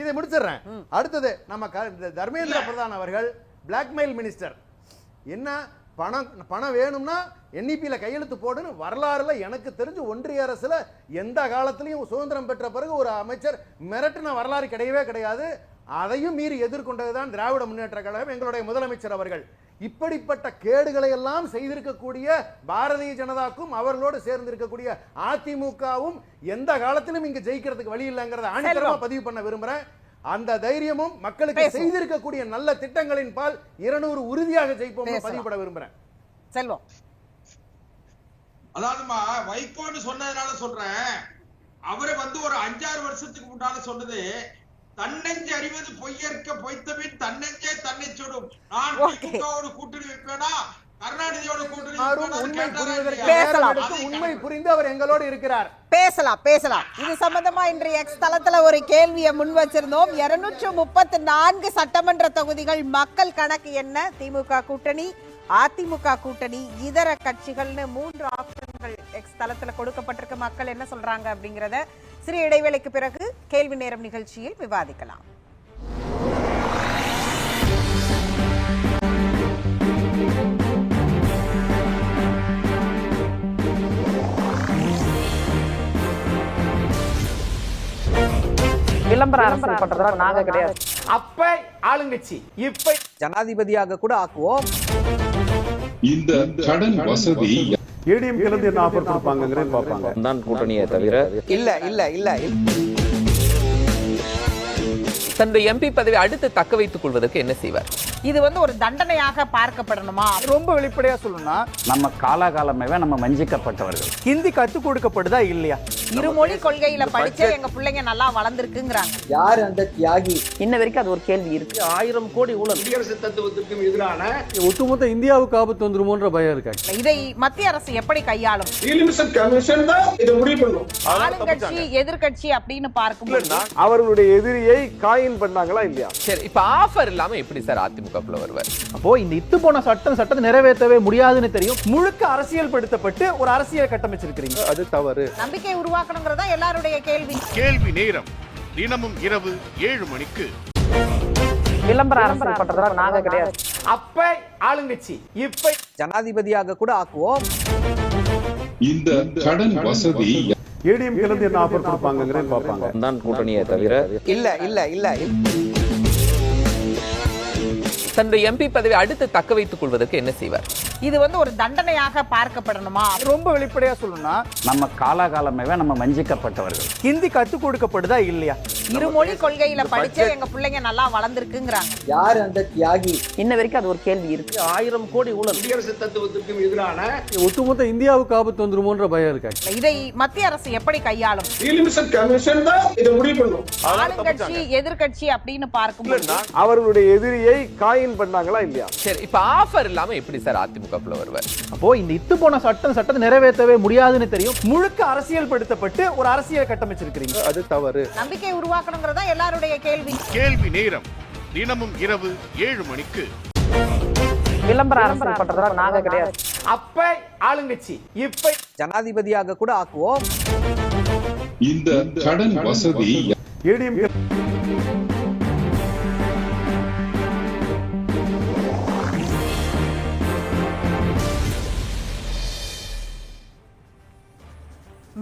இதை முடிச்சிடுறேன். அடுத்தது நம்ம தர்மேந்திர பிரதான் அவர்கள் பிளாக்மெயில் மினிஸ்டர். என்ன பணம் வேணும்னா என்இபியில கையெழுத்து போடுன்னு வரலாறுல எனக்கு தெரிஞ்சு ஒன்றிய அரசுல எந்த காலத்திலையும் சுதந்திரம் பெற்ற பிறகு ஒரு அமைச்சர் மிரட்டின வரலாறு கிடையவே கிடையாது. அதையும் மீறி எதிர்கொண்டதுதான் திராவிட முன்னேற்ற கழகம், எங்களுடைய முதலமைச்சர் அவர்கள். இப்படிப்பட்ட கேடுகளை எல்லாம் செய்திருக்கக்கூடிய பாரதிய ஜனதாக்கும் அவர்களோடு சேர்ந்து இருக்கக்கூடிய அதிமுகவும் எந்த காலத்திலும் இங்க ஜெயிக்கிறதுக்கு வழி இல்லைங்கிறத ஆணித்தரமா பதிவு பண்ண விரும்புறேன். அந்த தைரியமும் மக்களுக்கு செய்திருக்கக்கூடிய நல்ல திட்டங்களின் பால் 200 உறுதியாக ஜெயிப்போம் பதிவுபட விரும்புறேன். செல்வம், அதாவதுமா வைகோன்னு சொன்னதுனால சொல்றேன், அவரை ஒரு 5-6 வருஷத்துக்கு முன்னால சொன்னது, தன்னெஞ்சு அறிவது பொய்யற்க பொய்த்தபின் தன்னெஞ்சே தன்னை சுடும். நான் திமுகவோடு கூட்டணி வைப்பேனா கருணாநிதியோட கூட்டணி உண்மை புரிந்து அவர் எங்களோடு இருக்கிறார். பேசலாம். இது சம்பந்தமா இன்றைய எக்ஸ் தளத்துல ஒரு கேள்வியை முன் வச்சிருந்தோம். 234 சட்டமன்ற தொகுதிகள் மக்கள் கணக்கு என்ன? திமுக கூட்டணி, அதிமுக கூட்டணி, இதர கட்சிகள்னு 3 ஆப்ஷன்கள் எக்ஸ் தளத்துல கொடுக்கப்பட்டிருக்கு. மக்கள் என்ன சொல்றாங்க அப்படிங்கறத சிறிய இடைவேளைக்கு பிறகு கேள்வி நேரம் நிகழ்ச்சியில் விவாதிக்கலாம். விளம்பர அரசியல் பண்றதா நாங்க கிடையாது. அப்ப ஆளுங்கட்சி இப்ப ஜனாதிபதியாக கூட ஆக்குவோம். இந்த கடன் வசதி ஏடிஎம் கிளந்து என்ன ஆஃபர் கொடுப்பாங்கங்கறத பாப்பாங்க. தான் கூட்டணியை தவிர இல்ல தன்னுடைய எம்பி பதவி அடுத்து தக்க வைத்துக் கொள்வதற்கு என்ன செய்வார்? இது ஒரு தண்டனையாக பார்க்கப்படணுமா? ரொம்ப வெளிப்படையா சொல்லணும்னா நம்ம காலாகாலமே நம்ம வஞ்சிக்கப்பட்டவர்கள். ஹிந்தி கத்து கொடுக்கப்படுதா இல்லையா? இருமொழி கொள்கையில படிச்சு எங்க பிள்ளைங்க நல்லா வளர்ந்துருக்குங்கிறாங்க. யார் அந்த தியாகி? இன்ன வரைக்கும் அது ஒரு கேள்வி இருக்கு. 1000 கோடி ஊழல் குடியரசு தத்துவத்திற்கும் எதிரான ஒட்டுமொத்த இந்தியாவுக்கு ஆபத்து வந்துருமோன்ற பயம் இருக்காங்க. இதை மத்திய அரசு எப்படி கையாளும்? கமிஷன் தான் இதை முடிவு பண்ணும். ஆளுங்கட்சி எதிர்கட்சி அப்படின்னு பார்க்கும்போது அவர்களுடைய எதிரியை காயின் பண்ணாங்களா இல்லையா? சரி, இப்ப ஆஃபர் இல்லாம எப்படி சார் அதிமுகக்குள்ள வருவார்? அப்போ இந்த இத்து போன சட்டத்தை நிறைவேற்றவே முடியாதுன்னு தெரியும். முழுக்க அரசியல் படுத்தப்பட்டு ஒரு அரசியல் கட்டமைச்சிருக்கிறீங்க. அது தவறு. நம்பிக்கை உருவாக்கணுங்கிறதா எல்லாருடைய கேள்வி. கேள்வி நேரம் தினமும் இரவு 7 மணிக்கு. விளம்பர அரசியல் பண்றதா நாங்க கிடையாது. அப்ப ஆளுங்கட்சி இப்ப ஜனாதிபதியாக கூட ஆக்குவோம். இந்த கடன் வசதி ஏடிஎம் கிளந்து என்ன ஆஃபர் கொடுப்பாங்கங்கறத பாப்பாங்க. தான் கூட்டணியை தவிர இல்ல தன்னுடைய எம்பி பதவி அடுத்து தக்க வைத்துக் கொள்வதற்கு என்ன செய்வார்? இது ஒரு தண்டனையாக பார்க்கப்படணுமா? ரொம்ப வெளிப்படையா சொல்லணும்னா நம்ம காலாகாலமே நம்ம வஞ்சிக்கப்பட்டவர்கள். ஹிந்தி கத்து கொடுக்கப்படுதா இல்லையா? இருமொழி கொள்கையில படிச்சு எங்க பிள்ளைங்க நல்லா வளர்ந்துருக்குங்கிறாங்க. யார் அந்த தியாகி? இன்ன வரைக்கும் அது ஒரு கேள்வி இருக்கு. 1000 கோடி ஊழல் குடியரசு தத்துவத்திற்கும் எதிரான ஒட்டுமொத்த இந்தியாவுக்கு ஆபத்து வந்துருமோன்ற பயம் இருக்காங்க. இதை மத்திய அரசு எப்படி கையாளும்? கமிஷன் தான் இதை முடிவு பண்ணும். ஆளுங்கட்சி எதிர்கட்சி அப்படின்னு பார்க்கும்போது அவர்களுடைய எதிரியை காயின் பண்ணாங்களா இல்லையா? சரி, இப்ப ஆஃபர் இல்லாம எப்படி சார் அதிமுகக்குள்ள வருவார்? அப்போ இந்த இத்து போன சட்டத்தை நிறைவேற்றவே முடியாதுன்னு தெரியும். முழுக்க அரசியல் படுத்தப்பட்டு ஒரு அரசியல் கட்டமைச்சிருக்கிறீங்க. அது தவறு. நம்பிக்கை உருவாக்கணுங்கிறதா எல்லாருடைய கேள்வி. கேள்வி நேரம் தினமும் இரவு 7 மணிக்கு. விளம்பர அரசியல் பண்றதா நாங்க கிடையாது. அப்ப ஆளுங்கட்சி இப்ப ஜனாதிபதியாக கூட ஆக்குவோம். இந்த கடன் வசதி ஏடிஎம்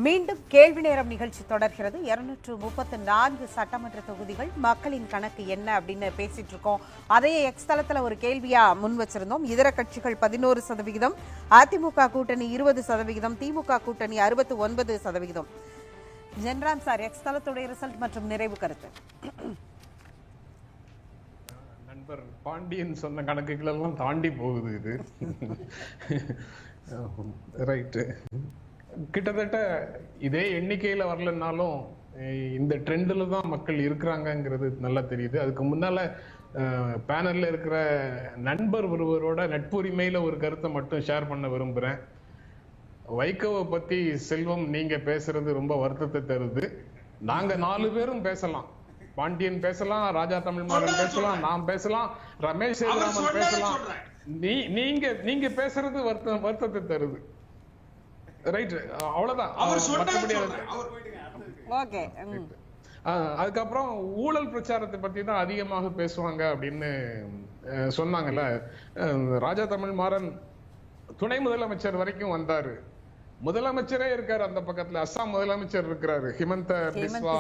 மீண்டும் கேள்வி நேரம் நிகழ்ச்சி தொடர்கிறது. 234 சட்டமன்ற தொகுதிகள் மக்களின் கணக்கு என்ன அப்படின்னு பேசிட்டு இருக்கோம். அதையே எக்ஸ் தளத்துல ஒரு கேள்வியா முன் வச்சிருந்தோம். இதர கட்சிகள் 11%, அதிமுக கூட்டணி 20%, திமுக கூட்டணி 69%. ஜென்ராம் சார், எக்ஸ் தளத்துடைய ரிசல்ட் மற்றும் நிறைவு கருத்து. நண்பர் பாண்டியன் சொன்ன கணக்குகள் எல்லாம் தாண்டி போகுது இது. ரைட்டு. கிட்டத்தட்ட இதே எண்ணிக்கையில வரலன்னாலும் இந்த ட்ரெண்ட்ல தான் மக்கள் இருக்கிறாங்கிறது நல்லா தெரியுது. அதுக்கு முன்னால பேனல்ல இருக்கிற நண்பர் ஒருவரோட நட்புரிமையில ஒரு கருத்தை மட்டும் ஷேர் பண்ண விரும்புறேன். வைகோவை பத்தி செல்வம் நீங்க பேசுறது ரொம்ப வருத்தத்தை தருது. நாங்க 4 பேரும் பேசலாம். பாண்டியன் பேசலாம், ராஜா தமிழ்மாறன் பேசலாம், நாம் பேசலாம், ரமேஷ் சேதுராமன் பேசலாம். நீங்க பேசுறது வருத்தத்தை தருது. ரைட், அவ்வளவுதான். அதுக்கப்புறம் ஊழல் பிரச்சாரத்தை பத்தி தான் அதிகமாக பேசுவாங்க அப்படின்னு சொன்னாங்கல்ல. ராஜா தமிழ்மாறன் துணை முதலமைச்சர் வரைக்கும் வந்தாரு. முதலமைச்சரே இருக்காரு அந்த பக்கத்துல. அஸ்ஸாம் முதலமைச்சர் இருக்கிறாரு, ஹிமந்த பிஸ்வா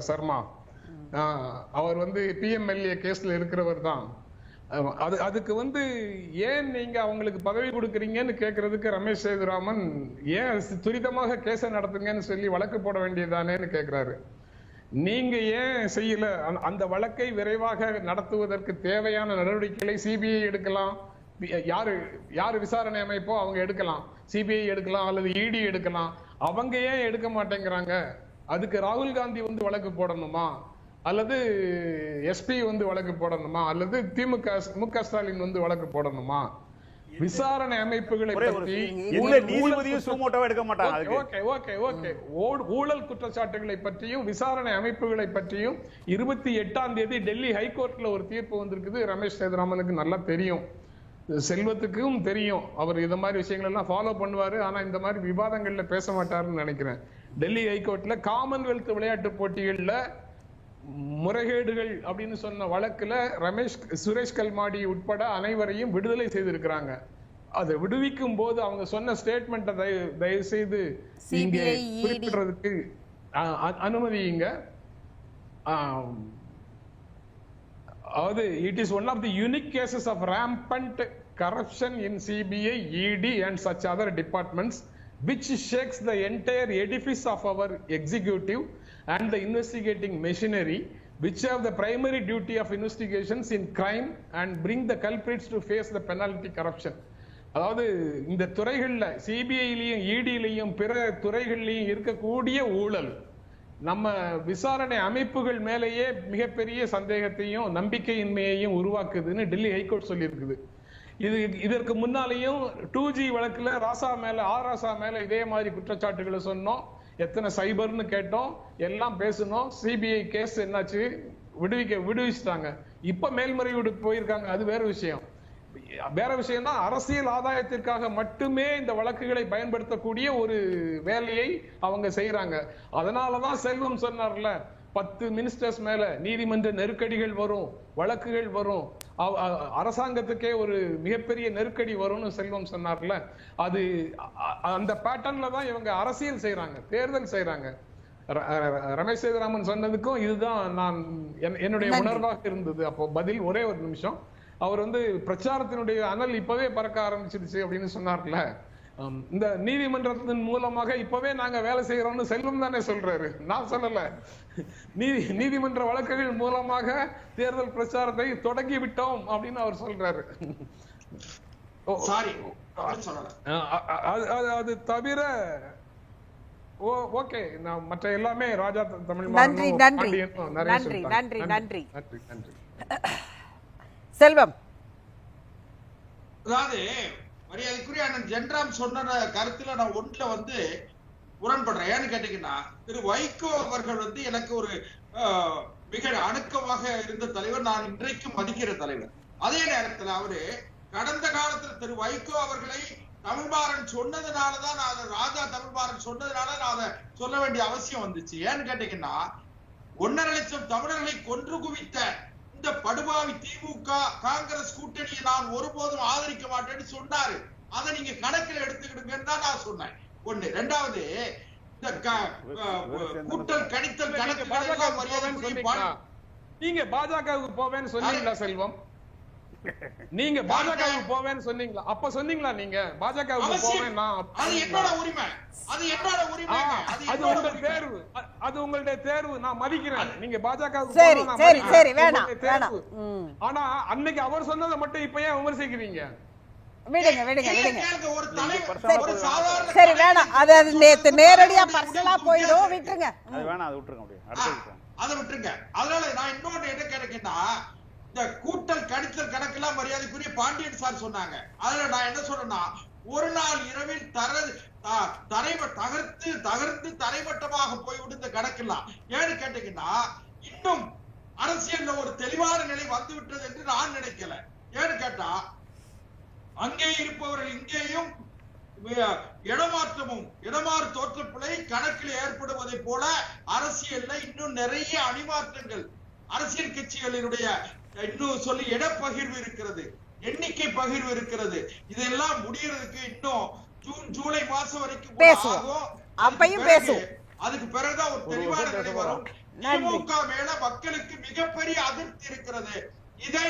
சர்மா. அவர் PMLA கேஸ்ல இருக்கிறவர் தான். அதுக்கு வந்து ஏன் நீங்க அவங்களுக்கு பதவி கொடுக்குறீங்கன்னு கேட்கறதுக்கு ரமேஷ் சேதுராமன் ஏன் துரிதமாக கேஸை நடத்துங்கன்னு சொல்லி வழக்கு போட வேண்டியதானேன்னு கேட்கிறாரு. நீங்க ஏன் செய்யல? அந்த வழக்கை விரைவாக நடத்துவதற்கு தேவையான நடவடிக்கைகளை சிபிஐ எடுக்கலாம். யாரு விசாரணை அமைப்போ அவங்க எடுக்கலாம். சிபிஐ எடுக்கலாம் அல்லது இடி எடுக்கலாம். அவங்க ஏன் எடுக்க மாட்டேங்கிறாங்க? அதுக்கு ராகுல் காந்தி வந்து வழக்கு போடணுமா, அல்லது எஸ்பி வந்து வழக்கு போடணுமா, அல்லது திமுக மு.க. ஸ்டாலின் வந்து வழக்கு போடணுமா? விசாரணை அமைப்புகளை பற்றி ஊழல் குற்றச்சாட்டுகளை பற்றியும் விசாரணை அமைப்புகளை பற்றியும் 28ஆம் தேதி டெல்லி ஹைகோர்ட்ல ஒரு தீர்ப்பு வந்திருக்குது. ரமேஷ் சேதுராமனுக்கு நல்லா தெரியும், செல்வத்துக்கும் தெரியும். அவர் இந்த மாதிரி விஷயங்கள் எல்லாம் ஃபாலோ பண்ணுவாரு. ஆனா இந்த மாதிரி விவாதங்கள்ல பேச மாட்டாருன்னு நினைக்கிறேன். டெல்லி ஹைகோர்ட்ல காமன்வெல்த் விளையாட்டு போட்டிகள்ல முறைகேடுகள் அப்படின்னு சொன்ன வழக்குல சுரேஷ் கல்மாடி உட்பட அனைவரையும் விடுதலை செய்திருக்கிறாங்க. அதை விடுவிக்கும் போது அவங்க சொன்ன ஸ்டேட்மெண்ட்டை தயவு செய்து இங்கே குறிப்பிடுறதுக்கு அனுமதியுங்க. அதாவது it is one of the unique cases of rampant corruption in CBI, ED and such other departments which shakes the entire edifice of our executive and the investigating machinery, which have the primary duty of investigations in crime and bring the culprits to face the penalty corruption. அதாவது இந்த துறைகள்ல சிபிஐலையும் இடிலையும் பிற துறைகள்லையும் இருக்கக்கூடிய ஊழல் நம்ம விசாரணை அமைப்புகள் மேலேயே மிகப்பெரிய சந்தேகத்தையும் நம்பிக்கையின்மையையும் உருவாக்குதுன்னு டெல்லி ஹைகோர்ட் சொல்லியிருக்குது. இதற்கு முன்னாலேயும் 2G வழக்குல ராசா மேல இதே மாதிரி குற்றச்சாட்டுகளை சொன்னோம். எத்தனை சைபர்னு கேட்டோம், எல்லாம் பேசணும். சிபிஐ கேஸ் என்னாச்சு, விடுவிச்சிட்டாங்க. இப்ப மேல்முறையீடு போயிருக்காங்க, அது வேற விஷயம். தான் அரசியல் ஆதாயத்திற்காக மட்டுமே இந்த வழக்குகளை பயன்படுத்தக்கூடிய ஒரு வேலையை அவங்க செய்யறாங்க. அதனாலதான் செல்வம் சொன்னார்ல, 10 மினிஸ்டர்ஸ் மேல நீதிமன்ற நெருக்கடிகள் வரும், வழக்குகள் வரும், அரசாங்கத்துக்கே ஒரு மிகப்பெரிய நெருக்கடி வரும்னு செல்வம் சொன்னார்ல. அது அந்த பேட்டர்ன்ல தான் இவங்க அரசியல் செய்யறாங்க, தேர்தல் செய்யறாங்க. ரமேஷ் சேதுராமன் சொன்னதுக்கும் இதுதான் நான் என்னுடைய உணர்வாக இருந்தது. அப்போ பதில் ஒரே ஒரு நிமிஷம். அவர் வந்து பிரச்சாரத்தினுடைய அனல் இப்பவே பறக்க ஆரம்பிச்சிருச்சு அப்படின்னு சொன்னார்ல. இந்த நீதிமன்றத்தின் மூலமாக இப்பவே நாங்க வேலை செய்யறோம்னு செல்வம் தானே சொல்றாரு, நான் சொல்லல. நீதிமன்ற வழக்குகள் மூலமாக தேர்தல் பிரச்சாரத்தை தொடங்கி விட்டோம் அப்படின்னு அவர் சொல்றாரு. அது தவிர ஓகே, நான் மற்ற எல்லாமே ராஜா தமிழ் நன்றி நன்றி நன்றி நன்றி நன்றி செல்வம். அதாவது மரியாதைக்குரிய அண்ணன் ஜென்ராம் சொன்ன கருத்துல நான் ஒன்றுல வந்து முரண்படுறேன். ஏன்னு கேட்டீங்கன்னா, திரு வைகோ அவர்கள் வந்து எனக்கு ஒரு மிக அணுக்கமாக இருந்த தலைவர், நான் இன்றைக்கும் மதிக்கிற தலைவர். அதே நேரத்தில் அவரு கடந்த காலத்துல திரு வைகோ அவர்களை தமிழ்மாறன் சொன்னதுனாலதான் நான் ராஜா தமிழ்மாறன் சொன்னதுனால நான் அதை சொல்ல வேண்டிய அவசியம் வந்துச்சு. ஏன்னு கேட்டீங்கன்னா, 1.5 லட்சம் தமிழர்களை கொன்று குவித்த இந்த படுபாவி திமுக காங்கிரஸ் கூட்டணியை நான் ஒருபோதும் ஆதரிக்க மாட்டேன்னு சொன்னாரு. அதை நீங்க கணக்கில் எடுத்துக்கிடுங்கன்னு தான் நான் சொன்னேன். ஒண்ணு. ரெண்டாவது, இந்த கூட்டல் கணித்தல் நீங்க பாஜகவுக்கு போவேன்னு சொன்னீங்களா செல்வம்? நீங்க பாஜகவுக்கு போவேன்னு சொன்னீங்களா? அப்ப சொன்னீங்களா நீங்க பாஜகவுக்கு போவேன்னா? அது என்னோட உரிமை, அது என்னோட உரிமை, அது உங்க தேர்வு, அது உங்களுடைய தேர்வு, நான் மதிக்கிறேன். நீங்க பாஜகவுக்கு சரி சரி சரி வேணாம் வேணாம். ஆனா அன்னைக்கு அவர் சொன்னதை மட்டும் இப்ப ஏன் விமர்சிக்கிறீங்க? விடுங்க விடுங்க விடுங்க. சரி வேணாம், அது நேத்து நேரடியா பர்சனலா போயிடும், விட்டுருங்க. அது வேணாம், அது விட்டுருங்க. அப்படியே அதை விட்டுருங்க. அதனால நான் இன்னொன்று என்ன கேட்கிறேன்னா, இந்த கூட்டல் கணித்தல் கணக்கெல்லாம் மரியாதைக்குரிய பாண்டியன் சார் சொன்னாங்க. அதுல நான் என்ன சொல்றேன்னா, ஒரு நாள் இரவில் தகர்த்து தரைமட்டமாக போய்விட்டு இந்த கணக்கெல்லாம் ஏன்னு கேட்டீங்கன்னா, இன்னும் அரசியல்ல ஒரு தெளிவான நிலை வந்து விட்டது என்று நான் நினைக்கல. ஏன்னு கேட்டா, அங்கே இருப்பவர்கள் இங்கேயும் இடமாறு தோற்றப்பிழை கணக்கில் ஏற்படுவதை போல அரசியல்ல இன்னும் நிறைய அணிமாற்றங்கள், அரசியல் கட்சிகளினுடைய இன்னும் சொல்லி இடப்பகிர்வு இருக்கிறது, எண்ணிக்கை பகிர்வு இருக்கிறது. இதெல்லாம் முடியறதுக்கு இன்னும் ஜூன் ஜூலை மாசம் வரைக்கும் பேசுவோம். அப்பையும் பேசுவோம். அதுக்கு பிறகுதான் ஒரு தெளிவான நிலை வரும். திமுக மேல மக்களுக்கு மிகப்பெரிய அதிருப்தி இருக்கிறது. இதை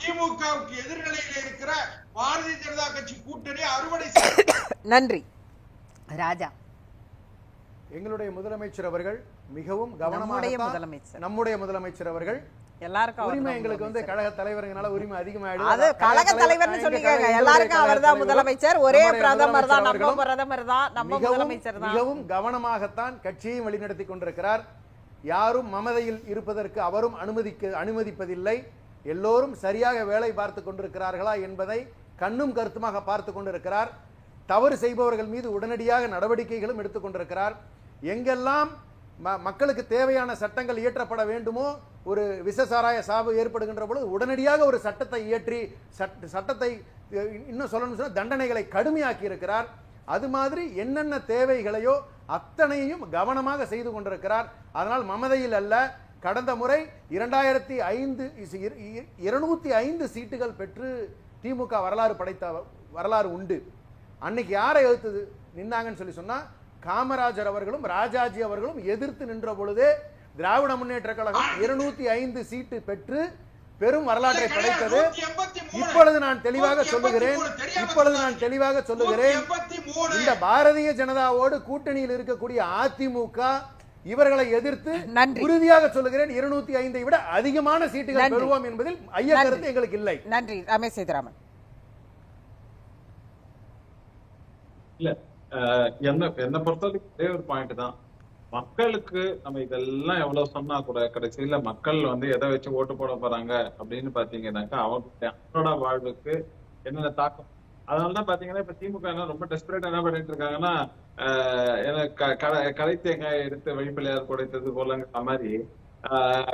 திமுகவுக்கு எதிர்நிலையில் இருக்கிற பாரதிய ஜனதா கட்சி கூட்டணி அறுவடை நன்றி ராஜா. எங்களுடைய முதலமைச்சர் அவர்கள் மிகவும் கவனமாக நம்முடைய முதலமைச்சர் அவர்கள் எல்லாருக்கும் உரிமை எங்களுக்கு வந்து கழக தலைவர்ங்கனால உரிமை அதிகமாயிடுது. அது கழக தலைவர்னு சொல்லிக்கங்க. எல்லாருக்கும் அவர்தான் முதலமைச்சர், ஒரே பிரதமர் தான், நம்ம பிரதமர் தான், நம்ம முதலமைச்சர் தான். மிகவும் கவனமாகத்தான் கட்சியை வழிநடத்தி கொண்டிருக்கிறார். யாரும் மமதையில் இருப்பதற்கு அவரும் அனுமதிப்பதில்லை. எல்லோரும் சரியாக வேலை பார்த்து கொண்டிருக்கிறார்களா என்பதை கண்ணும் கருத்துமாக பார்த்து கொண்டிருக்கிறார். தவறு செய்பவர்கள் மீது உடனடியாக நடவடிக்கைகளும் எடுத்துக் கொண்டிருக்கிறார். எங்கெல்லாம் மக்களுக்கு தேவையான சட்டங்கள் இயற்றப்பட வேண்டுமோ, ஒரு விஷசாராய சாவு ஏற்படுகின்ற பொழுது உடனடியாக ஒரு சட்டத்தை இயற்றி சட்டத்தை இன்னும் சொல்லணும்னு சொன்னா தண்டனைகளை கடுமையாக்கி இருக்கிறார். அது மாதிரி என்னென்ன தேவைகளையோ அத்தனையும் கவனமாக செய்து கொண்டிருக்கிறார். அதனால் மமதையில் அல்ல. கடந்த முறை 205 சீட்டுகள் பெற்று திமுக வரலாறு படைத்த வரலாறு உண்டு. அன்னைக்கு யாரை எதிர்த்து நின்னாங்கன்னு சொல்லி சொன்னா, காமராஜர் அவர்களும் ராஜாஜி அவர்களும் எதிர்த்து நின்ற பொழுதே திராவிட முன்னேற்ற கழகம் 205 சீட்டு பெற்று பெரும் வரலாற்றை படைத்தது. இப்பொழுது நான் தெளிவாக சொல்லுகிறேன், இந்த பாரதிய ஜனதாவோடு கூட்டணியில் இருக்கக்கூடிய அதிமுக இவர்களை எதிர்த்து உறுதியாக சொல்லுகிறேன், 205 விட அதிகமான சீட்டுகள் பெறுவோம் என்பதில் ஐய கருத்து எங்களுக்கு இல்லை. நன்றி. ரமேஷ் சேதுராமன். இல்ல என்ன பொறுத்தவரைக்கும் ஒரே ஒரு பாயிண்ட் தான். மக்களுக்கு நம்ம இதெல்லாம் எவ்வளவு சொன்னா கூட கடைசியில மக்கள் வந்து எதை வச்சு ஓட்டு போட போறாங்க அப்படின்னு பாத்தீங்கன்னாக்கா அவங்களோட வாழ்வுக்கு என்னென்ன தாக்கம். அதனாலதான் பாத்தீங்கன்னா இப்ப திமுக ரொம்ப டெஸ்பரேட் என்ன பண்ணிட்டு இருக்காங்கன்னா, கடை தேங்காய் எடுத்து வழிப்பிள்ளையார் குடைத்தது போலங்கிற மாதிரி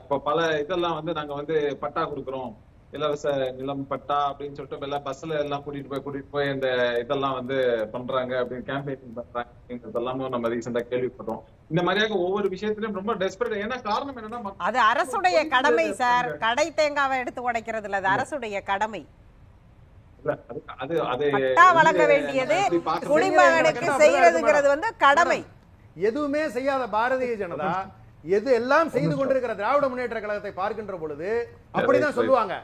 இப்ப பல இதெல்லாம் வந்து நாங்க வந்து பட்டா கொடுக்குறோம், இலவச நிலம் பட்டா அப்படின்னு சொல்லிட்டு எல்லாம் பஸ்ல எல்லாம் கூட்டிட்டு போய் இந்த இதெல்லாம் வந்து பண்றாங்க அப்படின்னு கேம்பெயின் பண்றாங்க. இதெல்லாமும் நம்ம ரீசெண்டா கேள்விப்படுறோம். இந்த மாதிரியாக ஒவ்வொரு விஷயத்திலும் ரொம்ப டெஸ்பரேட். ஏன்னா காரணம் என்னன்னா, அது அரசுடைய கடமை சார். கடை தேங்காவை எடுத்து உடைக்கிறது இல்ல, அது அரசுடைய கடமை. பட்டா வழங்க வேண்டியது குடிமகனுக்கு செய்யறதுங்கிறது வந்து கடமை. எதுவுமே செய்யாத பாரதிய ஜனதா எது எல்லாம் செய்து கொண்டிருக்கிற திராவிட முன்னேற்ற கழகத்தை பார்க்கின்ற பொழுது அப்படிதான் சொல்லுவாங்க.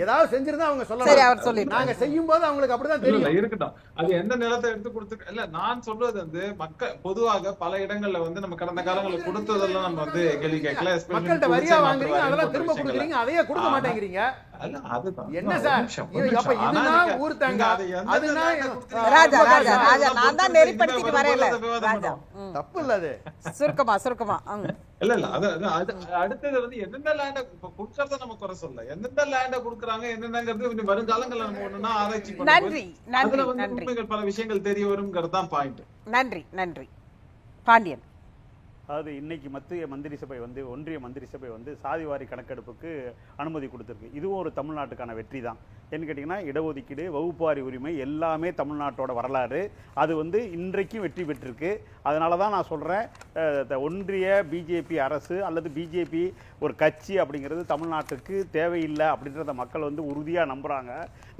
ஏதாவது செஞ்சிருந்தா அவங்க சொல்லலாம். நாங்க செய்யும் போது அவங்களுக்கு அப்படிதான் தெரியும். இருக்கட்டும், அது எந்த நிலத்தை எடுத்து கொடுத்து இல்ல. நான் சொல்றது வந்து பொதுவாக பல இடங்கள்ல வந்து நம்ம கடந்த காலங்களில் கொடுத்ததெல்லாம் நம்ம வந்து கேள்வி கேட்கல. மக்கள்கிட்ட வரியா வாங்குறீங்க, அதெல்லாம் திரும்ப கொடுக்குறீங்க, அதையே கொடுக்க மாட்டேங்கிறீங்க. என்ன சார் ஊர் தப்பு இல்ல. அது சுருக்கமா இல்ல அடுத்தது வந்து எந்தெந்த லேண்ட கொடுக்கறத நம்ம குறை சொல்ல, எந்தெந்த லேண்ட கொடுக்குறாங்க என்னங்கிறது வருங்காலங்கள்ல நம்ம ஒண்ணுன்னா ஆராய்ச்சி பண்ணுவோம். பல விஷயங்கள் தெரிய வரும்ங்கிறது தான் பாயிண்ட். நன்றி பாண்டியன். அதாவது இன்னைக்கு மத்திய மந்திரி சபை வந்து ஒன்றிய மந்திரி சபை வந்து சாதிவாரி கணக்கெடுப்புக்கு அனுமதி கொடுத்துருக்கு. இதுவும் ஒரு தமிழ்நாட்டுக்கான வெற்றி தான். என்ன கேட்டிங்கன்னா, இடஒதுக்கீடு, வகுப்பாரி உரிமை எல்லாமே தமிழ்நாட்டோட வரலாறு. அது வந்து இன்றைக்கும் வெற்றி பெற்றிருக்கு. அதனால தான் நான் சொல்கிறேன், ஒன்றிய பிஜேபி அரசு அல்லது பிஜேபி ஒரு கட்சி அப்படிங்கிறது தமிழ்நாட்டுக்கு தேவையில்லை அப்படின்றத மக்கள் வந்து உறுதியாக நம்புகிறாங்க.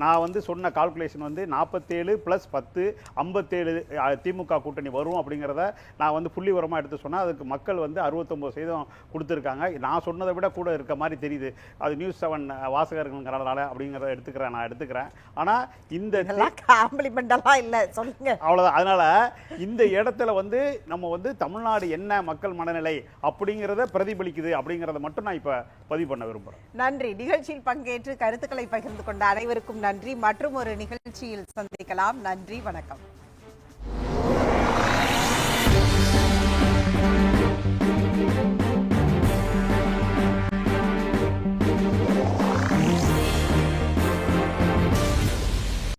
நான் வந்து சொன்ன கால்குலேஷன் வந்து 47 + 10 57 திமுக கூட்டணி வரும் அப்படிங்கிறத நான் வந்து புள்ளி உரமாக எடுத்து சொன்னால் அதுக்கு மக்கள் வந்து 69% கொடுத்துருக்காங்க. நான் சொன்னதை விட கூட இருக்க மாதிரி தெரியுது. அது நியூஸ் 7 வாசகர்கள்ங்கிறனால அப்படிங்கிறத நான் எடுத்துக்கிறேன். ஆனால் இந்த காம்ப்ளிமெண்டெல்லாம் இல்லை, சொல்லுங்க அவ்வளோதான். அதனால் இந்த இடத்துல வந்து நம்ம வந்து தமிழ்நாடு என்ன மக்கள் மனநிலை அப்படிங்கிறத பிரதிபலிக்குது அப்படிங்கிறத மட்டும் நான் இப்போ பதிவு பண்ண விரும்புகிறேன். நன்றி. நிகழ்ச்சியில் பங்கேற்று கருத்துக்களை பகிர்ந்து கொண்ட அனைவருக்கும் நன்றி. மற்றும் ஒரு நிகழ்ச்சியில் சந்திக்கலாம். நன்றி, வணக்கம்.